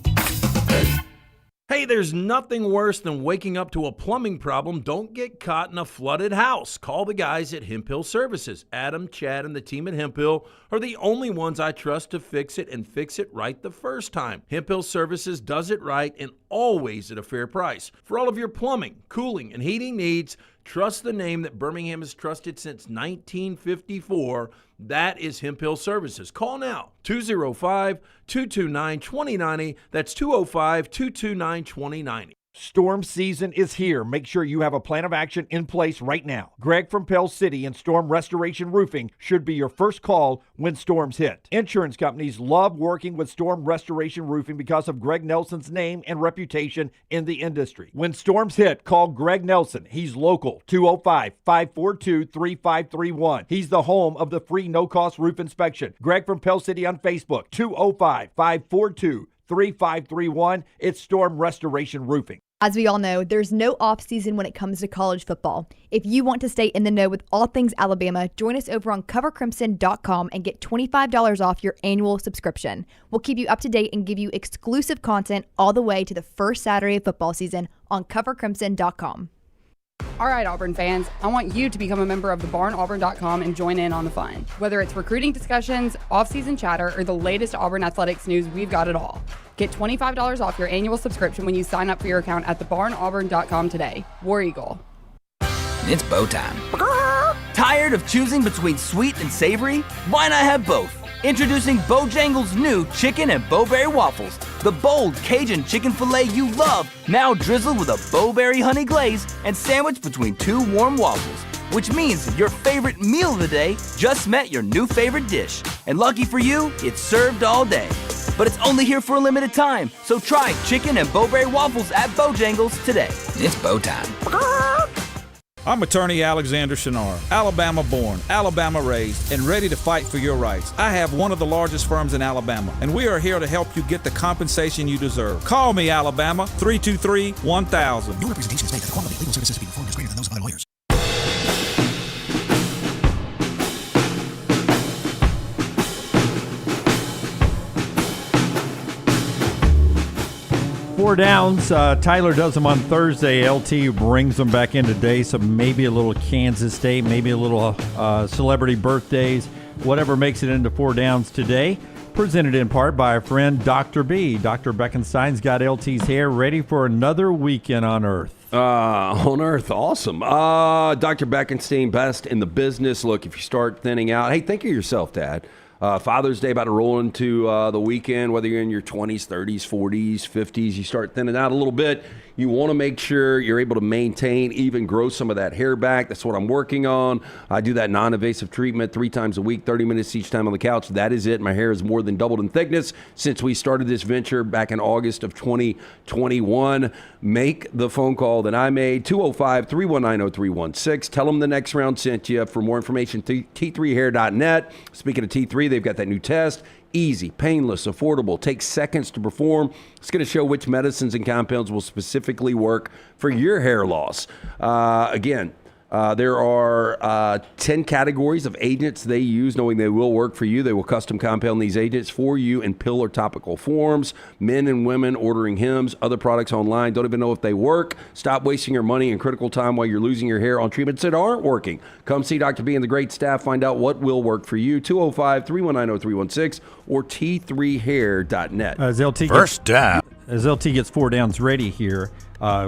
Hey, there's nothing worse than waking up to a plumbing problem. Don't get caught in a flooded house. Call the guys at Hemp Hill Services. Adam, Chad, and the team at Hemp Hill are the only ones I trust to fix it and fix it right the first time. Hemp Hill Services does it right and always at a fair price. For all of your plumbing, cooling, and heating needs, trust the name that Birmingham has trusted since 1954. That is Hemp Hill Services. Call now, 205-229-2090. That's 205-229-2090. Storm season is here. Make sure you have a plan of action in place right now. Greg from Pell City and Storm Restoration Roofing should be your first call when storms hit. Insurance companies love working with Storm Restoration Roofing because of Greg Nelson's name and reputation in the industry. When storms hit, call Greg Nelson. He's local, 205-542-3531. He's the home of the free no-cost roof inspection. Greg from Pell City on Facebook, 205-542-3531. It's Storm Restoration Roofing. As we all know, there's no off season when it comes to college football. If you want to stay in the know with all things Alabama, join us over on covercrimson.com and get $25 off your annual subscription. We'll keep you up to date and give you exclusive content all the way to the first Saturday of football season on covercrimson.com. All right, Auburn fans, I want you to become a member of thebarnauburn.com and join in on the fun. Whether it's recruiting discussions, off-season chatter, or the latest Auburn athletics news, we've got it all. Get $25 off your annual subscription when you sign up for your account at thebarnauburn.com today. War Eagle. It's bow time. Tired of choosing between sweet and savory? Why not have both? Introducing Bojangles' new chicken and bowberry waffles. The bold Cajun chicken filet you love, now drizzled with a bowberry honey glaze and sandwiched between two warm waffles. Which means your favorite meal of the day just met your new favorite dish. And lucky for you, it's served all day. But it's only here for a limited time, so try chicken and bowberry waffles at Bojangles today. It's bow time. I'm attorney Alexander Shunnarah, Alabama born, Alabama raised, and ready to fight for your rights. I have one of the largest firms in Alabama, and we are here to help you get the compensation you deserve. Call me, Alabama, 323-1000. No representation is made that the quality of legal services to be performed is greater than those of other lawyers. Four downs. Tyler does them on Thursday. LT brings them back in today. So maybe a little Kansas State, maybe a little celebrity birthdays, whatever makes it into four downs today. Presented in part by our friend Dr. B. Dr. Beckenstein's got LT's hair ready for another weekend on Earth. On Earth, awesome. Dr. Beckenstein, best in the business. Look, if you start thinning out, hey, think of yourself, Dad. Father's Day about to roll into the weekend, whether you're in your 20s, 30s, 40s, 50s, you start thinning out a little bit. You want to make sure you're able to maintain, even grow some of that hair back. That's what I'm working on. I do that non-invasive treatment 3 times a week, 30 minutes each time on the couch. That is it. My hair has more than doubled in thickness since we started this venture back in August of 2021. Make the phone call that I made, 205-319-0316. Tell them the next round sent you. For more information, T3hair.net. Speaking of T3, they've got that new test. Easy, painless, affordable, takes seconds to perform. It's going to show which medicines and compounds will specifically work for your hair loss. There are 10 categories of agents they use, knowing they will work for you. They will custom compound these agents for you in pill or topical forms. Men and women ordering Hims, other products online, don't even know if they work. Stop wasting your money and critical time while you're losing your hair on treatments that aren't working. Come see Dr. B and the great staff. Find out what will work for you. 205-319-0316 or T3hair.net. As LT First down. as LT gets 4 downs ready here,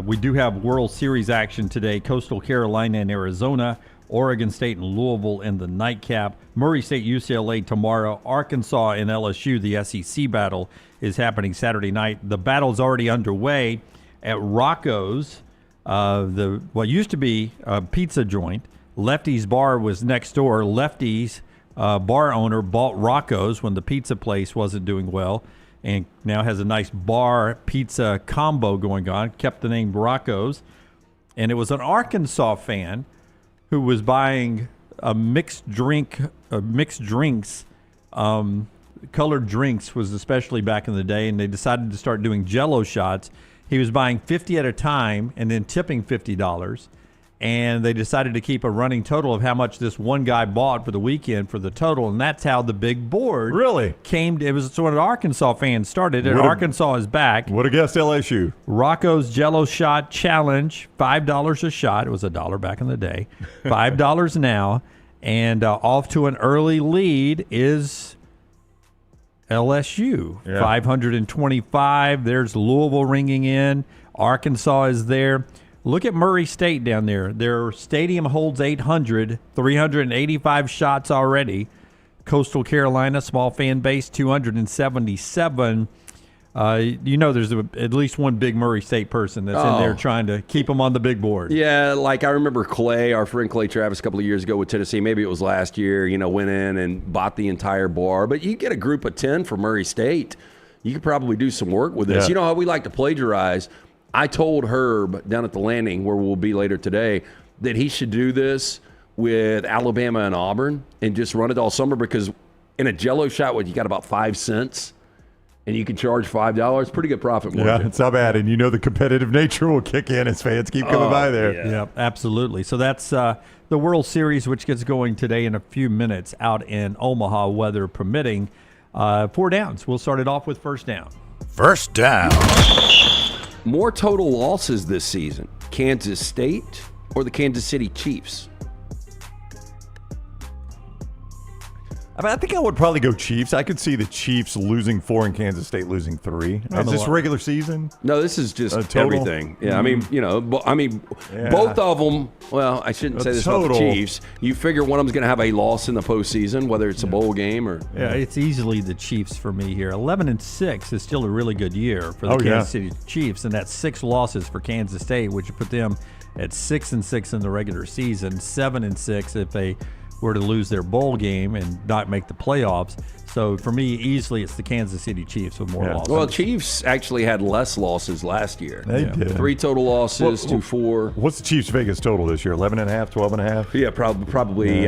we do have World Series action today. Coastal Carolina and Arizona, Oregon State and Louisville in the nightcap. Murray State, UCLA tomorrow. Arkansas and LSU, the SEC battle, is happening Saturday night. The battle's already underway at Rocco's, what used to be a pizza joint. Lefty's Bar was next door. Lefty's bar owner bought Rocco's when the pizza place wasn't doing well, and now has a nice bar pizza combo going on. Kept the name Rocco's, and it was an Arkansas fan who was buying a mixed drinks. Colored drinks was especially back in the day, and they decided to start doing Jell-O shots. He was buying 50 at a time and then tipping $50. And they decided to keep a running total of how much this one guy bought for the weekend for the total, and that's how the big board came. It was when Arkansas fans started, and Arkansas is back. Would have guessed LSU. Rocco's Jell-O Shot Challenge, $5 a shot. It was $1 back in the day, $5 now, and off to an early lead is LSU, 525. There's Louisville ringing in. Arkansas is there. Look at Murray State down there. Their stadium holds 800, 385 shots already. Coastal Carolina, small fan base, 277. There's at least one big Murray State person that's in there trying to keep them on the big board. Yeah, like I remember Clay, our friend Clay Travis, a couple of years ago with Tennessee. Maybe it was last year, went in and bought the entire bar. But you get a group of 10 for Murray State, you could probably do some work with this. Yeah. You know how we like to plagiarize? I told Herb down at the Landing, where we'll be later today, that he should do this with Alabama and Auburn and just run it all summer, because in a Jell-O shot, you got about 5 cents, and you can charge $5. Pretty good profit margin. Yeah, it's not bad. And the competitive nature will kick in as fans keep coming by there. Yeah, absolutely. So that's the World Series, which gets going today in a few minutes out in Omaha, weather permitting. 4 downs. We'll start it off with first down. First down. More total losses this season, Kansas State or the Kansas City Chiefs? I think I would probably go Chiefs. I could see the Chiefs losing 4 and Kansas State losing 3. Is this regular season? No, this is just everything. Yeah, Yeah. Both of them. Well, I shouldn't say this about the Chiefs. You figure one of them's going to have a loss in the postseason, whether it's a bowl game or. Yeah, it's easily the Chiefs for me here. 11-6 is still a really good year for the Kansas City Chiefs, and that's 6 losses for Kansas State, which would put them at 6-6 in the regular season, 7-6 if they were to lose their bowl game and not make the playoffs. So for me, easily it's the Kansas City Chiefs with more losses. Well, Chiefs actually had less losses last year. They did. 3 total losses to 4. What's the Chiefs' Vegas total this year? 11.5, 12.5? Yeah, probably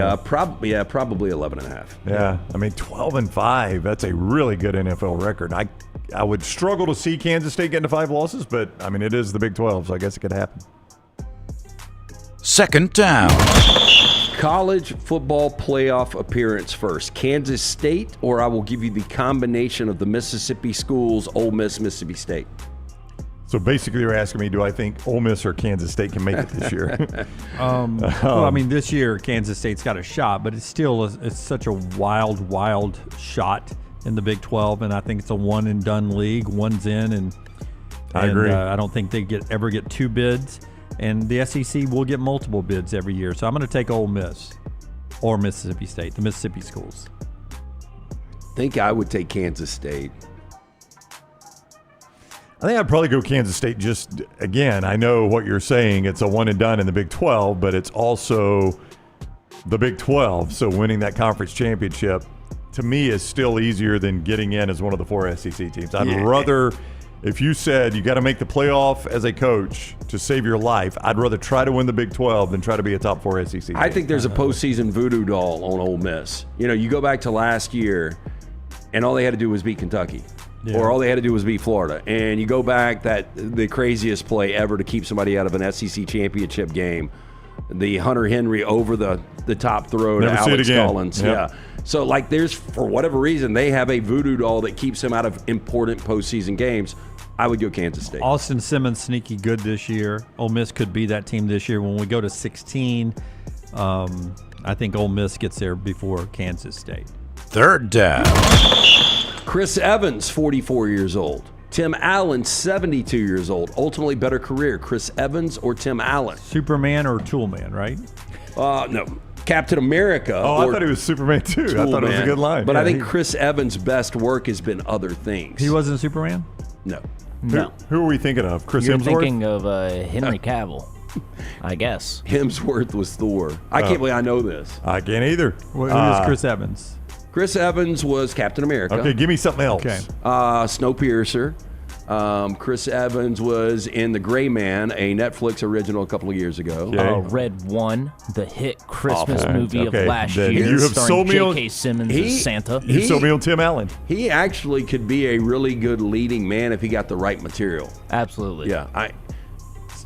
11.5. Yeah, 12-5. That's a really good NFL record. I would struggle to see Kansas State getting to 5 losses, but it is the Big 12, so I guess it could happen. Second down. College football playoff appearance first. Kansas State, or I will give you the combination of the Mississippi schools, Ole Miss, Mississippi State. So basically you're asking me, do I think Ole Miss or Kansas State can make it this year? This year Kansas State's got a shot, but it's still it's such a wild shot in the Big 12, and I think it's a one-and-done league. One's in, and I agree. I don't think they ever get 2 bids. And the SEC will get multiple bids every year. So I'm going to take Ole Miss or Mississippi State, the Mississippi schools. I think I would take Kansas State. I think I'd probably go Kansas State. Just, again, I know what you're saying. It's a one and done in the Big 12, but it's also the Big 12. So winning that conference championship, to me, is still easier than getting in as one of the 4 SEC teams. I'd rather... If you said you got to make the playoff as a coach to save your life, I'd rather try to win the Big 12 than try to be a top 4 SEC team. I think there's a postseason voodoo doll on Ole Miss. You go back to last year, and all they had to do was beat Kentucky. Yeah. Or all they had to do was beat Florida. And you go back, the craziest play ever to keep somebody out of an SEC championship game, the Hunter Henry over the top throw to Alex Collins. Yep. Yeah. So, there's, for whatever reason, they have a voodoo doll that keeps him out of important postseason games. I would go Kansas State. Austin Simmons sneaky good this year. Ole Miss could be that team this year. When we go to 16, I think Ole Miss gets there before Kansas State. Third down. Chris Evans, 44 years old. Tim Allen, 72 years old. Ultimately better career, Chris Evans or Tim Allen? Superman or Toolman, right? No. Captain America. Oh, I thought he was Superman too. I thought it was a good line. But I think Chris Evans' best work has been other things. He wasn't Superman? No. Who are we thinking of? Chris You're Hemsworth? thinking of Henry Cavill, I guess. Hemsworth was Thor. I can't believe I know this. I can't either. Who is Chris Evans? Chris Evans was Captain America. Okay, give me something else. Okay. Snowpiercer. Chris Evans was in The Gray Man, a Netflix original a couple of years ago. Red One, the hit Christmas movie of last Then year, you have sold starring me on J.K. Simmons as Santa. You sold me on Tim Allen. He actually could be a really good leading man if he got the right material. Absolutely. Yeah.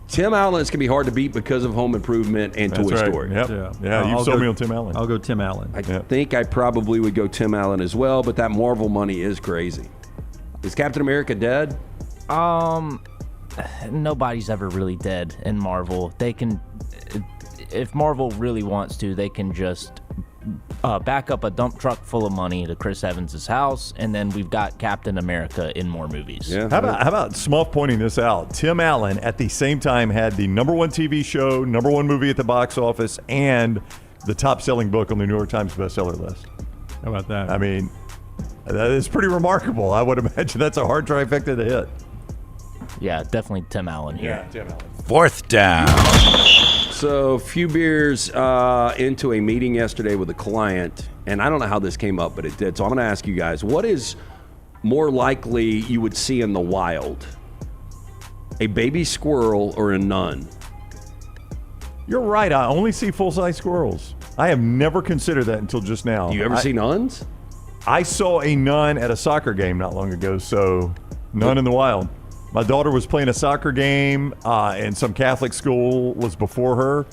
Tim Allen's can be hard to beat because of Home Improvement and That's Toy right. Story. Yep. Yeah, you sold me on Tim Allen. I'll go Tim Allen. I think I probably would go Tim Allen as well, but that Marvel money is crazy. Is Captain America dead? Nobody's ever really dead in Marvel. They can, if Marvel really wants to, they can just back up a dump truck full of money to Chris Evans' house, and then we've got Captain America in more movies. Yeah. How about Smuff pointing this out? Tim Allen at the same time had the #1 TV show, #1 movie at the box office, and the top-selling book on the New York Times bestseller list. How about that? I mean, that is pretty remarkable. I would imagine that's a hard trifecta to hit. Yeah, definitely Tim Allen here. Yeah, Tim Allen. 4th down. So a few beers into a meeting yesterday with a client, and I don't know how this came up, but it did. So I'm going to ask you guys, what is more likely you would see in the wild? A baby squirrel or a nun? You're right. I only see full-size squirrels. I have never considered that until just now. Do you ever see nuns? I saw a nun at a soccer game not long ago, so none in the wild. My daughter was playing a soccer game, and some Catholic school was before her,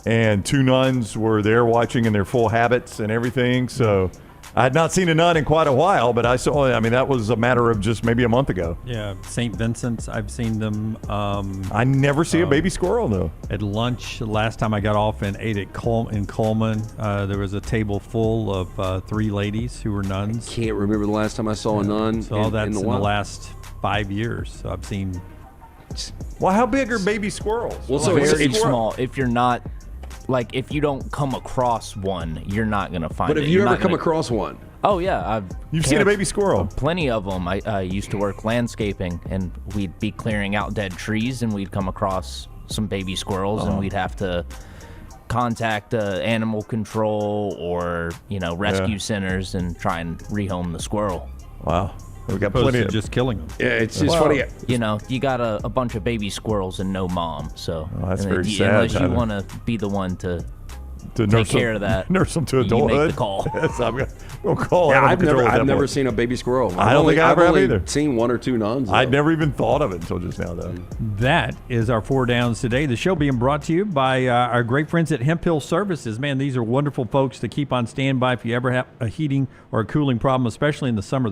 and 2 nuns were there watching in their full habits and everything. So I had not seen a nun in quite a while, but I saw. I mean, that was a matter of just maybe a month ago. Yeah, St. Vincent's, I've seen them. I never see a baby squirrel, though. At lunch, last time I got off and ate at Coleman, there was a table full of 3 ladies who were nuns. I can't remember the last time I saw a nun. So all that's in the last 5 years. So I've seen. Well, how big are baby squirrels? Well, so very small. If you're not, like, if you don't come across one, you're not going to find it. But have you ever come across one? Oh, yeah. You've seen a baby squirrel? Plenty of them. I used to work landscaping, and we'd be clearing out dead trees, and we'd come across some baby squirrels, and we'd have to contact animal control or, rescue centers and try and rehome the squirrel. Wow. We got Opposed plenty to of just killing them. Yeah, it's just funny. You got a bunch of baby squirrels and no mom, so that's very sad, unless Tyler. you want to be the one to take nurse care of that, nurse them to you adulthood. make the call. Yes, we'll call. Yeah, animal I've control at that never point. seen a baby squirrel. I don't think I ever have either. Seen 1 or 2 nuns. Though. I'd never even thought of it until just now, though. That is our 4 downs today. The show being brought to you by our great friends at Hemp Hill Services. Man, these are wonderful folks to keep on standby if you ever have a heating or a cooling problem, especially in the summer.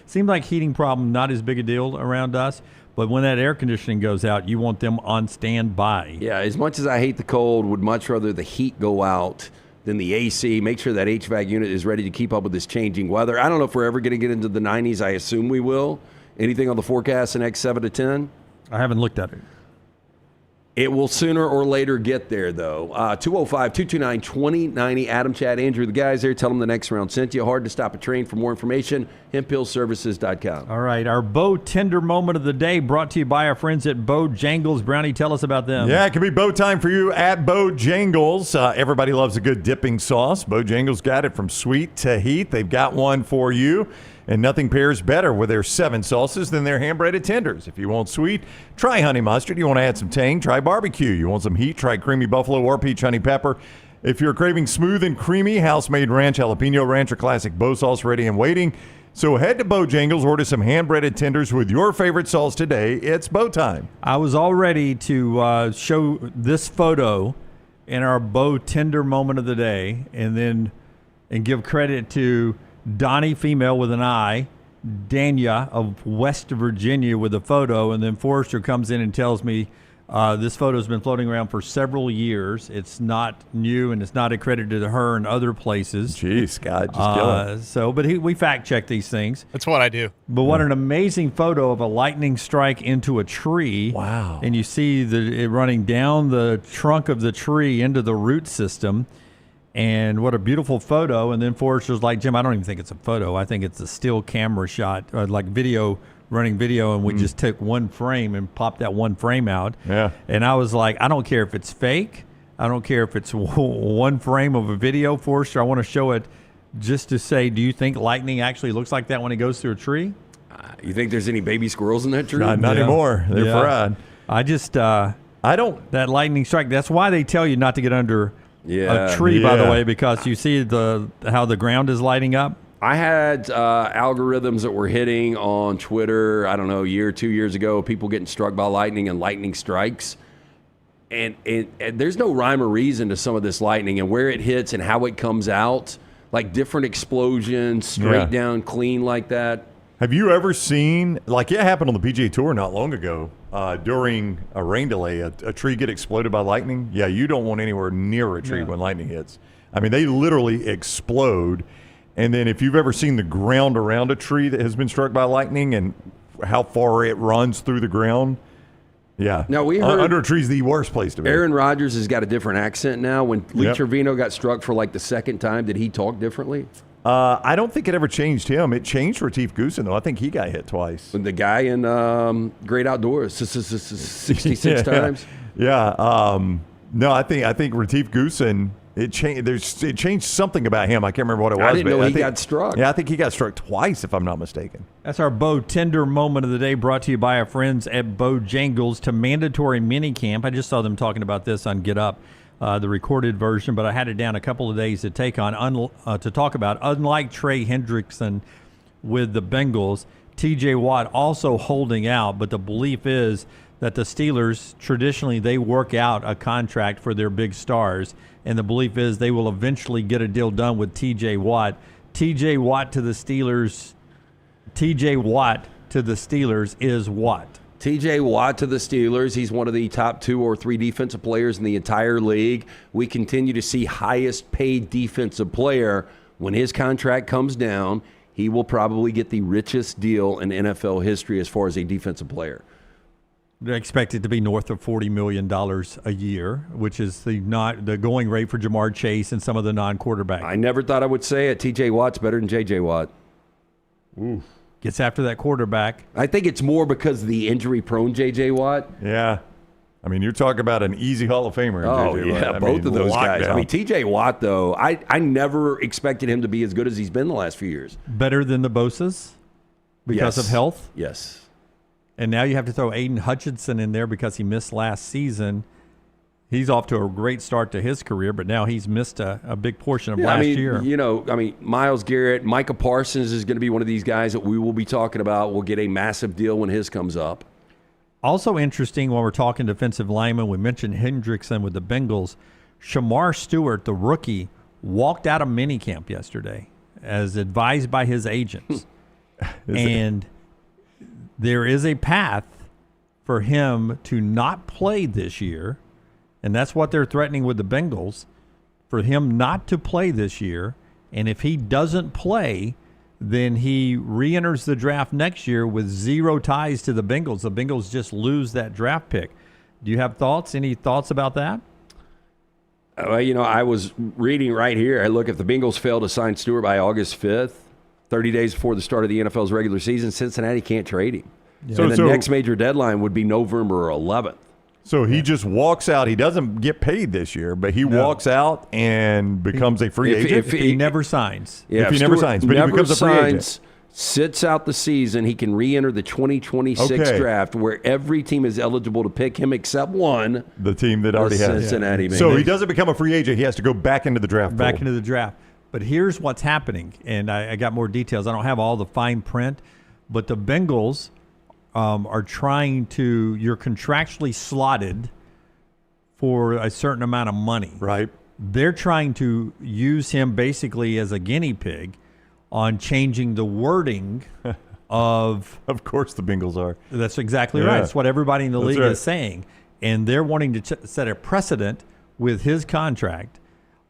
Seems like heating problem not as big a deal around us, but when that air conditioning goes out, you want them on standby. Yeah, as much as I hate the cold, would much rather the heat go out than the AC. Make sure that HVAC unit is ready to keep up with this changing weather. I don't know if we're ever going to get into the 90s. I assume we will. Anything on the forecast the next 7 to 10? I haven't looked at it. It will sooner or later get there, though. 205-229-2090. Adam, Chad, Andrew, the guys there. Tell them the next round sent you. Hard to stop a train. For more information, hemphillservices.com. All right, our Bo Tender moment of the day brought to you by our friends at Bojangles. Brownie, tell us about them. Yeah, it can be bow time for you at Bojangles. Everybody loves a good dipping sauce. Bojangles got it from sweet to heat. They've got one for you. And nothing pairs better with their 7 sauces than their hand-breaded tenders. If you want sweet, try honey mustard. You want to add some tang, try barbecue. You want some heat, try creamy buffalo or peach honey pepper. If you're craving smooth and creamy, house-made ranch, jalapeno ranch, or classic Bo sauce ready and waiting. So head to Bojangles, order some hand-breaded tenders with your favorite sauce today. It's Bo time. I was all ready to show this photo in our Bo Tender moment of the day and give credit to Donnie, female with an I, Dania of West Virginia with a photo, and then Forrester comes in and tells me This photo has been floating around for several years. It's not new, and it's not accredited to her in other places. Jeez, Scott, just kill it. But we fact check these things. That's what I do. But what an amazing photo of a lightning strike into a tree. Wow. And you see it running down the trunk of the tree into the root system. And what a beautiful photo. And then Forrester's like, Jim, I don't even think it's a photo. I think it's a still camera shot, like running video, and we just took one frame and popped that one frame out. Yeah. And I was like, I don't care if it's fake. I don't care if it's one frame of a video, Forrester. I want to show it just to say, do you think lightning actually looks like that when it goes through a tree? You think there's any baby squirrels in that tree? Not anymore. They're fried. I just, I don't. That lightning strike, that's why they tell you not to get under a tree, by the way, because you see how the ground is lighting up. I had algorithms that were hitting on Twitter, I don't know, a year or 2 years ago, people getting struck by lightning and lightning strikes. And there's no rhyme or reason to some of this lightning and where it hits and how it comes out, like different explosions, straight down, clean like that. Have you ever seen, like it happened on the PGA Tour not long ago, during a rain delay, a tree get exploded by lightning? Yeah, you don't want anywhere near a tree when lightning hits. I mean, they literally explode. And then if you've ever seen the ground around a tree that has been struck by lightning and how far it runs through the ground, Now we heard under a tree is the worst place to be. Aaron Rodgers has got a different accent now. When Lee Trevino got struck for like the second time, did he talk differently? I don't think it ever changed him. It changed Retief Goosen, though. I think he got hit twice. The guy in Great Outdoors, 66 times. Yeah. No, I think Retief Goosen. It changed something about him. I can't remember what it was. I didn't know he got struck. Yeah, I think he got struck twice, if I'm not mistaken. That's our Bo Tender moment of the day, brought to you by our friends at Bojangles to mandatory minicamp. I just saw them talking about this on Get Up, the recorded version, but I had it down a couple of days to talk about. Unlike Trey Hendrickson with the Bengals, T.J. Watt also holding out, but the belief is that the Steelers, traditionally, they work out a contract for their big stars, and the belief is they will eventually get a deal done with T.J. Watt. T.J. Watt to the Steelers. T.J. Watt to the Steelers is what? T.J. Watt to the Steelers. He's one of the top 2 or 3 defensive players in the entire league. We continue to see highest paid defensive player. When his contract comes down, he will probably get the richest deal in NFL history as far as a defensive player. They expect it to be north of $40 million a year, which is the going rate for Jamar Chase and some of the non-quarterbacks. I never thought I would say it. T.J. Watt's better than J.J. Watt. Ooh. Gets after that quarterback. I think it's more because of the injury-prone J.J. Watt. Yeah. I mean, you're talking about an easy Hall of Famer. Oh, J.J. yeah, Watt. both of those guys. Lockdown. I mean, T.J. Watt, though, I never expected him to be as good as he's been the last few years. Better than the Bosas because of health? Yes. And now you have to throw Aiden Hutchinson in there because he missed last season. He's off to a great start to his career, but now he's missed a big portion of last year. Myles Garrett, Micah Parsons is going to be one of these guys that we will be talking about. We'll get a massive deal when his comes up. Also interesting, while we're talking defensive linemen, we mentioned Hendrickson with the Bengals. Shemar Stewart, the rookie, walked out of minicamp yesterday as advised by his agents. And there is a path for him to not play this year, and that's what they're threatening with the Bengals, for him not to play this year. And if he doesn't play, then he re-enters the draft next year with 0 ties to the Bengals. The Bengals just lose that draft pick. Do you have thoughts? Any thoughts about that? I was reading right here. If the Bengals fail to sign Stewart by August 5th, 30 days before the start of the NFL's regular season, Cincinnati can't trade him. Yeah. And the next major deadline would be November 11th. So he just walks out. He doesn't get paid this year, but he walks out and becomes a free agent. If he never signs. Yeah, if he never signs, but he becomes a free agent. Sits out the season, he can re-enter the 2026 draft where every team is eligible to pick him except one. The team that already has Cincinnati. Yeah. So he doesn't become a free agent. He has to go back into the draft. Back into the draft. But here's what's happening, and I got more details. I don't have all the fine print, but the Bengals are trying to – you're contractually slotted for a certain amount of money. Right. They're trying to use him basically as a guinea pig on changing the wording of – Of course the Bengals are. That's exactly right. It's what everybody in the league is saying. and they're wanting to set a precedent with his contract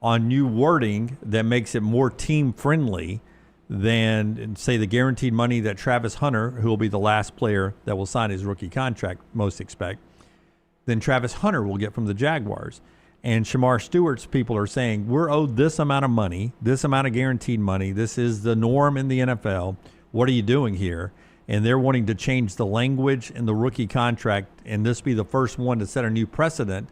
on new wording that makes it more team-friendly than, say, the guaranteed money that Travis Hunter, who will be the last player that will sign his rookie contract, most expect, then Travis Hunter will get from the Jaguars. And Shemar Stewart's people are saying, we're owed this amount of money, this amount of guaranteed money. This is the norm in the NFL. What are you doing here? And they're wanting to change the language in the rookie contract, and this be the first one to set a new precedent.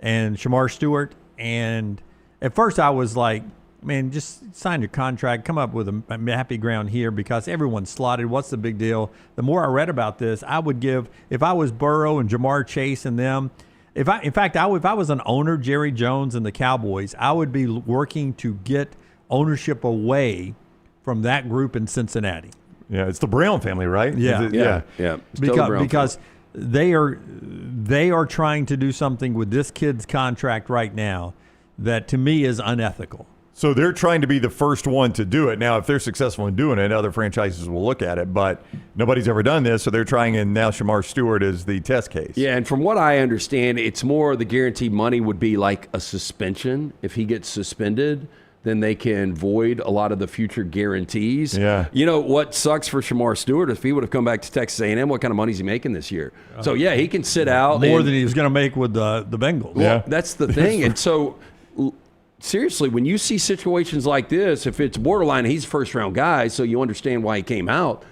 And Shemar Stewart, and at first I was like, man, just sign your contract, come up with a happy ground here because everyone's slotted. What's the big deal? The more I read about this, I would give, if I was Burrow and Jamar Chase and them, if I was an owner, Jerry Jones and the Cowboys, I would be working to get ownership away from that group in Cincinnati. Yeah, it's the Brown family, right? Yeah. Because they are trying to do something with this kid's contract right now that to me is unethical. So they're trying to be the first one to do it. Now, if they're successful in doing it, other franchises will look at it, but nobody's ever done this, so they're trying, and now Shemar Stewart is the test case. Yeah, and from what I understand, it's more the guaranteed money would be like a suspension. If he gets suspended, then they can void a lot of the future guarantees. Yeah. You know, what sucks for Shemar Stewart, if he would have come back to Texas A&M, what kind of money is he making this year? So, yeah, he can sit out. More than he was going to make with the Bengals. Well, that's the thing. And so, seriously, when you see situations like this, if it's borderline, he's a first-round guy, so you understand why he came out.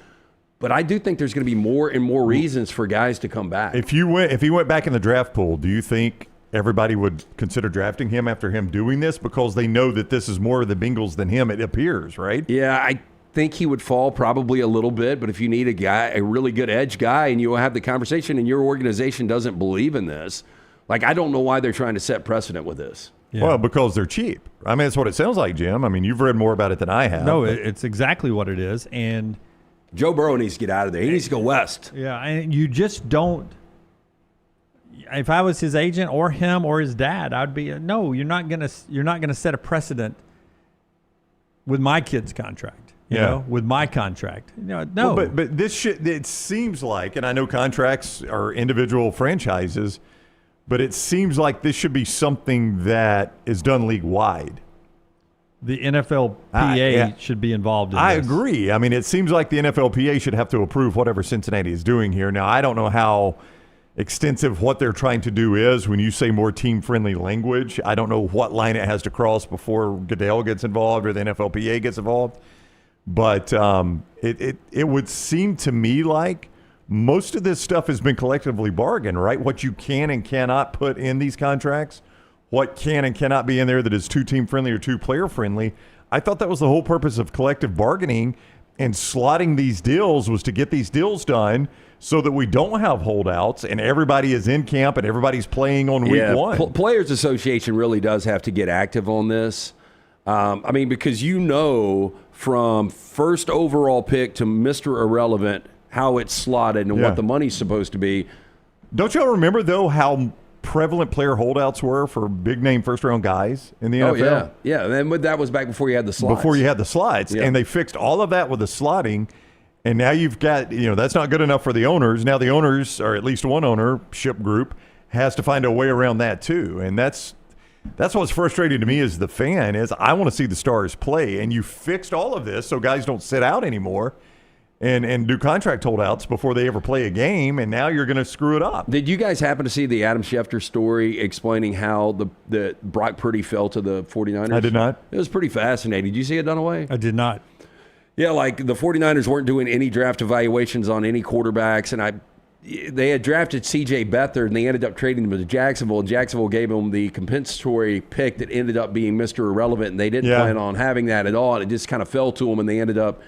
But I do think there's going to be more and more reasons for guys to come back. If he went back in the draft pool, do you think everybody would consider drafting him after him doing this? Because they know that this is more of the Bengals than him, it appears, right? Yeah, I think he would fall probably a little bit, but if you need a really good edge guy, and you have the conversation and your organization doesn't believe in this, like, I don't know why they're trying to set precedent with this. Yeah. Well, because they're cheap. I mean, that's what it sounds like, Jim. I mean, you've read more about it than I have. No, it's exactly what it is. And Joe Burrow needs to get out of there. He needs to go west. Yeah, and you just don't. If I was his agent or him or his dad, I'd be no. You're not gonna set a precedent with my kid's contract. You know, with my contract. No. Well, but this shit. It seems like, and I know contracts are individual franchises. But it seems like this should be something that is done league-wide. The NFLPA should be involved in this. I agree. I mean, it seems like the NFLPA should have to approve whatever Cincinnati is doing here. Now, I don't know how extensive what they're trying to do is when you say more team-friendly language. I don't know what line it has to cross before Goodell gets involved or the NFLPA gets involved. But it would seem to me like most of this stuff has been collectively bargained, right? What you can and cannot put in these contracts, what can and cannot be in there that is too team-friendly or too player-friendly. I thought that was the whole purpose of collective bargaining and slotting these deals was to get these deals done so that we don't have holdouts and everybody is in camp and everybody's playing on week one. Players Association really does have to get active on this. I mean, because from first overall pick to Mr. Irrelevant, how it's slotted and what the money's supposed to be. Don't y'all remember, though, how prevalent player holdouts were for big-name first-round guys in the NFL? Oh, yeah. And that was back before you had the slides. Before you had the slides. Yeah. And they fixed all of that with the slotting. And now you've got, that's not good enough for the owners. Now the owners, or at least one ownership group, has to find a way around that, too. And that's what's frustrating to me as the fan is I want to see the stars play. And you fixed all of this so guys don't sit out anymore. And do contract holdouts before they ever play a game, and now you're going to screw it up. Did you guys happen to see the Adam Schefter story explaining how the Brock Purdy fell to the 49ers? I did not. It was pretty fascinating. Did you see it, Dunaway? I did not. Yeah, like the 49ers weren't doing any draft evaluations on any quarterbacks, and they had drafted C.J. Beathard, and they ended up trading him to Jacksonville, and Jacksonville gave him the compensatory pick that ended up being Mr. Irrelevant, and they didn't plan on having that at all, and it just kind of fell to them, and they ended up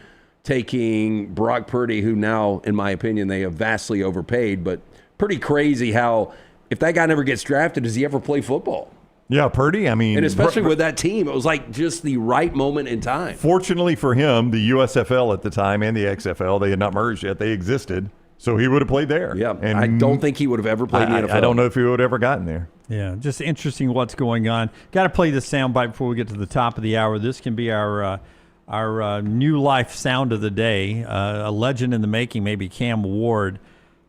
taking Brock Purdy, who now, in my opinion, they have vastly overpaid. But pretty crazy how, if that guy never gets drafted, does he ever play football? Yeah, Purdy, I mean. And especially with that team, it was like just the right moment in time. Fortunately for him, the USFL at the time and the XFL, they had not merged yet. They existed. So he would have played there. Yeah, and I don't think he would have ever played in the NFL. I don't know if he would have ever gotten there. Yeah, just interesting what's going on. Got to play this soundbite before we get to the top of the hour. This can be our new life sound of the day. A legend in the making, maybe Cam Ward,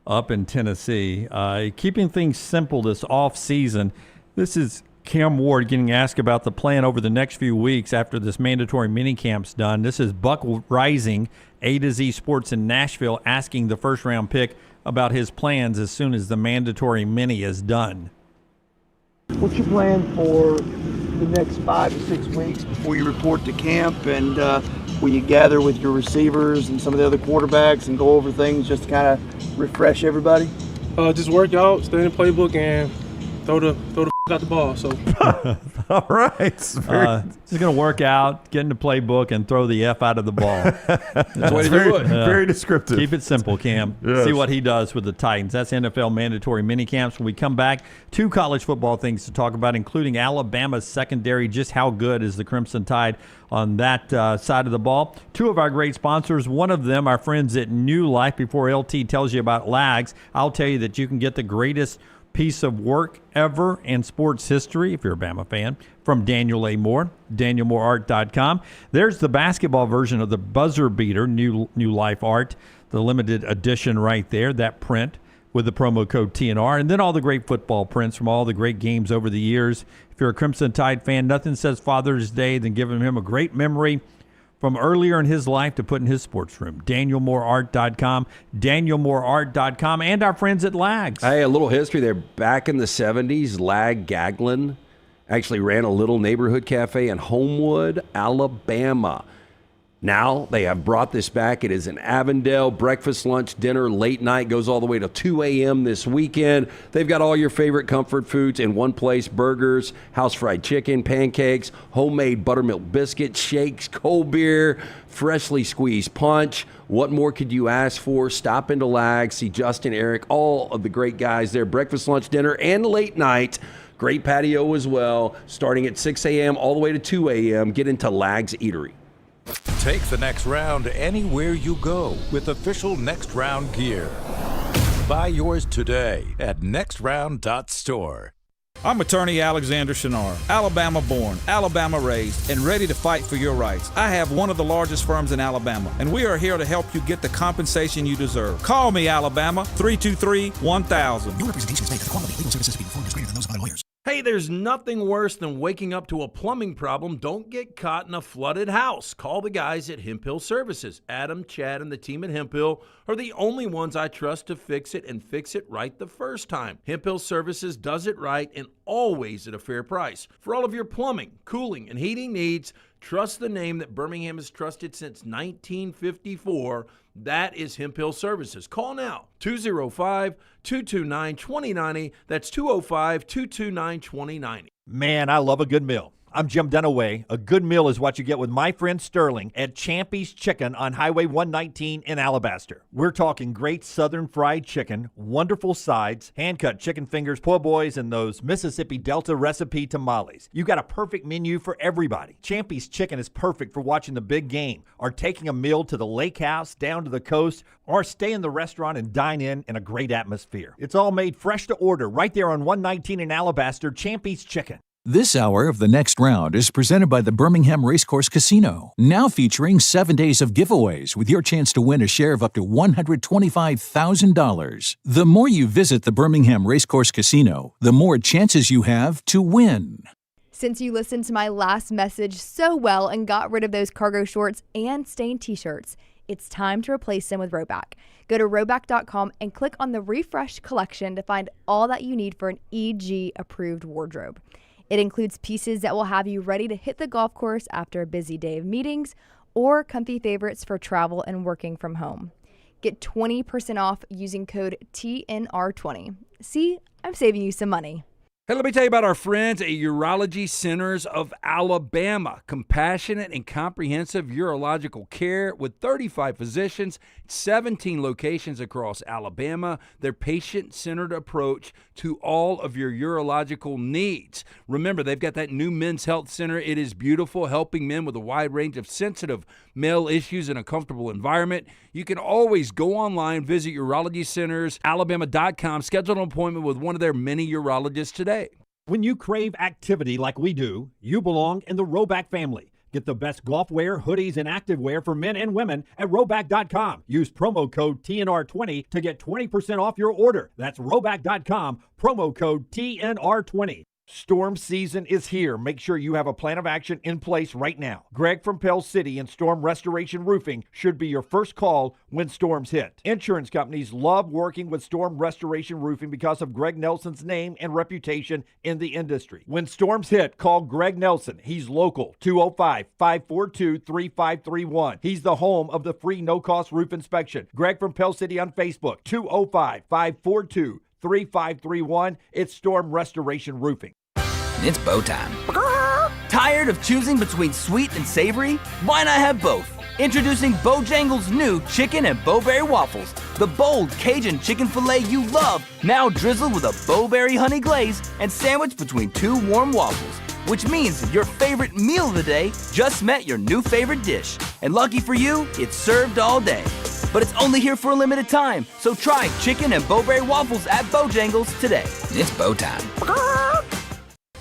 up in Tennessee. Keeping things simple this off season. This is Cam Ward getting asked about the plan over the next few weeks after this mandatory minicamp's done. This is Buck Rising, A to Z Sports in Nashville, asking the first-round pick about his plans as soon as the mandatory mini is done. What's your plan for the next 5 to 6 weeks before you report to camp and when you gather with your receivers and some of the other quarterbacks and go over things just to kind of refresh everybody? Just work out, stay in the playbook, and throw the out the ball. So all right, just gonna work out, get in the playbook, and throw the F out of the ball. That's way to do it. Very descriptive. Keep it simple, Cam. Yes. See what he does with the Titans. That's NFL mandatory mini camps. When we come back, 2 college football things to talk about, including Alabama's secondary. Just how good is the Crimson Tide on that side of the ball? 2 of our great sponsors. One of them, our friends at New Life. Before LT tells you about Lags, I'll tell you that you can get the greatest piece of work ever in sports history, if you're a Bama fan, from Daniel A. Moore, DanielMooreArt.com. There's the basketball version of the buzzer beater, New Life Art, the limited edition right there, that print with the promo code TNR, and then all the great football prints from all the great games over the years. If you're a Crimson Tide fan, nothing says Father's Day than giving him a great memory from earlier in his life to put in his sports room. DanielMooreArt.com, DanielMooreArt.com, and our friends at Lags. Hey, a little history there. Back in the 70s, Lag Gaglin actually ran a little neighborhood cafe in Homewood, Alabama. Now they have brought this back. It is in Avondale. Breakfast, lunch, dinner, late night, goes all the way to 2 a.m. this weekend. They've got all your favorite comfort foods in one place: burgers, house fried chicken, pancakes, homemade buttermilk biscuits, shakes, cold beer, freshly squeezed punch. What more could you ask for? Stop into Lag, see Justin, Eric, all of the great guys there. Breakfast, lunch, dinner, and late night. Great patio as well, starting at 6 a.m. all the way to 2 a.m. Get into Lag's Eatery. Take the next round anywhere you go with official Next Round gear. Buy yours today at nextround.store. I'm attorney Alexander Shunnarah, Alabama born, Alabama raised, and ready to fight for your rights. I have one of the largest firms in Alabama, and we are here to help you get the compensation you deserve. Call me, Alabama, 323-1000. Your representation is made that the quality of legal services being performed is greater than those of other lawyers. Hey, there's nothing worse than waking up to a plumbing problem. Don't get caught in a flooded house. Call the guys at Hemp Hill Services. Adam, Chad, and the team at Hemp Hill are the only ones I trust to fix it and fix it right the first time. Hemp Hill Services does it right and always at a fair price. For all of your plumbing, cooling, and heating needs, trust the name that Birmingham has trusted since 1954. That is Hemp Hill Services. Call now, 205-229-2090. That's 205-229-2090. Man, I love a good meal. I'm Jim Dunaway. A good meal is what you get with my friend Sterling at Champy's Chicken on Highway 119 in Alabaster. We're talking great southern fried chicken, wonderful sides, hand-cut chicken fingers, po' boys, and those Mississippi Delta recipe tamales. You got a perfect menu for everybody. Champy's Chicken is perfect for watching the big game, or taking a meal to the lake house, down to the coast, or stay in the restaurant and dine in a great atmosphere. It's all made fresh to order right there on 119 in Alabaster, Champy's Chicken. This hour of the Next Round is presented by the Birmingham Racecourse Casino, now featuring 7 days of giveaways with your chance to win a share of up to $125,000. The more you visit the Birmingham Racecourse Casino, the more chances you have to win. Since you listened to my last message so well and got rid of those cargo shorts and stained t-shirts, it's time to replace them with Rhoback. Go to Rhoback.com and click on the Refresh collection to find all that you need for an EG-approved wardrobe. It includes pieces that will have you ready to hit the golf course after a busy day of meetings, or comfy favorites for travel and working from home. Get 20% off using code TNR20. See, I'm saving you some money. Hey, let me tell you about our friends at Urology Centers of Alabama. Compassionate and comprehensive urological care with 35 physicians, 17 locations across Alabama. Their patient-centered approach to all of your urological needs. Remember, they've got that new men's health center. It is beautiful, helping men with a wide range of sensitive male issues in a comfortable environment. You can always go online, visit urologycentersalabama.com, schedule an appointment with one of their many urologists today. When you crave activity like we do, you belong in the Rhoback family. Get the best golf wear, hoodies, and activewear for men and women at Rhoback.com. Use promo code TNR20 to get 20% off your order. That's Rhoback.com, promo code TNR20. Storm season is here. Make sure you have a plan of action in place right now. Greg from Pell City and Storm Restoration Roofing should be your first call when storms hit. Insurance companies love working with Storm Restoration Roofing because of Greg Nelson's name and reputation in the industry. When storms hit, call Greg Nelson. He's local, 205-542-3531. He's the home of the free no-cost roof inspection. Greg from Pell City on Facebook, 205-542-3531. It's Storm Restoration Roofing. It's bow time. Tired of choosing between sweet and savory? Why not have both? Introducing Bojangles' new chicken and bowberry waffles. The bold Cajun chicken filet you love, now drizzled with a bowberry honey glaze and sandwiched between two warm waffles. Which means your favorite meal of the day just met your new favorite dish. And lucky for you, it's served all day. But it's only here for a limited time, so try chicken and bowberry waffles at Bojangles today. It's bow time.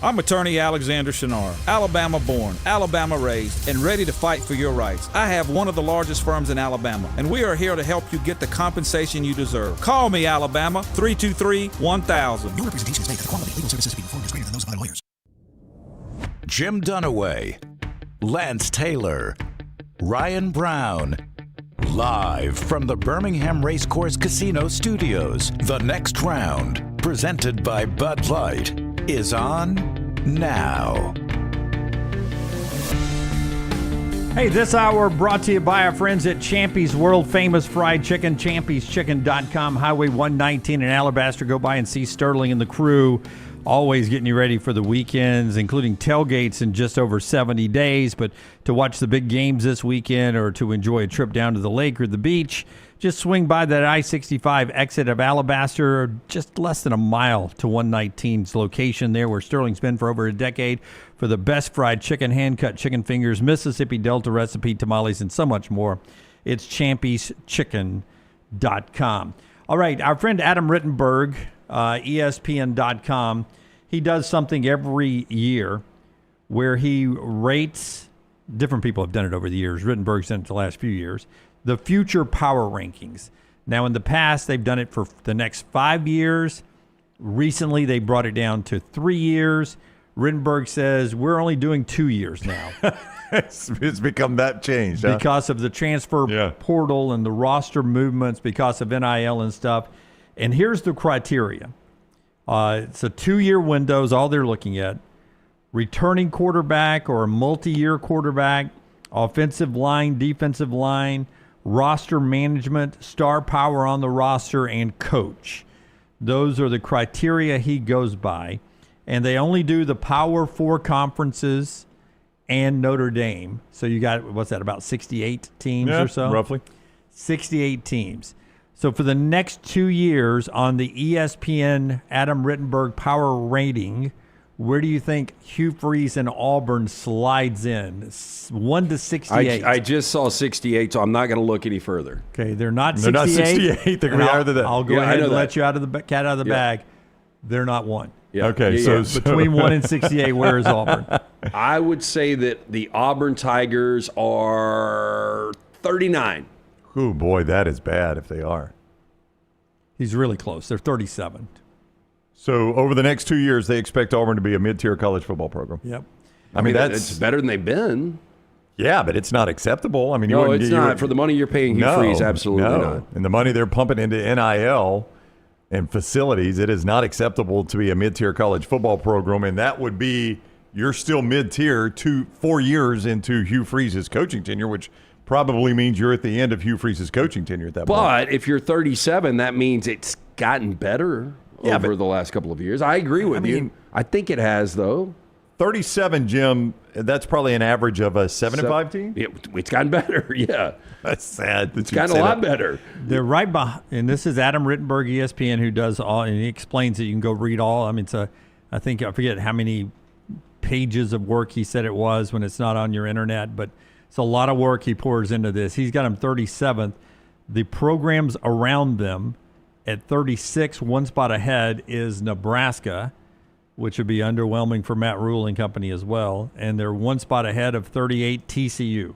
I'm attorney Alexander Shunnarah, Alabama born, Alabama raised, and ready to fight for your rights. I have one of the largest firms in Alabama, and we are here to help you get the compensation you deserve. Call me, Alabama, 323-1000. No representation is made that the quality of legal services being performed is greater than those of other lawyers. Jim Dunaway, Lance Taylor, Ryan Brown. Live from the Birmingham Racecourse Casino Studios, the next round, presented by Bud Light, is on now. Hey, this hour brought to you by our friends at Champy's World Famous Fried Chicken, champyschicken.com, Highway 119 in Alabaster. Go by and see Sterling and the crew. Always getting you ready for the weekends, including tailgates in just over 70 days. But to watch the big games this weekend or to enjoy a trip down to the lake or the beach, just swing by that I-65 exit of Alabaster, just less than a mile to 119's location there where Sterling's been for over a decade for the best fried chicken, hand-cut chicken fingers, Mississippi Delta recipe tamales, and so much more. It's champyschicken.com. All right, our friend Adam Rittenberg, ESPN.com, he does something every year where he rates, different people have done it over the years, Rittenberg's done it the last few years, the future power rankings. Now, in the past, they've done it for the next 5 years. Recently, they brought it down to 3 years. Rittenberg says, we're only doing 2 years now. It's become that changed, huh? Because of the transfer portal and the roster movements, because of NIL and stuff. And here's the criteria. It's a 2-year window is all they're looking at. Returning quarterback or a multi-year quarterback, offensive line, defensive line, roster management, star power on the roster, and coach. Those are the criteria he goes by. And they only do the Power 4 conferences and Notre Dame. So you got, what's that, about 68 teams or so? Roughly. 68 teams. So for the next 2 years on the ESPN Adam Rittenberg power rating, where do you think Hugh Freeze and Auburn slides in? 1 to 68. I just saw 68, so I'm not going to look any further. Okay, they're not 68. They're not 68. They're going to be out of that. I'll go ahead and let you out of the cat out of the bag. They're not 1. Yeah. Okay, so between 1 and 68, where is Auburn? I would say that the Auburn Tigers are 39. Oh, boy, that is bad if they are. He's really close. They're 37. So over the next 2 years, they expect Auburn to be a mid-tier college football program. Yep. I mean, it's better than they've been. Yeah, but it's not acceptable. I mean, no, it's not. For the money you're paying Hugh Freeze, absolutely not. And the money they're pumping into NIL and facilities, it is not acceptable to be a mid-tier college football program, and that would be you're still mid-tier 4 years into Hugh Freeze's coaching tenure, which probably means you're at the end of Hugh Freeze's coaching tenure at that point. But if you're 37, that means it's gotten better over the last couple of years. I agree with you. I think it has, though. 37, Jim, that's probably an average of a 7-5 team? It's gotten better, yeah. That's sad. It's gotten a lot better. They're right behind, and this is Adam Rittenberg, ESPN, who does all, and he explains it. You can go read all. I mean, I forget how many pages of work he said it was when it's not on your internet, but it's a lot of work he pours into this. He's got them 37th. The programs around them at 36, one spot ahead, is Nebraska. which would be underwhelming for Matt Rule and company as well. And they're one spot ahead of 38 TCU.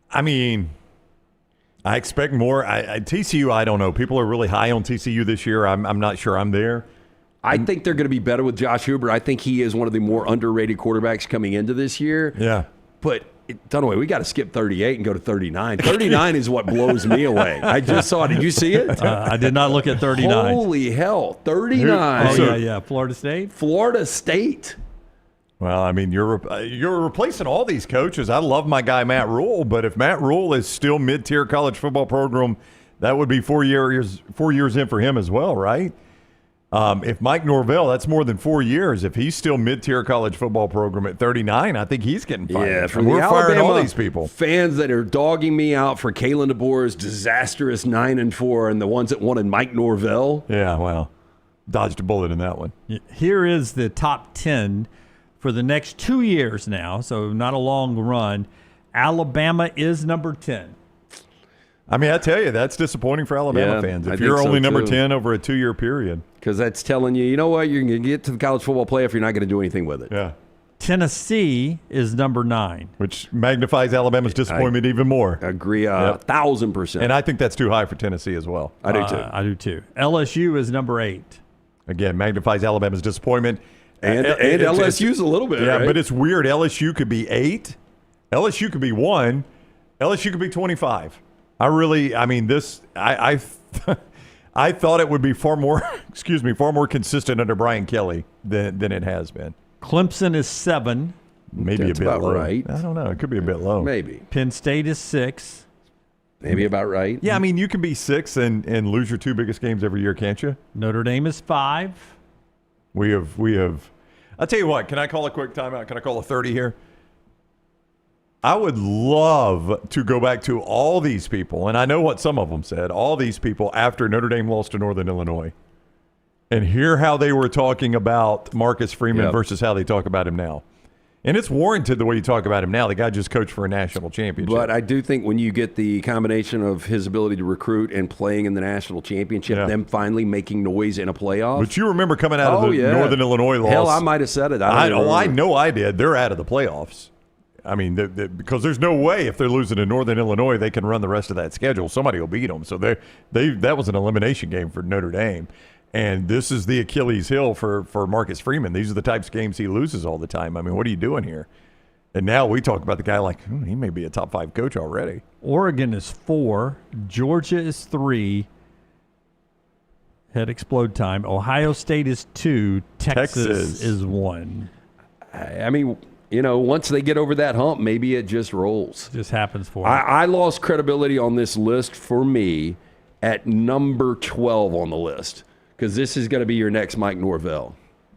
I mean, I expect more. TCU, I don't know. People are really high on TCU this year. I'm not sure I'm there. I think they're going to be better with Josh Hubert. I think he is one of the more underrated quarterbacks coming into this year. Yeah. But, Dunaway, we got to skip 38 and go to 39. 39 is what blows me away. I just saw it. Did you see it? I did not look at 39. Holy hell. 39. Oh, yeah. Florida State? Florida State. Well, I mean, you're replacing all these coaches. I love my guy Matt Rule, but if Matt Rule is still mid-tier college football program, that would be 4 years in for him as well, right? If Mike Norvell, that's more than 4 years. If he's still mid-tier college football program at 39, I think he's getting fired. Yeah, from we're the firing Alabama all these people. Fans that are dogging me out for Kalen DeBoer's disastrous 9-4, and the ones that wanted Mike Norvell. Yeah, well, dodged a bullet in that one. Here is the top 10 for the next 2 years now, so not a long run. Alabama is number 10. I mean, I tell you, that's disappointing for Alabama fans. If you're only number 10 over a 2-year period. Because that's telling you what, you're going to get to the college football playoff, you're not going to do anything with it. Yeah. Tennessee is number 9. Which magnifies Alabama's disappointment even more. Agree 1,000%. And I think that's too high for Tennessee as well. I do too. I do too. LSU is number 8. Again, magnifies Alabama's disappointment. And LSU's a little bit, yeah, right? But it's weird. LSU could be 8. LSU could be 1. LSU could be 25. I thought it would be far more consistent under Brian Kelly than it has been. Clemson is 7. Maybe That's a bit about low. right. I don't know. It could be a bit low. Maybe. Penn State is 6. Maybe about right. Yeah, I mean, you can be 6 and lose your 2 biggest games every year, can't you? Notre Dame is 5. We have. I'll tell you what. Can I call a quick timeout? Can I call a 30 here? I would love to go back to all these people, and I know what some of them said, all these people after Notre Dame lost to Northern Illinois, and hear how they were talking about Marcus Freeman versus how they talk about him now. And it's warranted the way you talk about him now. The guy just coached for a national championship. But I do think when you get the combination of his ability to recruit and playing in the national championship, them finally making noise in a playoff. But you remember coming out of the Northern Illinois loss. Hell, I might have said it. I know I did. They're out of the playoffs. I mean, because there's no way if they're losing to Northern Illinois, they can run the rest of that schedule. Somebody will beat them. So that was an elimination game for Notre Dame. And this is the Achilles heel for Marcus Freeman. These are the types of games he loses all the time. I mean, what are you doing here? And now we talk about the guy like, he may be a top 5 coach already. Oregon is 4. Georgia is 3. Head explode time. Ohio State is 2. Texas is 1. I mean, once they get over that hump, maybe it just rolls. Just happens for them. I lost credibility on this list for me at number 12 on the list because this is going to be your next Mike Norvell.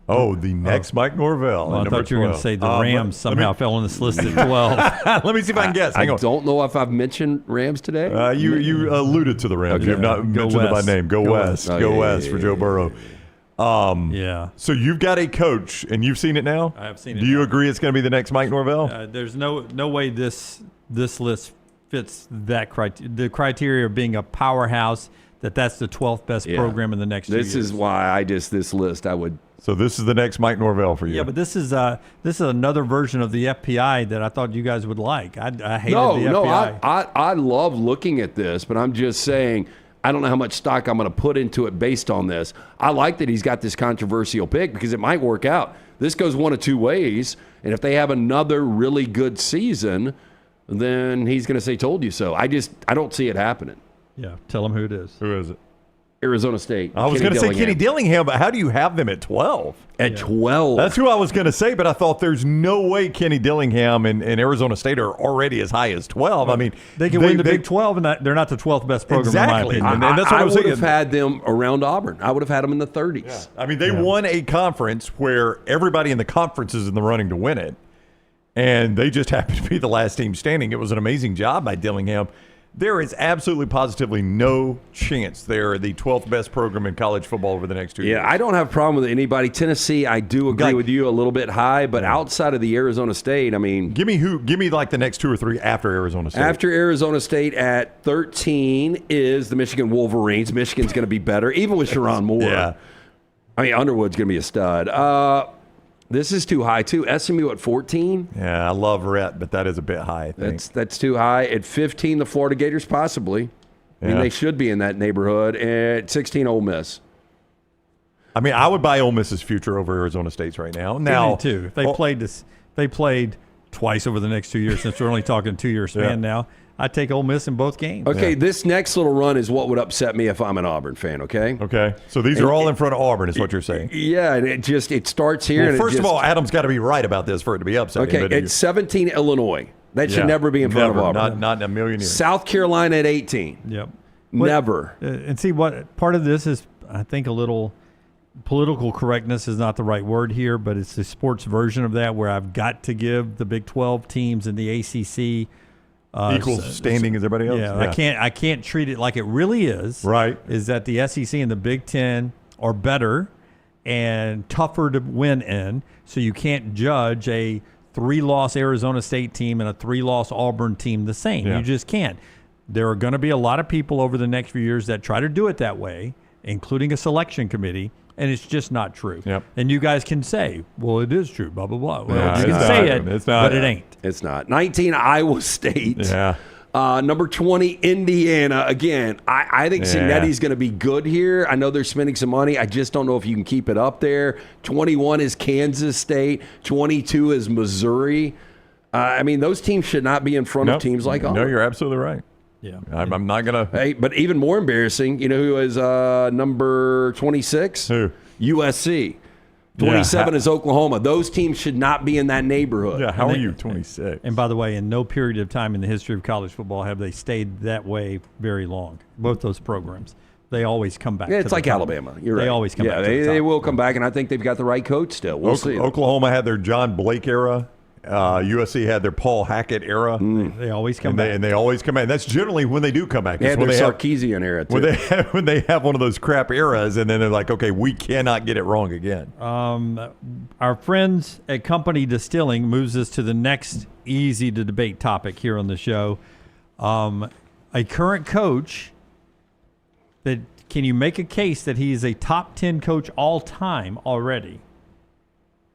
Oh, the next Mike Norvell. Well, I thought you were going to say the Rams somehow fell on this list at 12. Let me see if I can guess. I don't know if I've mentioned Rams today. You alluded to the Rams. Okay. You have not mentioned them by name. Go West. Go West for Joe Burrow. Yeah. So you've got a coach, and you've seen it now? I have seen it. Do you agree it's going to be the next Mike Norvell? There's no way this list fits that the criteria of being a powerhouse. That's the 12th best program in the next 2 years. This is why this list I would. So this is the next Mike Norvell for you. Yeah, but this is another version of the FPI that I thought you guys would like. I hated the FPI. I love looking at this, but I'm just saying I don't know how much stock I'm going to put into it based on this. I like that he's got this controversial pick because it might work out. This goes one of two ways, and if they have another really good season, then he's going to say, "Told you so." I don't see it happening. Yeah, tell them who it is. Who is it? Arizona State. I was going to say Kenny Dillingham, but how do you have them at 12? At 12? That's who I was going to say, but I thought there's no way Kenny Dillingham and Arizona State are already as high as 12. I mean, they can win the Big 12, and they're not the 12th best program exactly. in my opinion. And that's what I was would saying. have had them around Auburn. I would have had them in the 30s. Yeah. I mean, they won a conference where everybody in the conference is in the running to win it, and they just happened to be the last team standing. It was an amazing job by Dillingham. There is absolutely positively no chance they're the 12th best program in college football over the next 2 years. Yeah, I don't have a problem with anybody. Tennessee, I do agree with you a little bit high, but outside of the Arizona State, I mean, give me like the next 2 or 3 after Arizona State. After Arizona State at 13 is the Michigan Wolverines. Michigan's going to be better, even with Sharon Moore. Yeah. I mean, Underwood's going to be a stud. This is too high, too. SMU at 14? Yeah, I love Rhett, but that is a bit high, I think. That's too high. At 15, the Florida Gators, possibly. I mean, they should be in that neighborhood. At 16, Ole Miss. I mean, I would buy Ole Miss's future over Arizona State's right now. Now, too. If they played twice over the next 2 years, since we're only talking 2 year span now, I'd take Ole Miss in both games. Okay, this next little run is what would upset me if I'm an Auburn fan, okay? Okay. So these are all in front of Auburn is what you're saying. Yeah, and it starts here. Well, and first of all, Adam's got to be right about this for it to be upsetting. Okay, at 17, Illinois. That should never be in front of Auburn. Not in a million years. South Carolina at 18. Yep. Never. And see, what part of this is, I think, a little political correctness is not the right word here, but it's the sports version of that where I've got to give the Big 12 teams and the ACC equal standing as everybody else. Yeah, I can't treat it like it really is. Right. Is that the SEC and the Big 10 are better and tougher to win in, so you can't judge a 3-loss Arizona State team and a 3-loss Auburn team the same. Yeah. You just can't. There are going to be a lot of people over the next few years that try to do it that way, including a selection committee, and it's just not true. Yep. And you guys can say, well, it is true, blah, blah, blah. Well, Yeah, you can it's say not. it, It's not. but it ain't. It's not. 19, Iowa State. Yeah. Number 20, Indiana. Again, I think Yeah. Cignetti's going to be good here. I know they're spending some money. I just don't know if you can keep it up there. 21 is Kansas State. 22 is Missouri. I mean, those teams should not be in front of teams like Auburn. No, you're absolutely right. Yeah. I'm not going to. Hey, but even more embarrassing, you know who is number 26? Who? USC. 27 is Oklahoma. Those teams should not be in that neighborhood. Yeah, how are you 26? And by the way, in no period of time in the history of college football have they stayed that way very long. Both those programs. They always come back. Yeah, to it's the like top. Alabama. You're right. They always come back to the top. They will come back, and I think they've got the right coach still. We'll see. Oklahoma had their John Blake era. USC had their Paul Hackett era. They always come back. And they always come back. That's generally when they do come back. They It's had when their they have- Sarkisian era, too. when they have one of those crap eras, and then they're like, okay, we cannot get it wrong again. Our friends at Company Distilling moves us to the next easy to debate topic here on the show. A current coach that can you make a case that he is a top 10 coach all time already?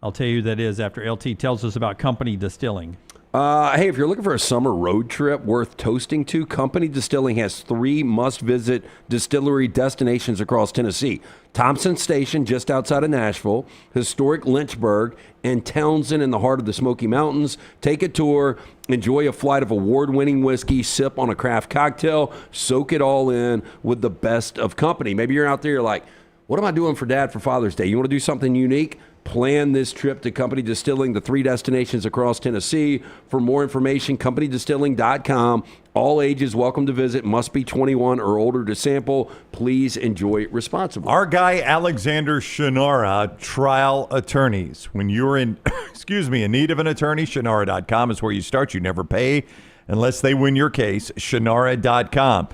I'll tell you who that is after LT tells us about Company Distilling. Hey, if you're looking for a summer road trip worth toasting to, Company Distilling has 3 must-visit distillery destinations across Tennessee. Thompson Station, just outside of Nashville, historic Lynchburg, and Townsend in the heart of the Smoky Mountains. Take a tour, enjoy a flight of award-winning whiskey, sip on a craft cocktail, soak it all in with the best of company. Maybe you're out there, you're like, what am I doing for Dad for Father's Day? You want to do something unique? Plan this trip to Company Distilling, the 3 destinations across Tennessee. For more information, CompanyDistilling.com. All ages welcome to visit. Must be 21 or older to sample. Please enjoy responsibly. Our guy Alexander Shunnarah, trial attorneys. When you're in, in need of an attorney, Shunnarah.com is where you start. You never pay unless they win your case. Shunnarah.com.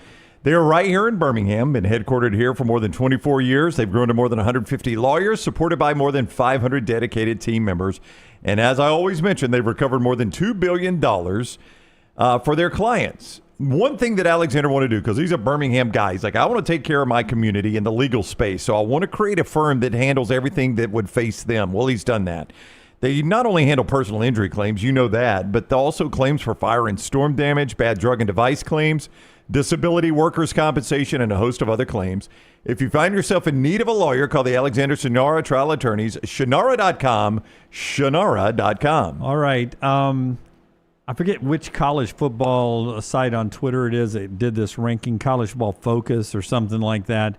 They're right here in Birmingham, been headquartered here for more than 24 years. They've grown to more than 150 lawyers, supported by more than 500 dedicated team members. And as I always mention, they've recovered more than $2 billion for their clients. One thing that Alexander wanted to do, because he's a Birmingham guy, he's like, I want to take care of my community in the legal space, so I want to create a firm that handles everything that would face them. Well, he's done that. They not only handle personal injury claims, you know that, but also claims for fire and storm damage, bad drug and device claims, disability, workers' compensation, and a host of other claims. If you find yourself in need of a lawyer, call the Alexander Shunnarah Trial Attorneys, Shunnarah.com, Shunnarah.com. All right. I forget which college football site on Twitter it is that did this ranking, College Football Focus or something like that.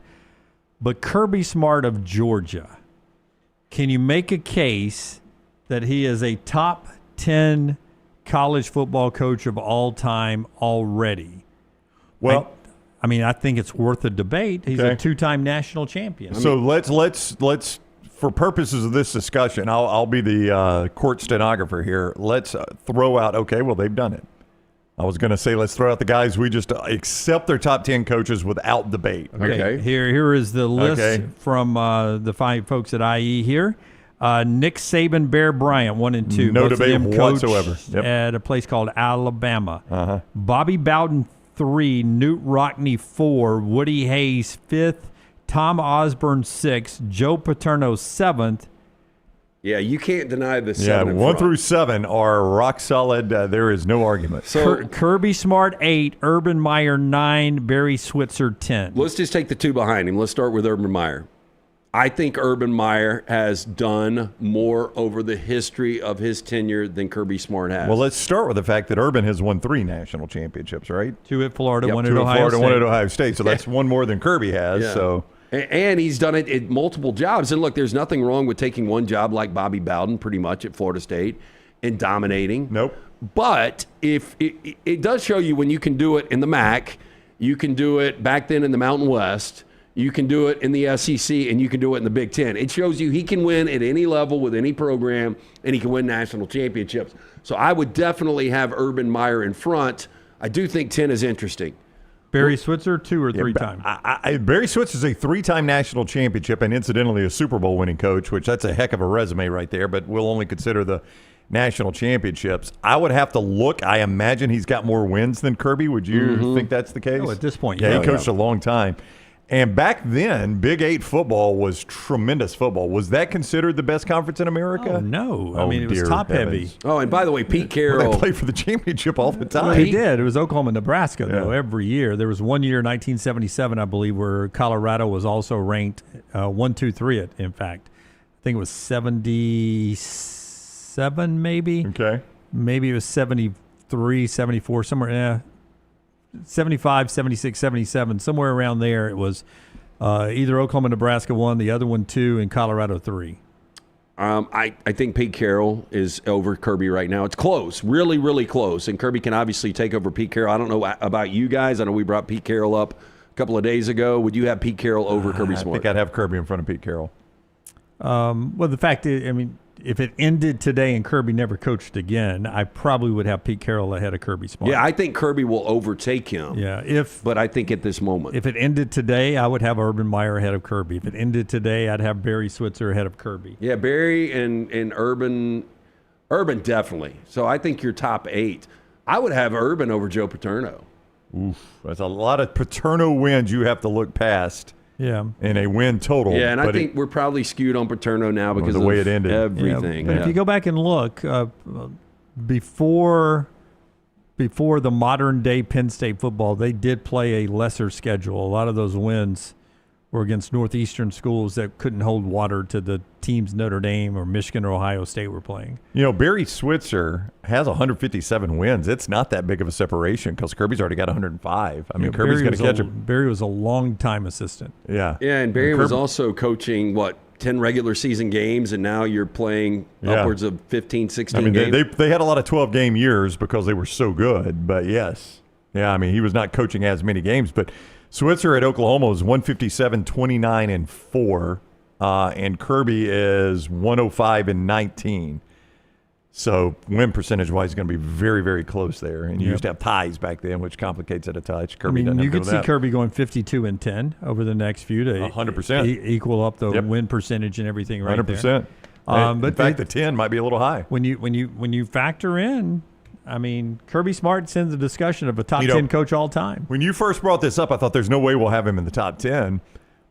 But Kirby Smart of Georgia, can you make a case that he is a top 10 college football coach of all time already? Well, I think it's worth a debate. He's Okay. a 2-time national champion. So let's for purposes of this discussion, I'll be the court stenographer here. Let's throw out. Okay, well they've done it. I was going to say let's throw out the guys we just accept their top 10 coaches without debate. Okay. Here is the list from the 5 folks at IE here. Nick Saban, Bear Bryant, 1 and 2. No Both of debate them coached whatsoever. Yep. at a place called Alabama. Bobby Bowden, 3. Newt Rockne, 4. Woody Hayes, 5th. Tom Osborne 6th, Joe Paterno 7th. Yeah, you can't deny the 7 in 1 front. through 7 are rock solid. There is no argument. So Kirby Smart 8, Urban Meyer 9, Barry Switzer 10. let's just take the two behind him. Let's start with Urban Meyer. I think Urban Meyer has done more over the history of his tenure than Kirby Smart has. Well, let's start with the fact that Urban has won 3 national championships, right? 2 at Florida, Yep, 1 2 at Ohio Florida, State. 1 at Ohio State. So that's one more than Kirby has. Yeah. So And he's done it at multiple jobs. And look, there's nothing wrong with taking one job like Bobby Bowden pretty much at Florida State and dominating. Nope. But if it does show you when you can do it in the MAC, you can do it back then in the Mountain West, you can do it in the SEC, and you can do it in the Big Ten. It shows you he can win at any level with any program, and he can win national championships. So I would definitely have Urban Meyer in front. I do think 10 is interesting. Barry Switzer 2 or 3 times. Barry Switzer is a 3-time national championship and incidentally a Super Bowl winning coach, which that's a heck of a resume right there, but we'll only consider the national championships. I would have to look. I imagine he's got more wins than Kirby. Would you think that's the case? Oh, at this point, yeah. yeah. He coached a long time. And back then, Big 8 football was tremendous football. Was that considered the best conference in America? Oh, no. Oh, I mean, it was dear top heavens. heavy. Oh, and by the way, Pete Carroll. They played for the championship all the time. They did. It was Oklahoma, Nebraska, though, every year. There was one year, 1977, I believe, where Colorado was also ranked 1, 2, 3, in fact. I think it was 77, maybe. Okay. Maybe it was 73, 74, somewhere. 75, 76, 77, somewhere around there. It was either Oklahoma, Nebraska 1, the other one 2, and Colorado 3. I think Pete Carroll is over Kirby right now. It's close, really, really close. And Kirby can obviously take over Pete Carroll. I don't know about you guys. I know we brought Pete Carroll up a couple of days ago. Would you have Pete Carroll over Kirby Smart? I think I'd have Kirby in front of Pete Carroll. Well, the fact is, I mean, if it ended today and Kirby never coached again, I probably would have Pete Carroll ahead of Kirby Smart. Yeah, I think Kirby will overtake him. Yeah, but I think at this moment. If it ended today, I would have Urban Meyer ahead of Kirby. If it ended today, I'd have Barry Switzer ahead of Kirby. Yeah, Barry and Urban definitely. So I think your top 8. I would have Urban over Joe Paterno. Oof, that's a lot of Paterno wins you have to look past. Yeah, in a win total. Yeah, and I think we're probably skewed on Paterno now because of the way it ended. Everything. But if you go back and look, before the modern day Penn State football, they did play a lesser schedule. A lot of those wins were against Northeastern schools that couldn't hold water to the teams Notre Dame or Michigan or Ohio State were playing. You know, Barry Switzer has 157 wins. It's not that big of a separation because Kirby's already got 105. I mean, Kirby's going to catch him. Barry was a long-time assistant. Yeah. Yeah, and Barry was also coaching, 10 regular season games, and now you're playing upwards of 15, 16 games. They had a lot of 12-game years because they were so good, but yes. Yeah, I mean, he was not coaching as many games, but Switzer at Oklahoma was 157, 29, and 4. And Kirby is 105 and 19. So win percentage-wise is going to be very, very close there. And you used to have ties back then, which complicates it a touch. Kirby doesn't you have could see Kirby going 52 and 10 over the next few to 100% equal up the win percentage and everything right 100%. there. But in fact, the 10 might be a little high. When you factor in, I mean, Kirby Smart sends a discussion of a top 10 coach all time. When you first brought this up, I thought there's no way we'll have him in the top 10.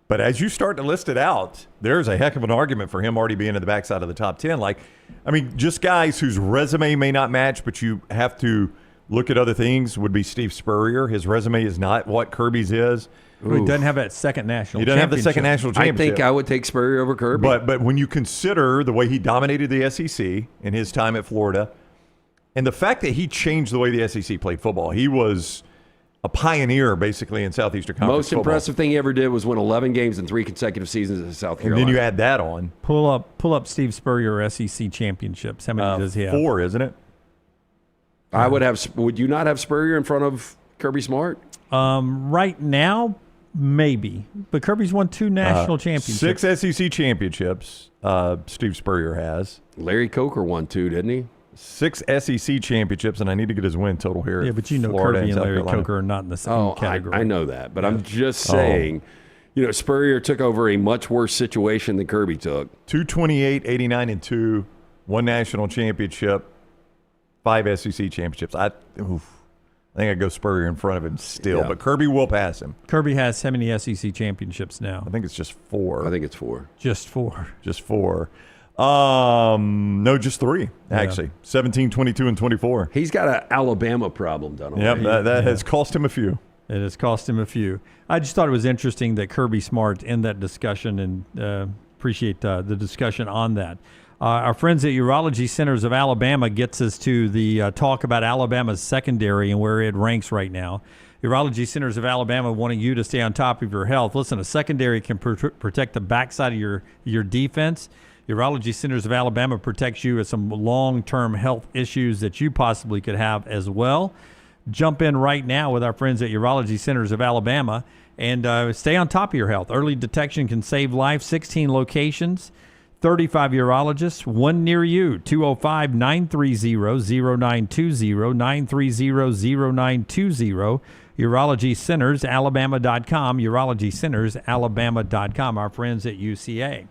But as you start to list it out, there's a heck of an argument for him already being in the backside of the top 10. Just guys whose resume may not match, but you have to look at other things would be Steve Spurrier. His resume is not what Kirby's is. He doesn't have that second national championship. He doesn't have the second national championship. I think I would take Spurrier over Kirby. But when you consider the way he dominated the SEC in his time at Florida, and the fact that he changed the way the SEC played football, he was a pioneer basically in Southeastern Conference Most football. impressive thing he ever did was win 11 games in 3 consecutive seasons in South Carolina. And then you add that on. Pull up Steve Spurrier SEC championships. How many does he have? 4, isn't it? I would have. Would you not have Spurrier in front of Kirby Smart? Right now, maybe. But Kirby's won 2 national championships. 6 SEC championships. Steve Spurrier has. Larry Coker won 2, didn't he? 6 SEC championships, and I need to get his win total here. Yeah, but you know Florida Kirby and South Larry Carolina. Coker are not in the same category. I know that, but I'm just saying, Spurrier took over a much worse situation than Kirby took. 228, 89, and 2, 1 national championship, 5 SEC championships. That's I think I'd go Spurrier in front of him still, Yeah. but Kirby will pass him. Kirby has how many SEC championships now? I think it's just 4. I think it's 4. Just 4. Just 4. No, just 3, actually. 17, 22, and 24. He's got an Alabama problem done. Yep, that has cost him a few. It has cost him a few. I just thought it was interesting that Kirby Smart in that discussion, and appreciate the discussion on that. Our friends at Urology Centers of Alabama gets us to the talk about Alabama's secondary and where it ranks right now. Urology Centers of Alabama wanting you to stay on top of your health. Listen, a secondary can protect the backside of your defense. Urology Centers of Alabama protects you at some long-term health issues that you possibly could have as well. Jump in right now with our friends at Urology Centers of Alabama and stay on top of your health. Early detection can save life. 16 locations, 35 urologists, one near you. 205-930-0920, 930-0920. UrologyCentersAlabama.com, UrologyCentersAlabama.com, our friends at UCA.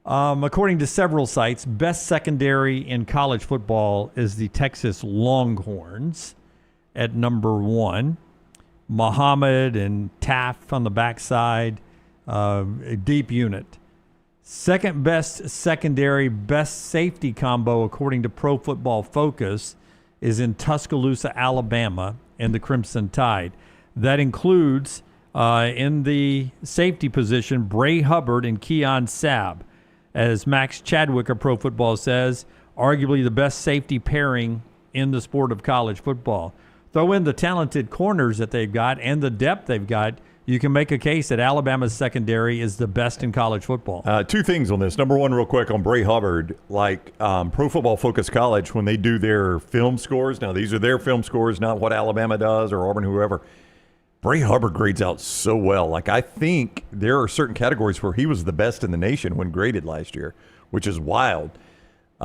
According to several sites, best secondary in college football is the Texas Longhorns at number 1. Muhammad and Taft on the backside, a deep unit. Second best secondary, best safety combo, according to Pro Football Focus, is in Tuscaloosa, Alabama, and the Crimson Tide. That includes, in the safety position, Bray Hubbard and Keon Sabb. As Max Chadwick of Pro Football says, arguably the best safety pairing in the sport of college football. Throw in the talented corners that they've got and the depth they've got, you can make a case that Alabama's secondary is the best in college football. 2 things on this. Number one, real quick, on Bray Hubbard, like Pro Football Focus College, when they do their film scores, now these are their film scores, not what Alabama does or Auburn, whoever. Bray Hubbard grades out so well. Like, I think there are certain categories where he was the best in the nation when graded last year, which is wild.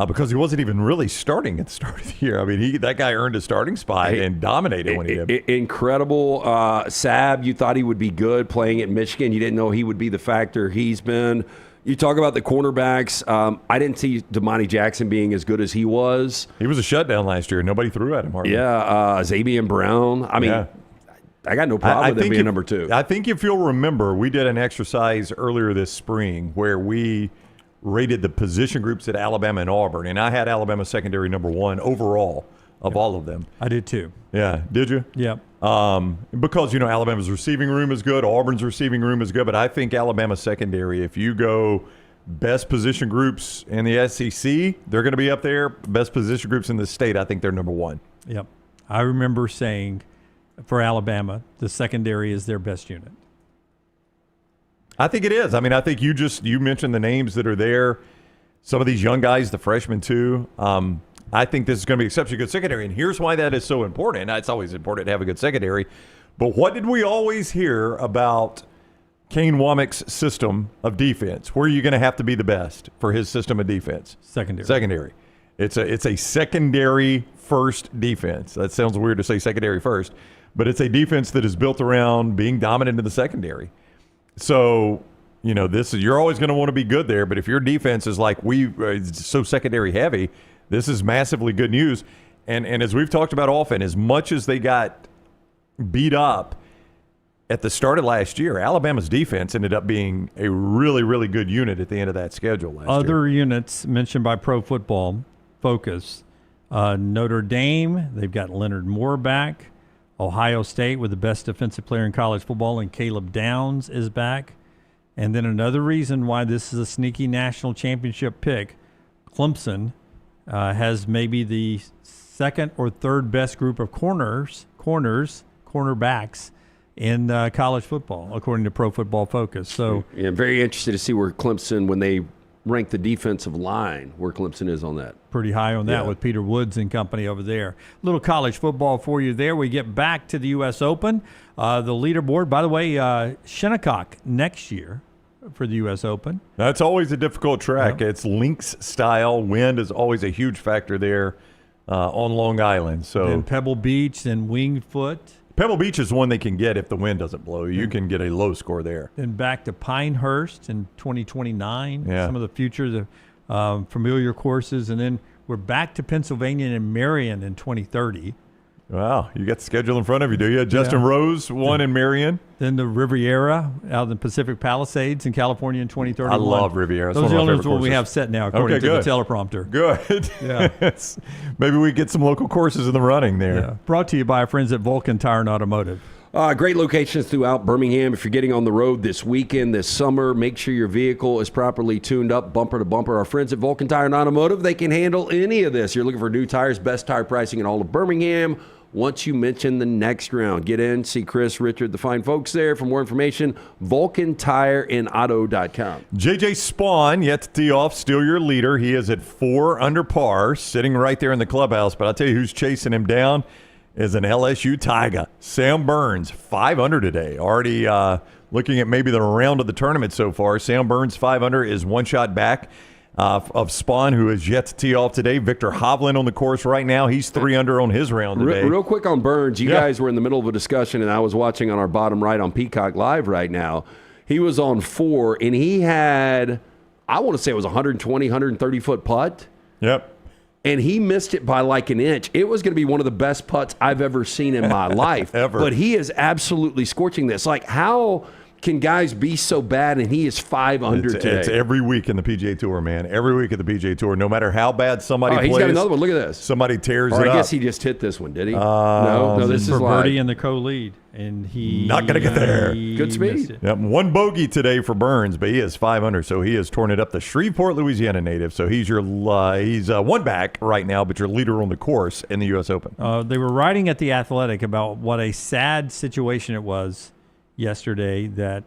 Because he wasn't even really starting at the start of the year. I mean, that guy earned a starting spot and dominated when he did. Incredible. Sabb, you thought he would be good playing at Michigan. You didn't know he would be the factor he's been. You talk about the cornerbacks. I didn't see Damani Jackson being as good as he was. He was a shutdown last year. Nobody threw at him hardly. Yeah, Xavier Brown. I mean, I got no problem with him being number 2. I think if you'll remember, we did an exercise earlier this spring where we rated the position groups at Alabama and Auburn, and I had Alabama secondary number 1 overall of all of them. I did too. Yeah, did you? Yeah. Because, Alabama's receiving room is good, Auburn's receiving room is good, but I think Alabama secondary, if you go best position groups in the SEC, they're going to be up there. Best position groups in the state, I think they're number 1. Yep. I remember saying for Alabama, the secondary is their best unit. I think it is. I mean, I think you mentioned the names that are there. Some of these young guys, the freshmen too. I think this is going to be exceptionally good secondary. And here's why that is so important. It's always important to have a good secondary. But what did we always hear about Kane Womack's system of defense? Where are you going to have to be the best for his system of defense? Secondary. It's a secondary first defense. That sounds weird to say secondary first, but it's a defense that is built around being dominant in the secondary. So, you're always going to want to be good there, but if your defense is like so secondary heavy, this is massively good news. And as we've talked about often, as much as they got beat up at the start of last year, Alabama's defense ended up being a really, really good unit at the end of that schedule last year. Other units mentioned by Pro Football Focus, Notre Dame, they've got Leonard Moore back. Ohio State with the best defensive player in college football, and Caleb Downs is back. And then another reason why this is a sneaky national championship pick, Clemson has maybe the second or third best group of cornerbacks in college football, according to Pro Football Focus. So, yeah, very interested to see where Clemson, when they rank the defensive line, where Clemson is on that. Pretty high on that with Peter Woods and company over there. Little college football for you there. We get back to the U.S. Open. The leaderboard, by the way, Shinnecock next year for the U.S. Open. That's always a difficult track. Yep. It's links style. Wind is always a huge factor there on Long Island. So then Pebble Beach, then Winged Foot. Pebble Beach is one they can get if the wind doesn't blow. You can get a low score there. Then back to Pinehurst in 2029. Yeah. Some of the future familiar courses. And then we're back to Pennsylvania and Marion in 2030. Wow, you got the schedule in front of you, do you? Justin Rose won in Marion. Then the Riviera out in the Pacific Palisades in California in 2031. I love Riviera. Those are the only ones we have set now, according to the teleprompter. Good. Yeah. Maybe we get some local courses in the running there. Yeah. Brought to you by our friends at Vulcan Tire and Automotive. Great locations throughout Birmingham. If you're getting on the road this weekend, this summer, make sure your vehicle is properly tuned up, bumper to bumper. Our friends at Vulcan Tire and Automotive, they can handle any of this. You're looking for new tires, best tire pricing in all of Birmingham. Once you mention the next round, get in, see Chris, Richard, the fine folks there. For more information, VulcanTireandAuto.com. JJ Spawn yet to tee off, still your leader. He is at 4 under par, sitting right there in the clubhouse. But I'll tell you who's chasing him down is an LSU Tiger, Sam Burns, 5 under today. Already looking at maybe the round of the tournament so far. Sam Burns, 5 under, is one shot back of Spawn, who is yet to tee off today. Victor Hovland on the course right now. He's 3 under on his round today. Real quick on Burns, you guys were in the middle of a discussion, and I was watching on our bottom right on Peacock Live right now. He was on 4, and he had, I want to say it was 120, 130-foot putt. Yep. And he missed it by like an inch. It was going to be one of the best putts I've ever seen in my life. Ever. But he is absolutely scorching this. Like, how can guys be so bad and he is 5 under today? It's every week in the PGA Tour, man. Every week at the PGA Tour. No matter how bad somebody plays. He's got another one. Look at this. Somebody tears or it I up. guess he just hit this one, did he? No, this is for live. birdie in the co-lead. And he not going to get there. Good speed. Yep, 1 bogey today for Burns, but he is 5 under, so he has torn it up. The Shreveport, Louisiana native, so he's your he's one back right now, but your leader on the course in the U.S. Open. They were writing at The Athletic about what a sad situation it was yesterday that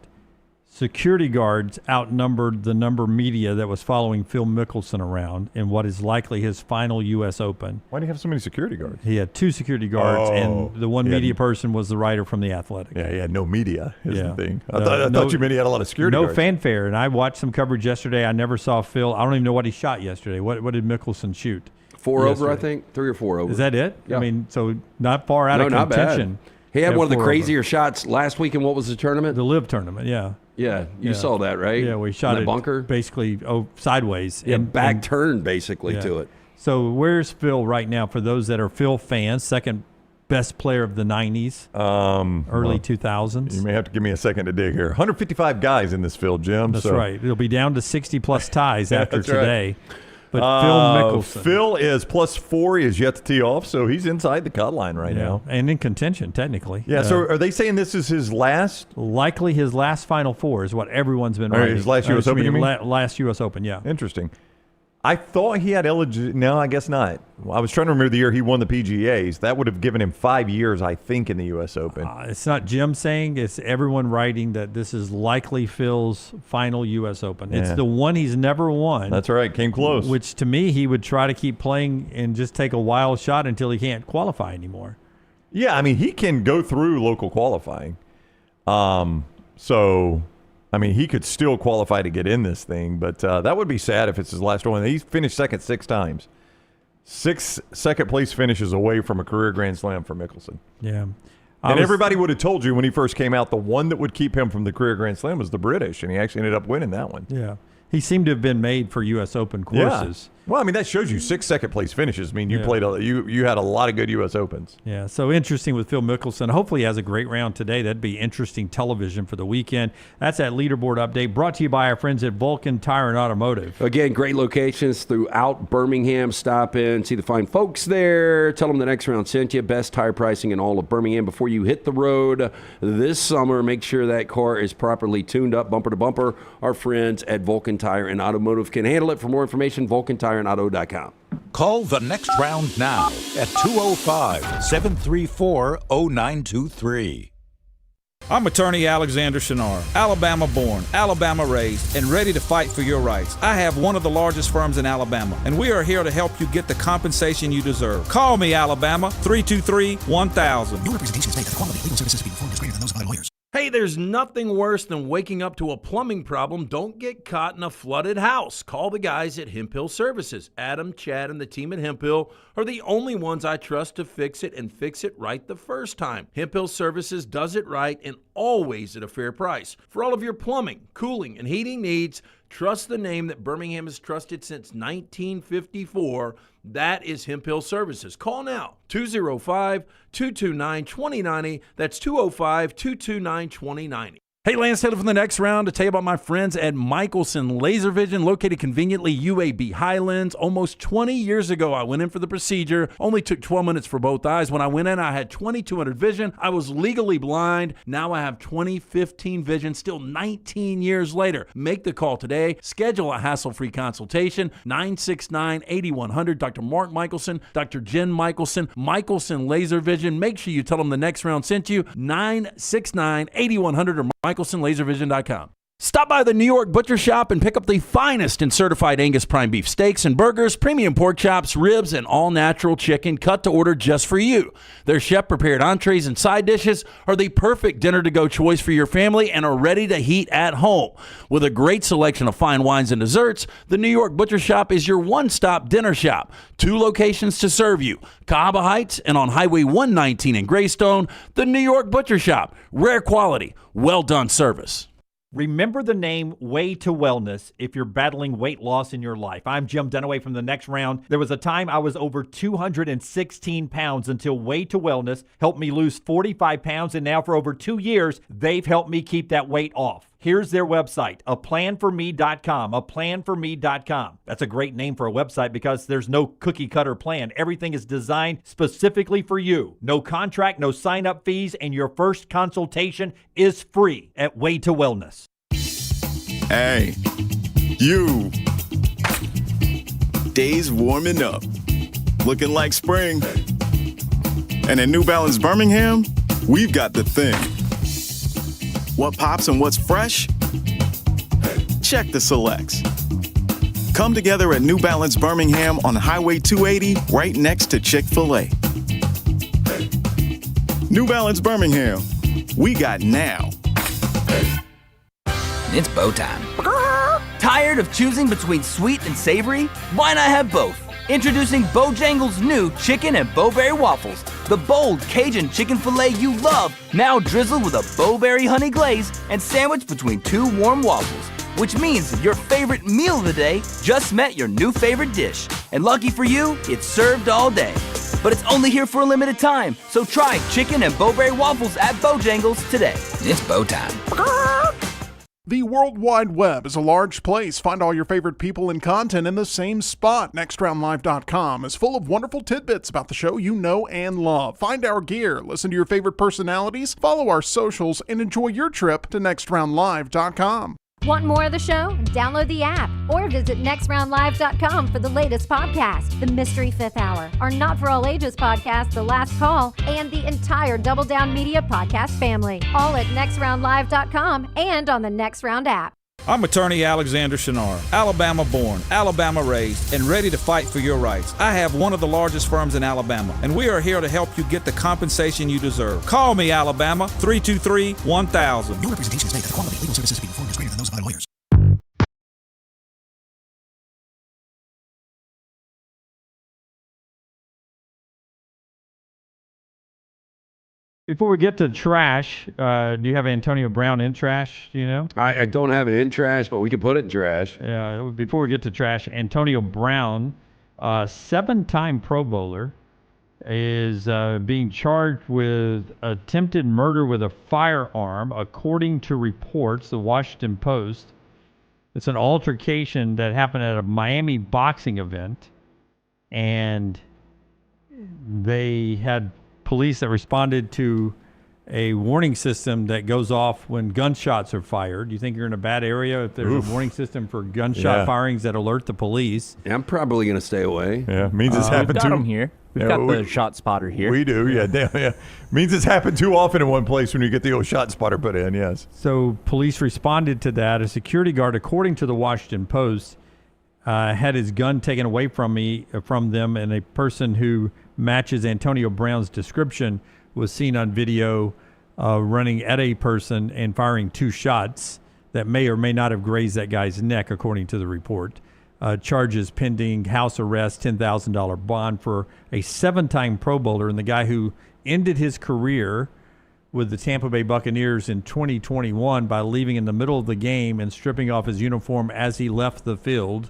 security guards outnumbered the number of media that was following Phil Mickelson around in what is likely his final U.S. Open. Why do you have so many security guards? He had 2 security guards, and the one media person was the writer from The Athletic. Yeah, he had no media is the thing. I thought you meant he had a lot of security guards. No fanfare, and I watched some coverage yesterday. I never saw Phil. I don't even know what he shot yesterday. What did Mickelson shoot? 4 over, I think. 3 or 4 over. Is that it? Yeah. I mean, so not far out of contention. Not bad. He had one of the crazier shots last week in what was the tournament? The Live tournament, yeah. Yeah, you saw that, right? Yeah, we shot in the it bunker. Basically sideways. Yeah, back turn basically to it. So where's Phil right now for those that are Phil fans? Second best player of the 90s, early 2000s. You may have to give me a second to dig here. 155 guys in this field, Jim. That's right. It'll be down to 60-plus ties after today. Right. But Phil Mickelson. Phil is +4. He is yet to tee off, so he's inside the cut line right now. And in contention, technically. Yeah, so are they saying this is his last? Likely his last Final Four is what everyone's been writing. His last U.S. Open, you mean? Last U.S. Open, yeah. Interesting. I thought he had No, I guess not. I was trying to remember the year he won the PGAs. That would have given him 5 years, I think, in the U.S. Open. It's not Jim saying. It's everyone writing that this is likely Phil's final U.S. Open. Yeah. It's the one he's never won. That's right. Came close. Which, to me, he would try to keep playing and just take a wild shot until he can't qualify anymore. Yeah, I mean, he can go through local qualifying. He could still qualify to get in this thing, but that would be sad if it's his last one. He's finished second 6 times. 6 second-place finishes away from a career Grand Slam for Mickelson. Yeah. Everybody would have told you when he first came out, the one that would keep him from the career Grand Slam was the British, and he actually ended up winning that one. Yeah. He seemed to have been made for U.S. Open courses. Yeah. Well, I mean, that shows you 6 second-place finishes. I mean, you played you had a lot of good U.S. Opens. Yeah, so interesting with Phil Mickelson. Hopefully he has a great round today. That'd be interesting television for the weekend. That's that leaderboard update brought to you by our friends at Vulcan Tire and Automotive. Again, great locations throughout Birmingham. Stop in, see the fine folks there. Tell them the next round sent you. Best tire pricing in all of Birmingham. Before you hit the road this summer, make sure that car is properly tuned up, bumper to bumper. Our friends at Vulcan Tire and Automotive can handle it. For more information, VulcanTireandAuto.com. Call the next round now at 205-734-0923. I'm attorney Alexander Shunnarah, Alabama born, Alabama raised, and ready to fight for your rights. I have one of the largest firms in Alabama, and we are here to help you get the compensation you deserve. Call me, Alabama, 323-1000. Your representation is made that the quality of legal services being performed is greater than those of other lawyers. Hey, there's nothing worse than waking up to a plumbing problem. Don't get caught in a flooded house. Call the guys at Hemp Hill Services. Adam, Chad, and the team at Hemp Hill are the only ones I trust to fix it and fix it right the first time. Hemp Hill Services does it right and always at a fair price. For all of your plumbing, cooling, and heating needs, Trust the name that Birmingham has trusted since 1954. That is Hemp Hill Services. Call now, 205-229-2090. That's 205-229-2090. Hey, Lance Taylor from the Next Round to tell you about my friends at Michelson Laser Vision, located conveniently UAB Highlands. Almost 20 years ago, I went in for the procedure. Only took 12 minutes for both eyes. When I went in, I had 20/200 vision. I was legally blind. Now I have 20/15 vision, still 19 years later. Make the call today. Schedule a hassle-free consultation, 969-8100. Dr. Mark Michelson, Dr. Jen Michelson, Michelson Laser Vision. Make sure you tell them the Next Round sent you, 969-8100 or MichelsonLaserVision.com. Stop by the New York Butcher Shop and pick up the finest in certified Angus prime beef steaks and burgers, premium pork chops, ribs, and all-natural chicken cut to order just for you. Their chef-prepared entrees and side dishes are the perfect dinner-to-go choice for your family and are ready to heat at home. With a great selection of fine wines and desserts, the New York Butcher Shop is your one-stop dinner shop. 2 locations to serve you, Cahaba Heights and on Highway 119 in Greystone. The New York Butcher Shop. Rare quality, well-done service. Remember the name Way to Wellness if you're battling weight loss in your life. I'm Jim Dunaway from the Next Round. There was a time I was over 216 pounds until Way to Wellness helped me lose 45 pounds, and now for over 2 years, they've helped me keep that weight off. Here's their website, aplanforme.com, aplanforme.com. That's a great name for a website because there's no cookie-cutter plan. Everything is designed specifically for you. No contract, no sign-up fees, and your first consultation is free at Way to Wellness. Hey, you. Days warming up. Looking like spring. And at New Balance Birmingham, we've got the thing. What pops and what's fresh? Check the selects. Come together at New Balance Birmingham on Highway 280, right next to Chick-fil-A. New Balance Birmingham. We got now. It's bow time. Tired of choosing between sweet and savory? Why not have both? Introducing Bojangles' new chicken and bowberry waffles. The bold Cajun chicken filet you love, now drizzled with a bowberry honey glaze and sandwiched between 2 warm waffles. Which means your favorite meal of the day just met your new favorite dish. And lucky for you, it's served all day. But it's only here for a limited time, so try chicken and bowberry waffles at Bojangles today. It's bow time. The World Wide Web is a large place. Find all your favorite people and content in the same spot. NextRoundLive.com is full of wonderful tidbits about the show you know and love. Find our gear, listen to your favorite personalities, follow our socials, and enjoy your trip to NextRoundLive.com. Want more of the show? Download the app or visit nextroundlive.com for the latest podcast, The Mystery Fifth Hour, our Not For All Ages podcast, The Last Call, and the entire Double Down Media podcast family. All at nextroundlive.com and on the Next Round app. I'm attorney Alexander Shunnarah, Alabama born, Alabama raised, and ready to fight for your rights. I have one of the largest firms in Alabama, and we are here to help you get the compensation you deserve. Call me, Alabama, 323-1000. No representation is made that the quality of legal services being performed is greater than those of other lawyers. Before we get to trash, do you have Antonio Brown in trash? Do you know? I don't have it in trash, but we can put it in trash. Yeah, before we get to trash, Antonio Brown, 7-time Pro Bowler, is being charged with attempted murder with a firearm, according to reports, the Washington Post. It's an altercation that happened at a Miami boxing event, and they had police that responded to a warning system that goes off when gunshots are fired. Do you think you're in a bad area if there's a warning system for gunshot firings that alert the police? Yeah, I'm probably going to stay away. Yeah, means it's happened We've got them here. We've got the shot spotter here. We do, yeah. Means it's happened too often in one place when you get the old shot spotter put in, yes. So police responded to that. A security guard, according to the Washington Post, had his gun taken away from them, and a person who matches Antonio Brown's description was seen on video running at a person and firing 2 shots that may or may not have grazed that guy's neck, according to the report. Charges pending, house arrest, $10,000 bond for a 7-time Pro Bowler, and the guy who ended his career with the Tampa Bay Buccaneers in 2021 by leaving in the middle of the game and stripping off his uniform as he left the field,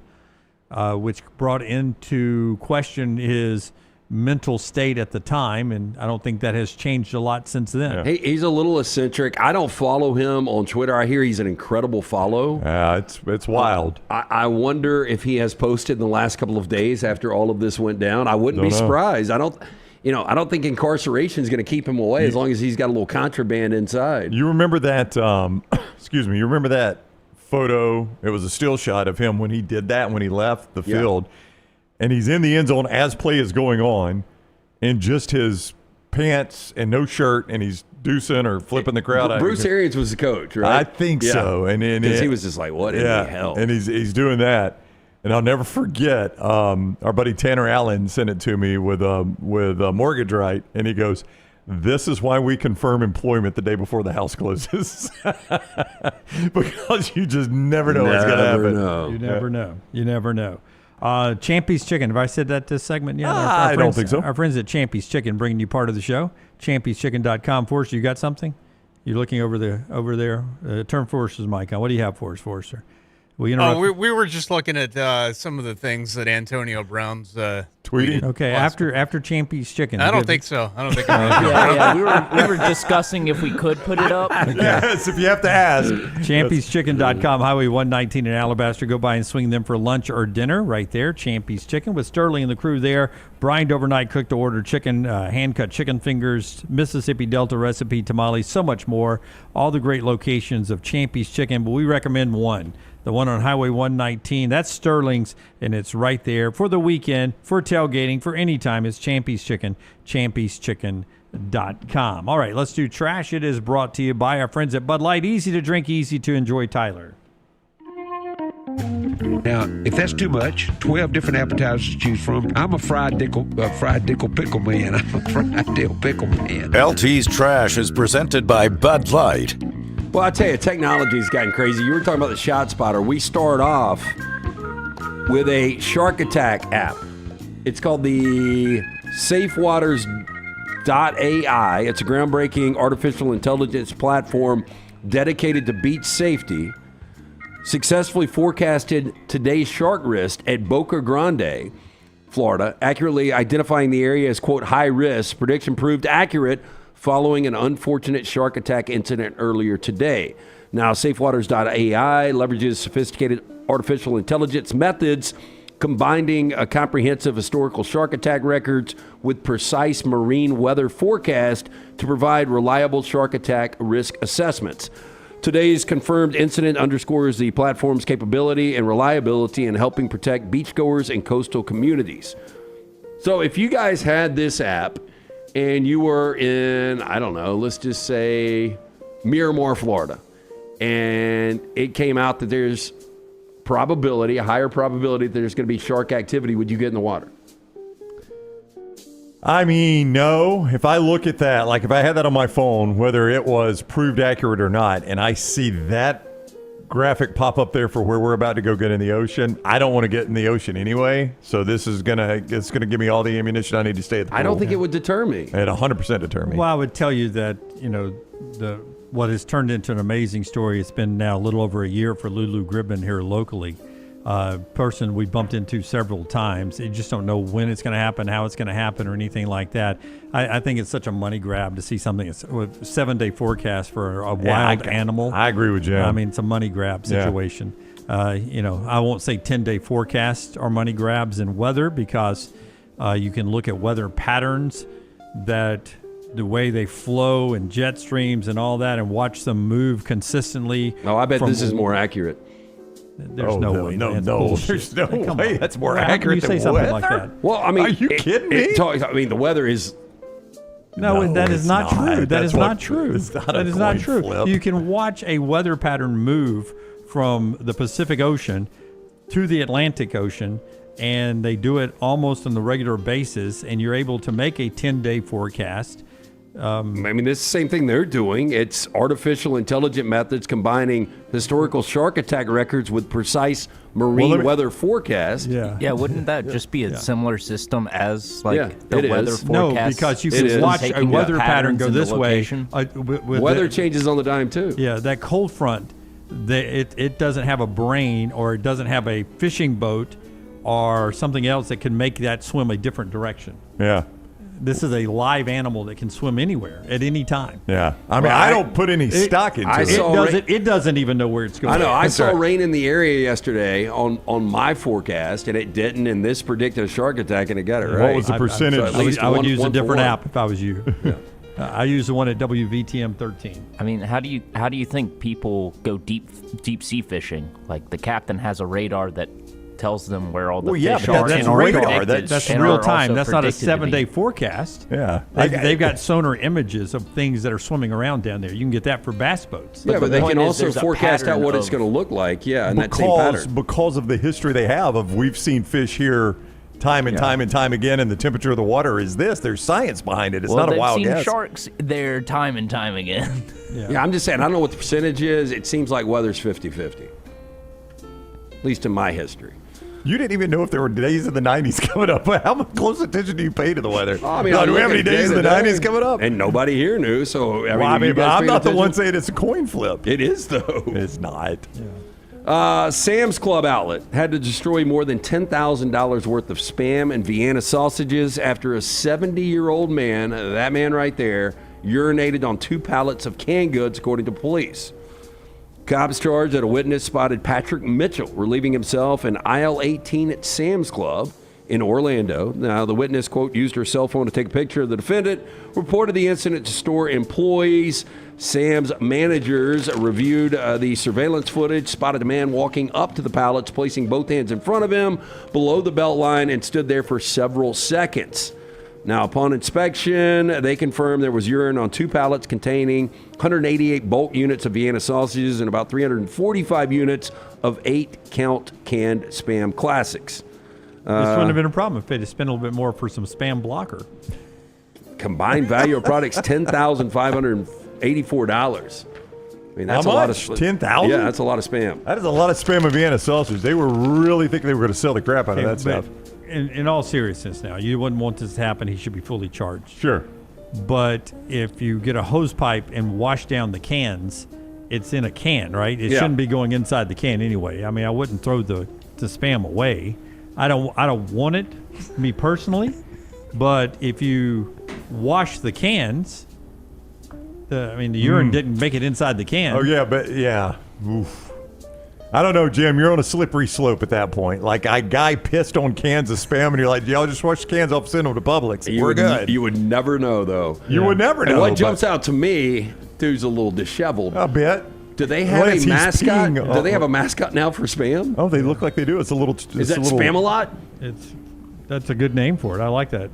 which brought into question his mental state at the time, and I don't think that has changed a lot since then. Hey, he's a little eccentric. I don't follow him on Twitter. I hear he's an incredible follow. It's wild. I wonder if he has posted in the last couple of days after all of this went down. I wouldn't be surprised. I don't think incarceration is going to keep him away as long as he's got a little contraband inside. You remember that? You remember that photo? It was a still shot of him when he did that when he left the field. And he's in the end zone as play is going on in just his pants and no shirt, and he's deucing or flipping the crowd out. Bruce Arians was the coach, right? I think so. And because he was just like, what in the hell? And he's doing that. And I'll never forget, our buddy Tanner Allen sent it to me with a mortgage right, and he goes, "This is why we confirm employment the day before the house closes." Because you just never know what's going to happen. You never know. You never know. Champy's Chicken. Have I said that this segment yet? I don't think so. Our friends at Champy's Chicken bringing you part of the show. Champy'sChicken.com. Forrester, you got something? You're looking over there. Turn Forrester's mic on. What do you have for us, Forrester? We were just looking at some of the things that Antonio Brown's tweeting. Okay, after Champy's Chicken. I don't think so. I don't think. We were discussing if we could put it up. Yes, if you have to ask. Champy'sChicken.com, Highway 119 in Alabaster. Go by and swing them for lunch or dinner right there. Champy's Chicken with Sterling and the crew there. Brined overnight, cooked to order chicken, hand-cut chicken fingers, Mississippi Delta recipe tamales, so much more. All the great locations of Champy's Chicken, but we recommend one. The one on Highway 119, that's Sterling's, and it's right there for the weekend, for tailgating, for any time. It's Champy's Chicken, champy'schicken.com. All right, let's do trash. It is brought to you by our friends at Bud Light. Easy to drink, easy to enjoy. Tyler. Now, if that's too much, 12 different appetizers to choose from. I'm a fried dickle pickle man. I'm a fried dill pickle man. LT's Trash is presented by Bud Light. Well, I tell you, technology's gotten crazy. You were talking about the Shot Spotter. We start off with a shark attack app. It's called the SafeWaters.ai. It's a groundbreaking artificial intelligence platform dedicated to beach safety. Successfully forecasted today's shark risk at Boca Grande, Florida, accurately identifying the area as, quote, high risk. Prediction proved accurate following an unfortunate shark attack incident earlier today. Now, SafeWaters.ai leverages sophisticated artificial intelligence methods, combining a comprehensive historical shark attack records with precise marine weather forecast to provide reliable shark attack risk assessments. Today's confirmed incident underscores the platform's capability and reliability in helping protect beachgoers and coastal communities. So if you guys had this app and you were in, I don't know, let's just say Miramar, Florida, and it came out that there's a higher probability that there's going to be shark activity, would you get in the water? I mean, no. If I look at that, like if I had that on my phone, whether it was proved accurate or not, and I see that graphic pop up there for where we're about to go get in the ocean, I don't want to get in the ocean anyway. So this is gonna give me all the ammunition I need to stay at the pool. I don't think it would deter me. It 100% deter me. Well, I would tell you that, what has turned into an amazing story. It's been now a little over a year for Lulu Gribben here locally. Person we bumped into several times. You just don't know when it's going to happen, how it's going to happen, or anything like that. I think it's such a money grab to see something with 7-day forecast for a wild animal. I agree with Jim. I mean, it's a money grab situation. Yeah. I won't say 10-day forecast are money grabs in weather because you can look at weather patterns that the way they flow and jet streams and all that and watch them move consistently. Oh, I bet this is more accurate. There's no way. No, there's no way. That's more accurate than something weather? like that. Well, I mean, are you kidding me? The weather is. No, that is not true. That is not true. That is not true. Flip. You can watch a weather pattern move from the Pacific Ocean to the Atlantic Ocean, and they do it almost on the regular basis, and you're able to make a 10-day forecast I mean, this is the same thing they're doing. It's artificial intelligent methods combining historical shark attack records with precise marine weather forecasts. Yeah, wouldn't that just be a similar system as the it weather is. forecast? No, because you can watch a weather pattern go this way. Weather changes on the dime, too. Yeah, that cold front, it doesn't have a brain, or it doesn't have a fishing boat or something else that can make that swim a different direction. Yeah. This is a live animal that can swim anywhere at any time. Yeah. I mean, I don't put any stock into it. It doesn't even know where it's going. I know. I saw rain in the area yesterday on my forecast, and it didn't, and this predicted a shark attack, and it got it right. What was the percentage? I would use a different app if I was you. I use the one at WVTM 13. I mean, how do you think people go deep sea fishing? Like, the captain has a radar that tells them where all the fish are. That's radar. That's real time. That's not a 7-day forecast. Yeah. They've got sonar images of things that are swimming around down there. You can get that for bass boats. Yeah, but they can also forecast out what it's going to look like. Yeah, and that same pattern. Because of the history they have of we've seen fish here time and time and time again, and the temperature of the water is this. There's science behind it. It's not a wild guess. They've seen sharks there time and time again. Yeah, I'm just saying, I don't know what the percentage is. It seems like weather's 50-50, at least in my history. You didn't even know if there were days in the 90s coming up. How much close attention do you pay to the weather? I mean, do we have any days in the 90s coming up? And nobody here knew, so I'm not the one saying it's a coin flip. It is, though. It's not. Sam's Club outlet had to destroy more than $10,000 worth of Spam and Vienna sausages after a 70-year-old man, that man right there, urinated on 2 pallets of canned goods, according to police. Cops charged that a witness spotted Patrick Mitchell relieving himself in aisle 18 at Sam's Club in Orlando. Now, the witness, quote, used her cell phone to take a picture of the defendant, reported the incident to store employees. Sam's managers reviewed the surveillance footage, spotted a man walking up to the pallets, placing both hands in front of him below the belt line, and stood there for several seconds. Now, upon inspection, they confirmed there was urine on 2 pallets containing 188 bulk units of Vienna sausages and about 345 units of 8-count canned Spam classics. This wouldn't have been a problem if they'd have spent a little bit more for some Spam blocker. Combined value of products, $10,584. I mean, that's How a lot much? of 10,000? Yeah, that's a lot of Spam. That is a lot of Spam and Vienna sausage. They were really thinking they were going to sell the crap out of that stuff. In all seriousness now, you wouldn't want this to happen. He should be fully charged. Sure. But if you get a hose pipe and wash down the cans, it's in a can, right? It shouldn't be going inside the can anyway. I mean, I wouldn't throw the Spam away. I don't want it, me personally. But if you wash the cans, the urine didn't make it inside the can. Oh, yeah, but yeah. Oof. I don't know, Jim. You're on a slippery slope at that point. Like, a guy pissed on cans of Spam, and you're like, y'all just wash the cans off, send them to Publix. We're good. You would never know, though. You would never know. And what jumps out to me, dude's a little disheveled. I bet. Do they have a mascot? Do they have a mascot now for Spam? Oh, they look like they do. It's a little. Is that Spam-a-lot? That's a good name for it. I like that.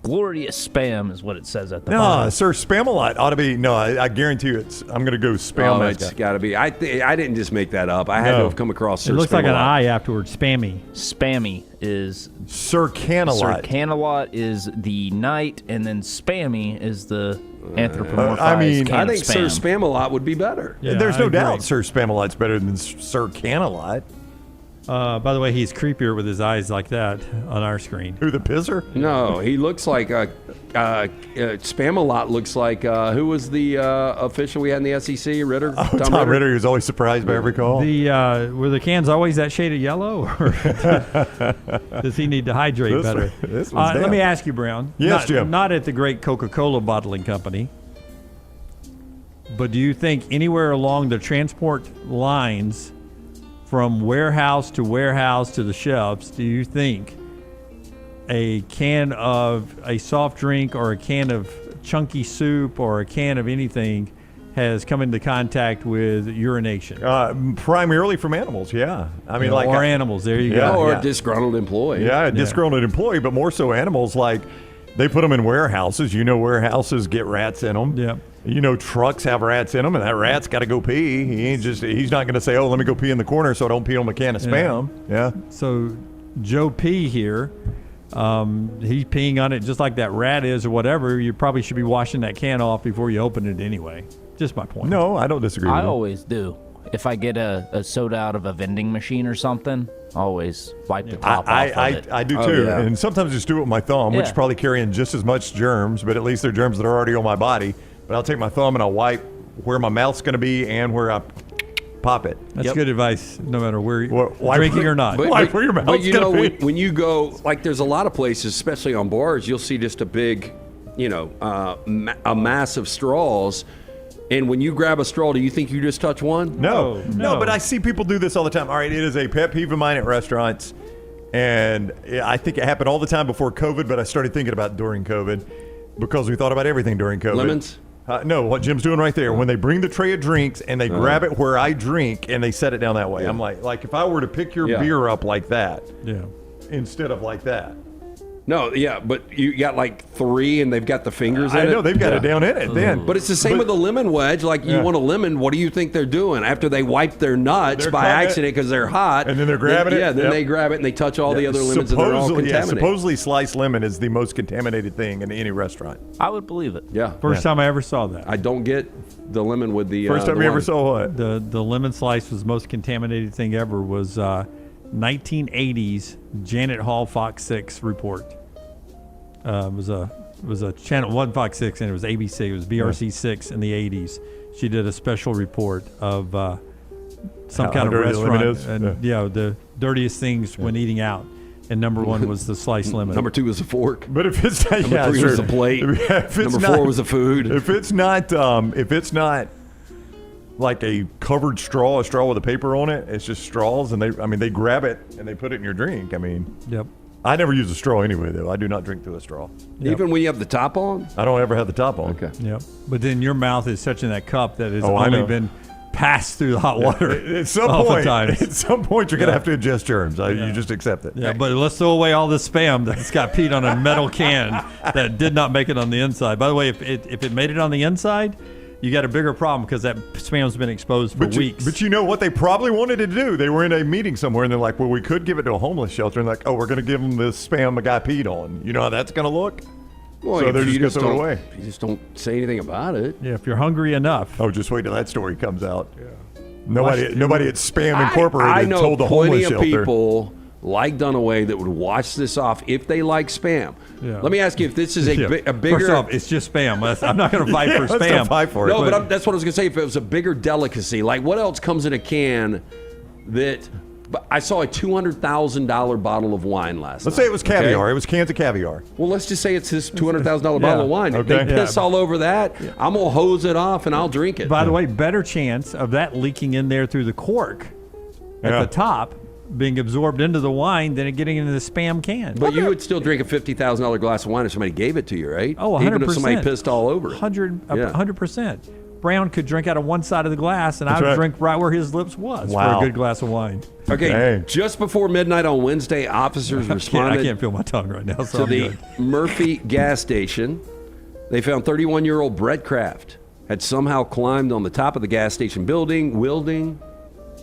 Glorious Spam is what it says at the bottom. No, sir, Spam-a-lot ought to be. No, I guarantee you, I'm going to go Spam. Oh, it's got to be. I didn't just make that up. I had to have come across. It looks like an I afterwards. Spammy. Spammy is Sir Canalot. Sir Canalot is the knight, and then Spammy is the anthropomorphized. I think Sir Spam-a-lot would be better. Yeah, there's no doubt Sir Spam-a-lot's better than Sir Canalot. By the way, he's creepier with his eyes like that on our screen. Who, the pisser? No, he looks like Spam-a-lot looks like who was the official we had in the SEC? Ritter? Oh, Tom Ritter. He was always surprised by every call. Were the cans always that shade of yellow? Or does he need to hydrate better? Let me ask you, Brown. Yes, Jim. Not at the great Coca-Cola bottling company, but do you think anywhere along the transport lines from warehouse to the shelves, do you think a can of a soft drink or a can of chunky soup or a can of anything has come into contact with urination? Primarily from animals, yeah. I mean, or animals, there you go. Or a disgruntled employee. Yeah, a disgruntled employee, but more so animals. Like, they put them in warehouses. Warehouses get rats in them. Yeah. Trucks have rats in them, and that rat's got to go pee. He's not going to say, oh, let me go pee in the corner so I don't pee on my can of Spam. Yeah. So Joe P. here he's peeing on it just like that rat is or whatever. You probably should be washing that can off before you open it anyway. Just my point. No, I don't disagree with I you. always do. If I get a soda out of a vending machine or something, I always wipe the top off of it. I do too. Yeah. And sometimes just do it with my thumb, which Yeah. is probably carrying just as much germs, but at least they're germs that are already on my body. But I'll take my thumb and I'll wipe where my mouth's going to be and where I pop it. That's good advice, no matter where you're wipe drinking where- or not. wipe where your mouth's But you know, gonna be. when you go, like, there's a lot of places, especially on bars, you'll see just a big, a mass of straws. And when you grab a straw, do you think you just touch one? No, but I see people do this all the time. All right, it is a pet peeve of mine at restaurants, and I think it happened all the time before COVID, but I started thinking about it during COVID because we thought about everything during COVID. Lemons? No, what Jim's doing right there. When they bring the tray of drinks and they grab it where I drink and they set it down that way. Yeah. I'm like if I were to pick your beer up like that instead of like that. No, yeah, but you got like 3 and they've got the fingers in it. I know, they've got it down in it then. But it's the same with a lemon wedge. Like, you want a lemon, what do you think they're doing? After they wipe their nuts They're by cutting it, accident because they're hot. and then they're grabbing it? Yeah, then Yep. they grab it and they touch all the other lemons and they're all contaminated. Supposedly sliced lemon is the most contaminated thing in any restaurant. I would believe it. Yeah. First time I ever saw that. I don't get the lemon with the First time the you ever wine. saw what? The lemon slice was the most contaminated thing ever. Was 1980s Janet Hall Fox 6 report. It was a channel 1 Fox 6 and it was ABC. It was BRC 6 in the 80s. She did a special report of some How kind of dirty the lemon restaurant is? and the dirtiest things when eating out. And number 1 was the sliced lemon. Number 2 was a fork. But if it's not, Number 3 was a plate. Number 4 was a food. If it's not like a covered straw, a straw with a paper on it, it's just straws, and they grab it and they put it in your drink. Yep. I never use a straw anyway, though. I do not drink through a straw. Even when you have the top on? I don't ever have the top on. Okay. Yep. But then your mouth is such in that cup that it's Oh, I only know. been passed through the hot water. At some point, you're gonna have to ingest germs. Yeah. You just accept it. Yeah, but let's throw away all this spam that's got peed on a metal can that did not make it on the inside. By the way, if it made it on the inside, you got a bigger problem because that spam's been exposed for weeks. But you know what they probably wanted to do? They were in a meeting somewhere, and they're like, well, we could give it to a homeless shelter. And like, oh, we're going to give them this spam a guy peed on. You know how that's going to look? Well, so they're you just going to throw it don't- away. You just don't say anything about it. Yeah, if you're hungry enough. Oh, just wait till that story comes out. Yeah. Nobody at Spam Incorporated I know told the plenty homeless of shelter. people like Dunaway that would watch this off if they like spam. Yeah. Let me ask you if this is a bigger. First off, it's just spam. I'm not going to fight for let's spam. not fight for it. No, but that's what I was going to say. If it was a bigger delicacy, like what else comes in a can that. But I saw a $200,000 bottle of wine last night. Let's say it was caviar. okay? It was cans of caviar. Well, let's just say it's this $200,000 bottle of wine. Okay. They piss all over that. I'm going to hose it off and I'll drink it. By the way, better chance of that leaking in there through the cork at the top, being absorbed into the wine than it getting into the spam can. But you would still drink a $50,000 glass of wine if somebody gave it to you, right? Oh, 100%. Even if somebody pissed all over it. 100%. Brown could drink out of one side of the glass, and That's I would right. drink right where his lips was Wow. for a good glass of wine. Okay, Dang. just before midnight on Wednesday, officers I responded can't feel my tongue right now, so to I'm the good. Murphy gas station. They found 31-year-old Brett Kraft had somehow climbed on the top of the gas station building, wielding,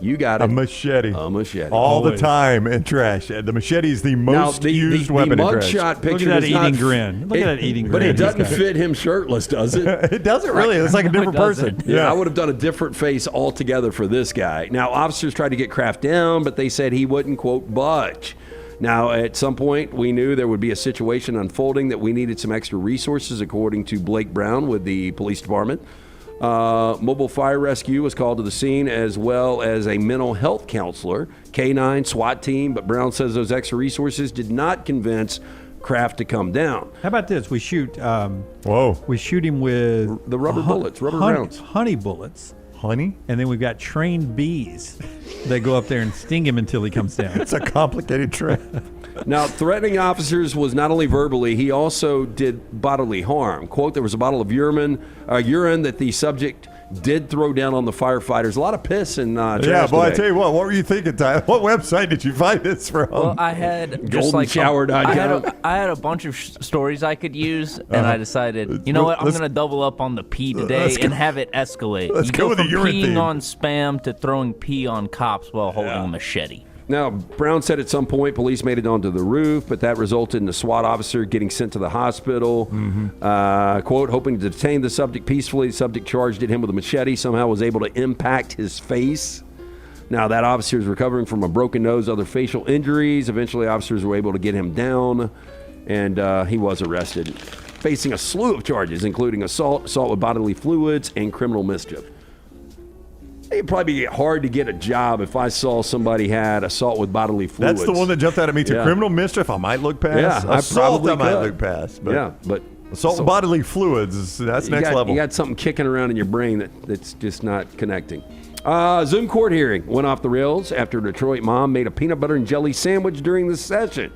you got it, A machete. A machete. All Always. the time in trash. The machete is the most Now, used the weapon in trash. mugshot picture Look at that does not eating grin. Look at that eating But grin. it doesn't He's got. fit him shirtless, does it? It doesn't really. It's like a different person. Yeah, I would have done a different face altogether for this guy. Now, officers tried to get Kraft down, but they said he wouldn't, quote, budge. Now, at some point, we knew there would be a situation unfolding that we needed some extra resources, according to Blake Brown with the police department. Mobile fire rescue was called to the scene, as well as a mental health counselor, K9, SWAT team, but Brown says those extra resources did not convince Kraft to come down. How about this? We shoot. Whoa. We shoot him with The rubber bullets, rubber rounds. honey bullets, Honey? and then we've got trained bees that go up there and sting him until he comes down. It's a complicated trap. Now, threatening officers was not only verbally, he also did bodily harm. Quote, there was a bottle of urine that the subject did throw down on the firefighters. A lot of piss and trash Yeah, boy, I today. tell you what were you thinking, Ty? What website did you find this from? Well, I had just GoldenShower.com. I had a bunch of stories I could use, and I decided, you know what, I'm Let's- going to double up on the pee today let's go- and have it escalate. let's You go with the from urine peeing theme. on spam to throwing pee on cops while holding a machete. Now, Brown said at some point police made it onto the roof, but that resulted in a SWAT officer getting sent to the hospital. Quote, hoping to detain the subject peacefully. The subject charged at him with a machete, somehow was able to impact his face. Now, that officer is recovering from a broken nose, other facial injuries. Eventually, officers were able to get him down, and he was arrested, facing a slew of charges, including assault with bodily fluids, and criminal mischief. It'd probably be hard to get a job if I saw somebody had assault with bodily fluids. That's the one that jumped out at me too. Yeah. Criminal mischief, I might look past. Yeah, Assault, I might look past. But but assault with bodily fluids, that's next level. You got something kicking around in your brain that's just not connecting. Zoom court hearing went off the rails after a Detroit mom made a peanut butter and jelly sandwich during the session.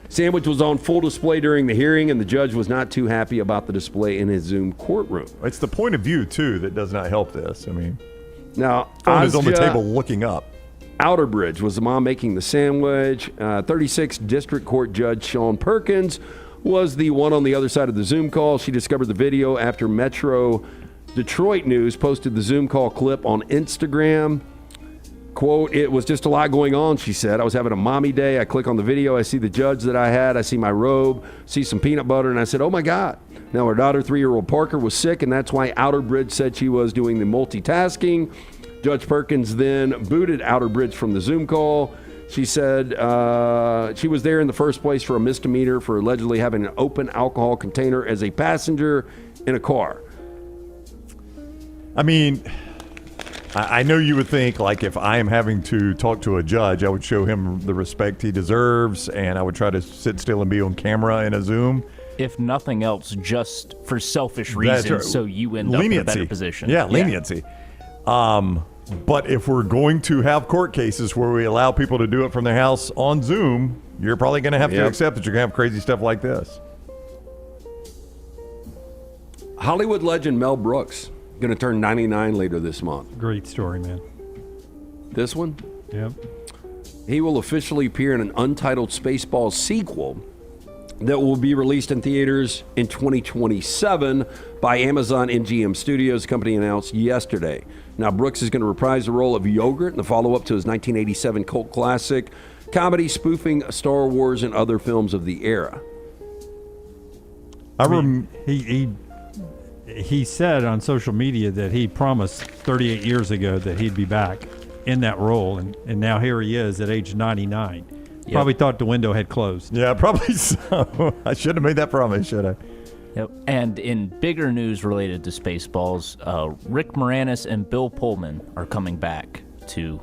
Sandwich was on full display during the hearing, and the judge was not too happy about the display in his Zoom courtroom. It's the point of view, too, that does not help this. I mean, now, phone is on the table looking up. Outerbridge was the mom making the sandwich. 36th District Court Judge Sean Perkins was the one on the other side of the Zoom call. She discovered the video after Metro Detroit News posted the Zoom call clip on Instagram. Quote, it was just a lot going on, she said. I was having a mommy day. I click on the video. I see the judge that I had. I see my robe, see some peanut butter, and I said, oh, my God. Now, her daughter, 3-year-old Parker, was sick, and that's why Outerbridge said she was doing the multitasking. Judge Perkins then booted Outerbridge from the Zoom call. She said she was there in the first place for a misdemeanor for allegedly having an open alcohol container as a passenger in a car. I mean, I know you would think, like, if I am having to talk to a judge, I would show him the respect he deserves, and I would try to sit still and be on camera in a Zoom. If nothing else, just for selfish reasons, so you end up in a better position. Yeah, leniency. But if we're going to have court cases where we allow people to do it from their house on Zoom, you're probably going to have to accept that you're going to have crazy stuff like this. Hollywood legend Mel Brooks going to turn 99 later this month. Great story, man. This one? Yep. He will officially appear in an untitled Spaceballs sequel that will be released in theaters in 2027 by Amazon MGM Studios, the company announced yesterday. Now, Brooks is going to reprise the role of Yogurt in the follow-up to his 1987 cult classic comedy spoofing Star Wars and other films of the era. He said on social media that he promised 38 years ago that he'd be back in that role, and now here he is at age 99. Yep. Probably thought the window had closed. Yeah, probably so. I should have made that promise, should I? Yep. And in bigger news related to Spaceballs, Rick Moranis and Bill Pullman are coming back to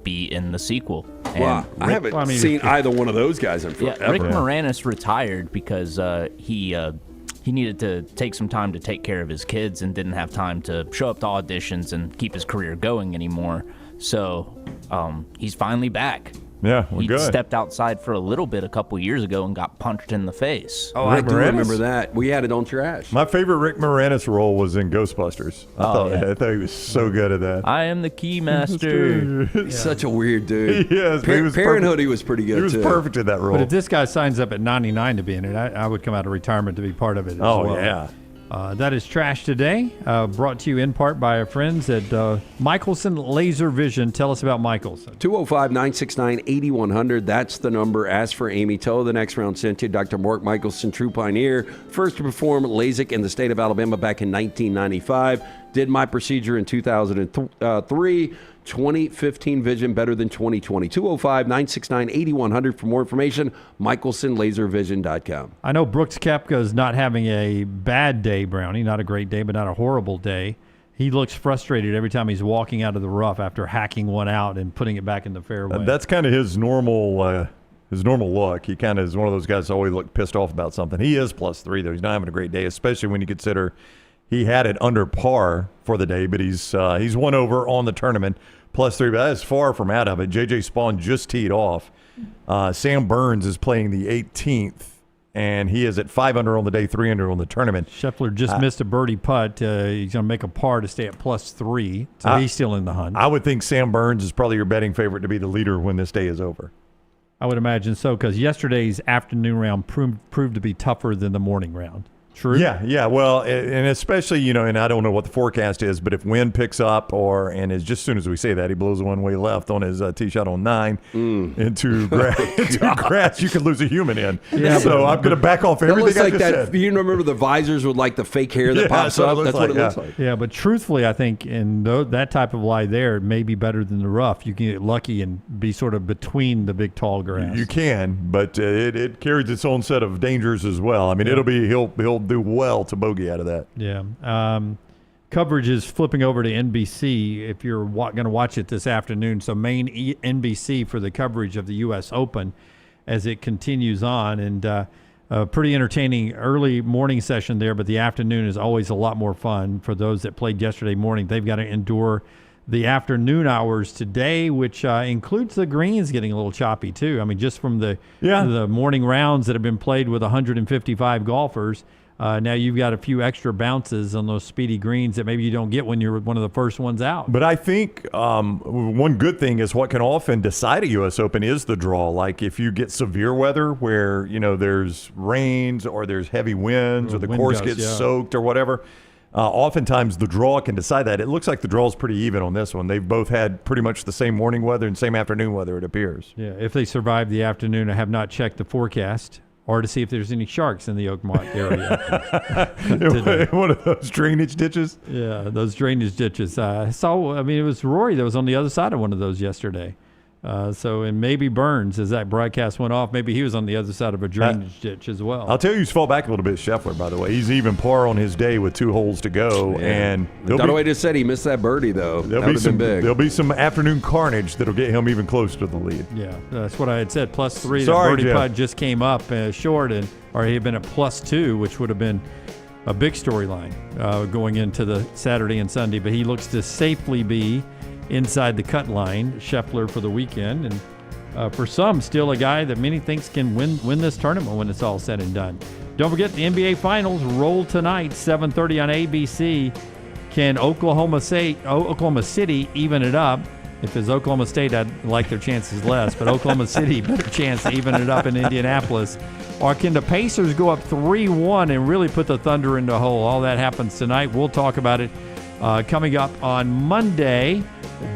be in the sequel. Wow, I haven't seen either one of those guys in forever. Yeah, Rick Moranis retired because he needed to take some time to take care of his kids and didn't have time to show up to auditions and keep his career going anymore. So he's finally back. Yeah, he good. Stepped outside for a little bit a couple years ago and got punched in the face. Oh, I do remember that. We had it on trash. My favorite Rick Moranis role was in Ghostbusters. I thought he was so good at that. I am the key master. He's such a weird dude. Yes, Parenthood, he was pretty good, He was perfect in that role. But if this guy signs up at 99 to be in it, I would come out of retirement to be part of it as well. Oh, yeah. That is Trash Today, brought to you in part by our friends at Michelson Laser Vision. Tell us about Michelson. 205-969-8100. That's the number. Ask for Amy. Tell her the next round sent you. Dr. Mark Michelson, true pioneer. First to perform LASIK in the state of Alabama back in 1995. Did my procedure in 2003. 2015 vision better than 2020. 205-969-8100 for more information. MichelsonLaserVision.com. I know Brooks Koepka is not having a bad day, Brownie. Not a great day, but not a horrible day. He looks frustrated every time he's walking out of the rough after hacking one out and putting it back in the fairway. That's kind of his normal look. He kind of is one of those guys that always look pissed off about something. He is +3, though. He's not having a great day, especially when you consider he had it under par for the day, but he's one over on the tournament, +3. But that is far from out of it. J.J. Spawn just teed off. Sam Burns is playing the 18th, and he is at 5 under on the day, 3 under on the tournament. Scheffler just missed a birdie putt. He's going to make a par to stay at +3, so he's still in the hunt. I would think Sam Burns is probably your betting favorite to be the leader when this day is over. I would imagine so, because yesterday's afternoon round proved to be tougher than the morning round. True. Yeah. Well, and especially, and I don't know what the forecast is, but if wind picks up and as just soon as we say that, he blows a one-way left on his tee shot on 9 into grass, you could lose a human in. Yeah, so I'm going to back off everything I just said. You remember the visors with like the fake hair that pops up? That's what it looks like. Yeah, but truthfully, I think in that type of lie there may be better than the rough. You can get lucky and be sort of between the big tall grass. You can, but it carries its own set of dangers as well. I mean, he'll do well to bogey out of that. Yeah. Coverage is flipping over to NBC if you're going to watch it this afternoon. So main NBC for the coverage of the U.S. Open as it continues on. And a pretty entertaining early morning session there, but the afternoon is always a lot more fun for those that played yesterday morning. They've got to endure the afternoon hours today, which includes the greens getting a little choppy too. I mean, just from the morning rounds that have been played with 155 golfers, now you've got a few extra bounces on those speedy greens that maybe you don't get when you're one of the first ones out. But I think one good thing is what can often decide a U.S. Open is the draw. Like if you get severe weather where, there's rains or there's heavy winds or the course gets soaked or whatever, oftentimes the draw can decide that. It looks like the draw is pretty even on this one. They've both had pretty much the same morning weather and same afternoon weather, it appears. Yeah, if they survive the afternoon, I have not checked the forecast or to see if there's any sharks in the Oakmont area. One of those drainage ditches? Yeah, those drainage ditches. It was Rory that was on the other side of one of those yesterday. And maybe Burns, as that broadcast went off, maybe he was on the other side of a drainage ditch as well. I'll tell you who's fall back a little bit, Scheffler, by the way. He's even par on his day with 2 holes to go. Yeah. And Dunaway just said he missed that birdie, though. That would have been big. There'll be some afternoon carnage that'll get him even closer to the lead. Yeah, that's what I had said. +3. Sorry, the birdie putt just came up short, or he had been at +2, which would have been a big storyline going into the Saturday and Sunday. But he looks to safely be inside the cut line, Scheffler for the weekend, and for some, still a guy that many thinks can win this tournament when it's all said and done. Don't forget the NBA Finals roll tonight, 7:30 on ABC. Can Oklahoma City even it up? If it's Oklahoma State, I'd like their chances less, but Oklahoma City, better chance to even it up in Indianapolis. Or can the Pacers go up 3-1 and really put the Thunder into a hole? All that happens tonight. We'll talk about it coming up on Monday.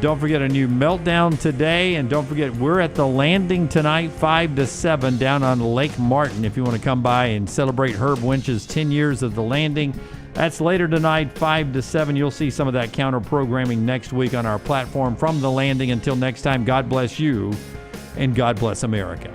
Don't forget a new Meltdown today, and don't forget we're at the Landing tonight, 5 to 7 down on Lake Martin. If you want to come by and celebrate Herb Winch's 10 years of the Landing, that's later tonight, 5 to 7. You'll see some of that counter programming next week on our platform from the Landing. Until next time, God bless you and God bless America.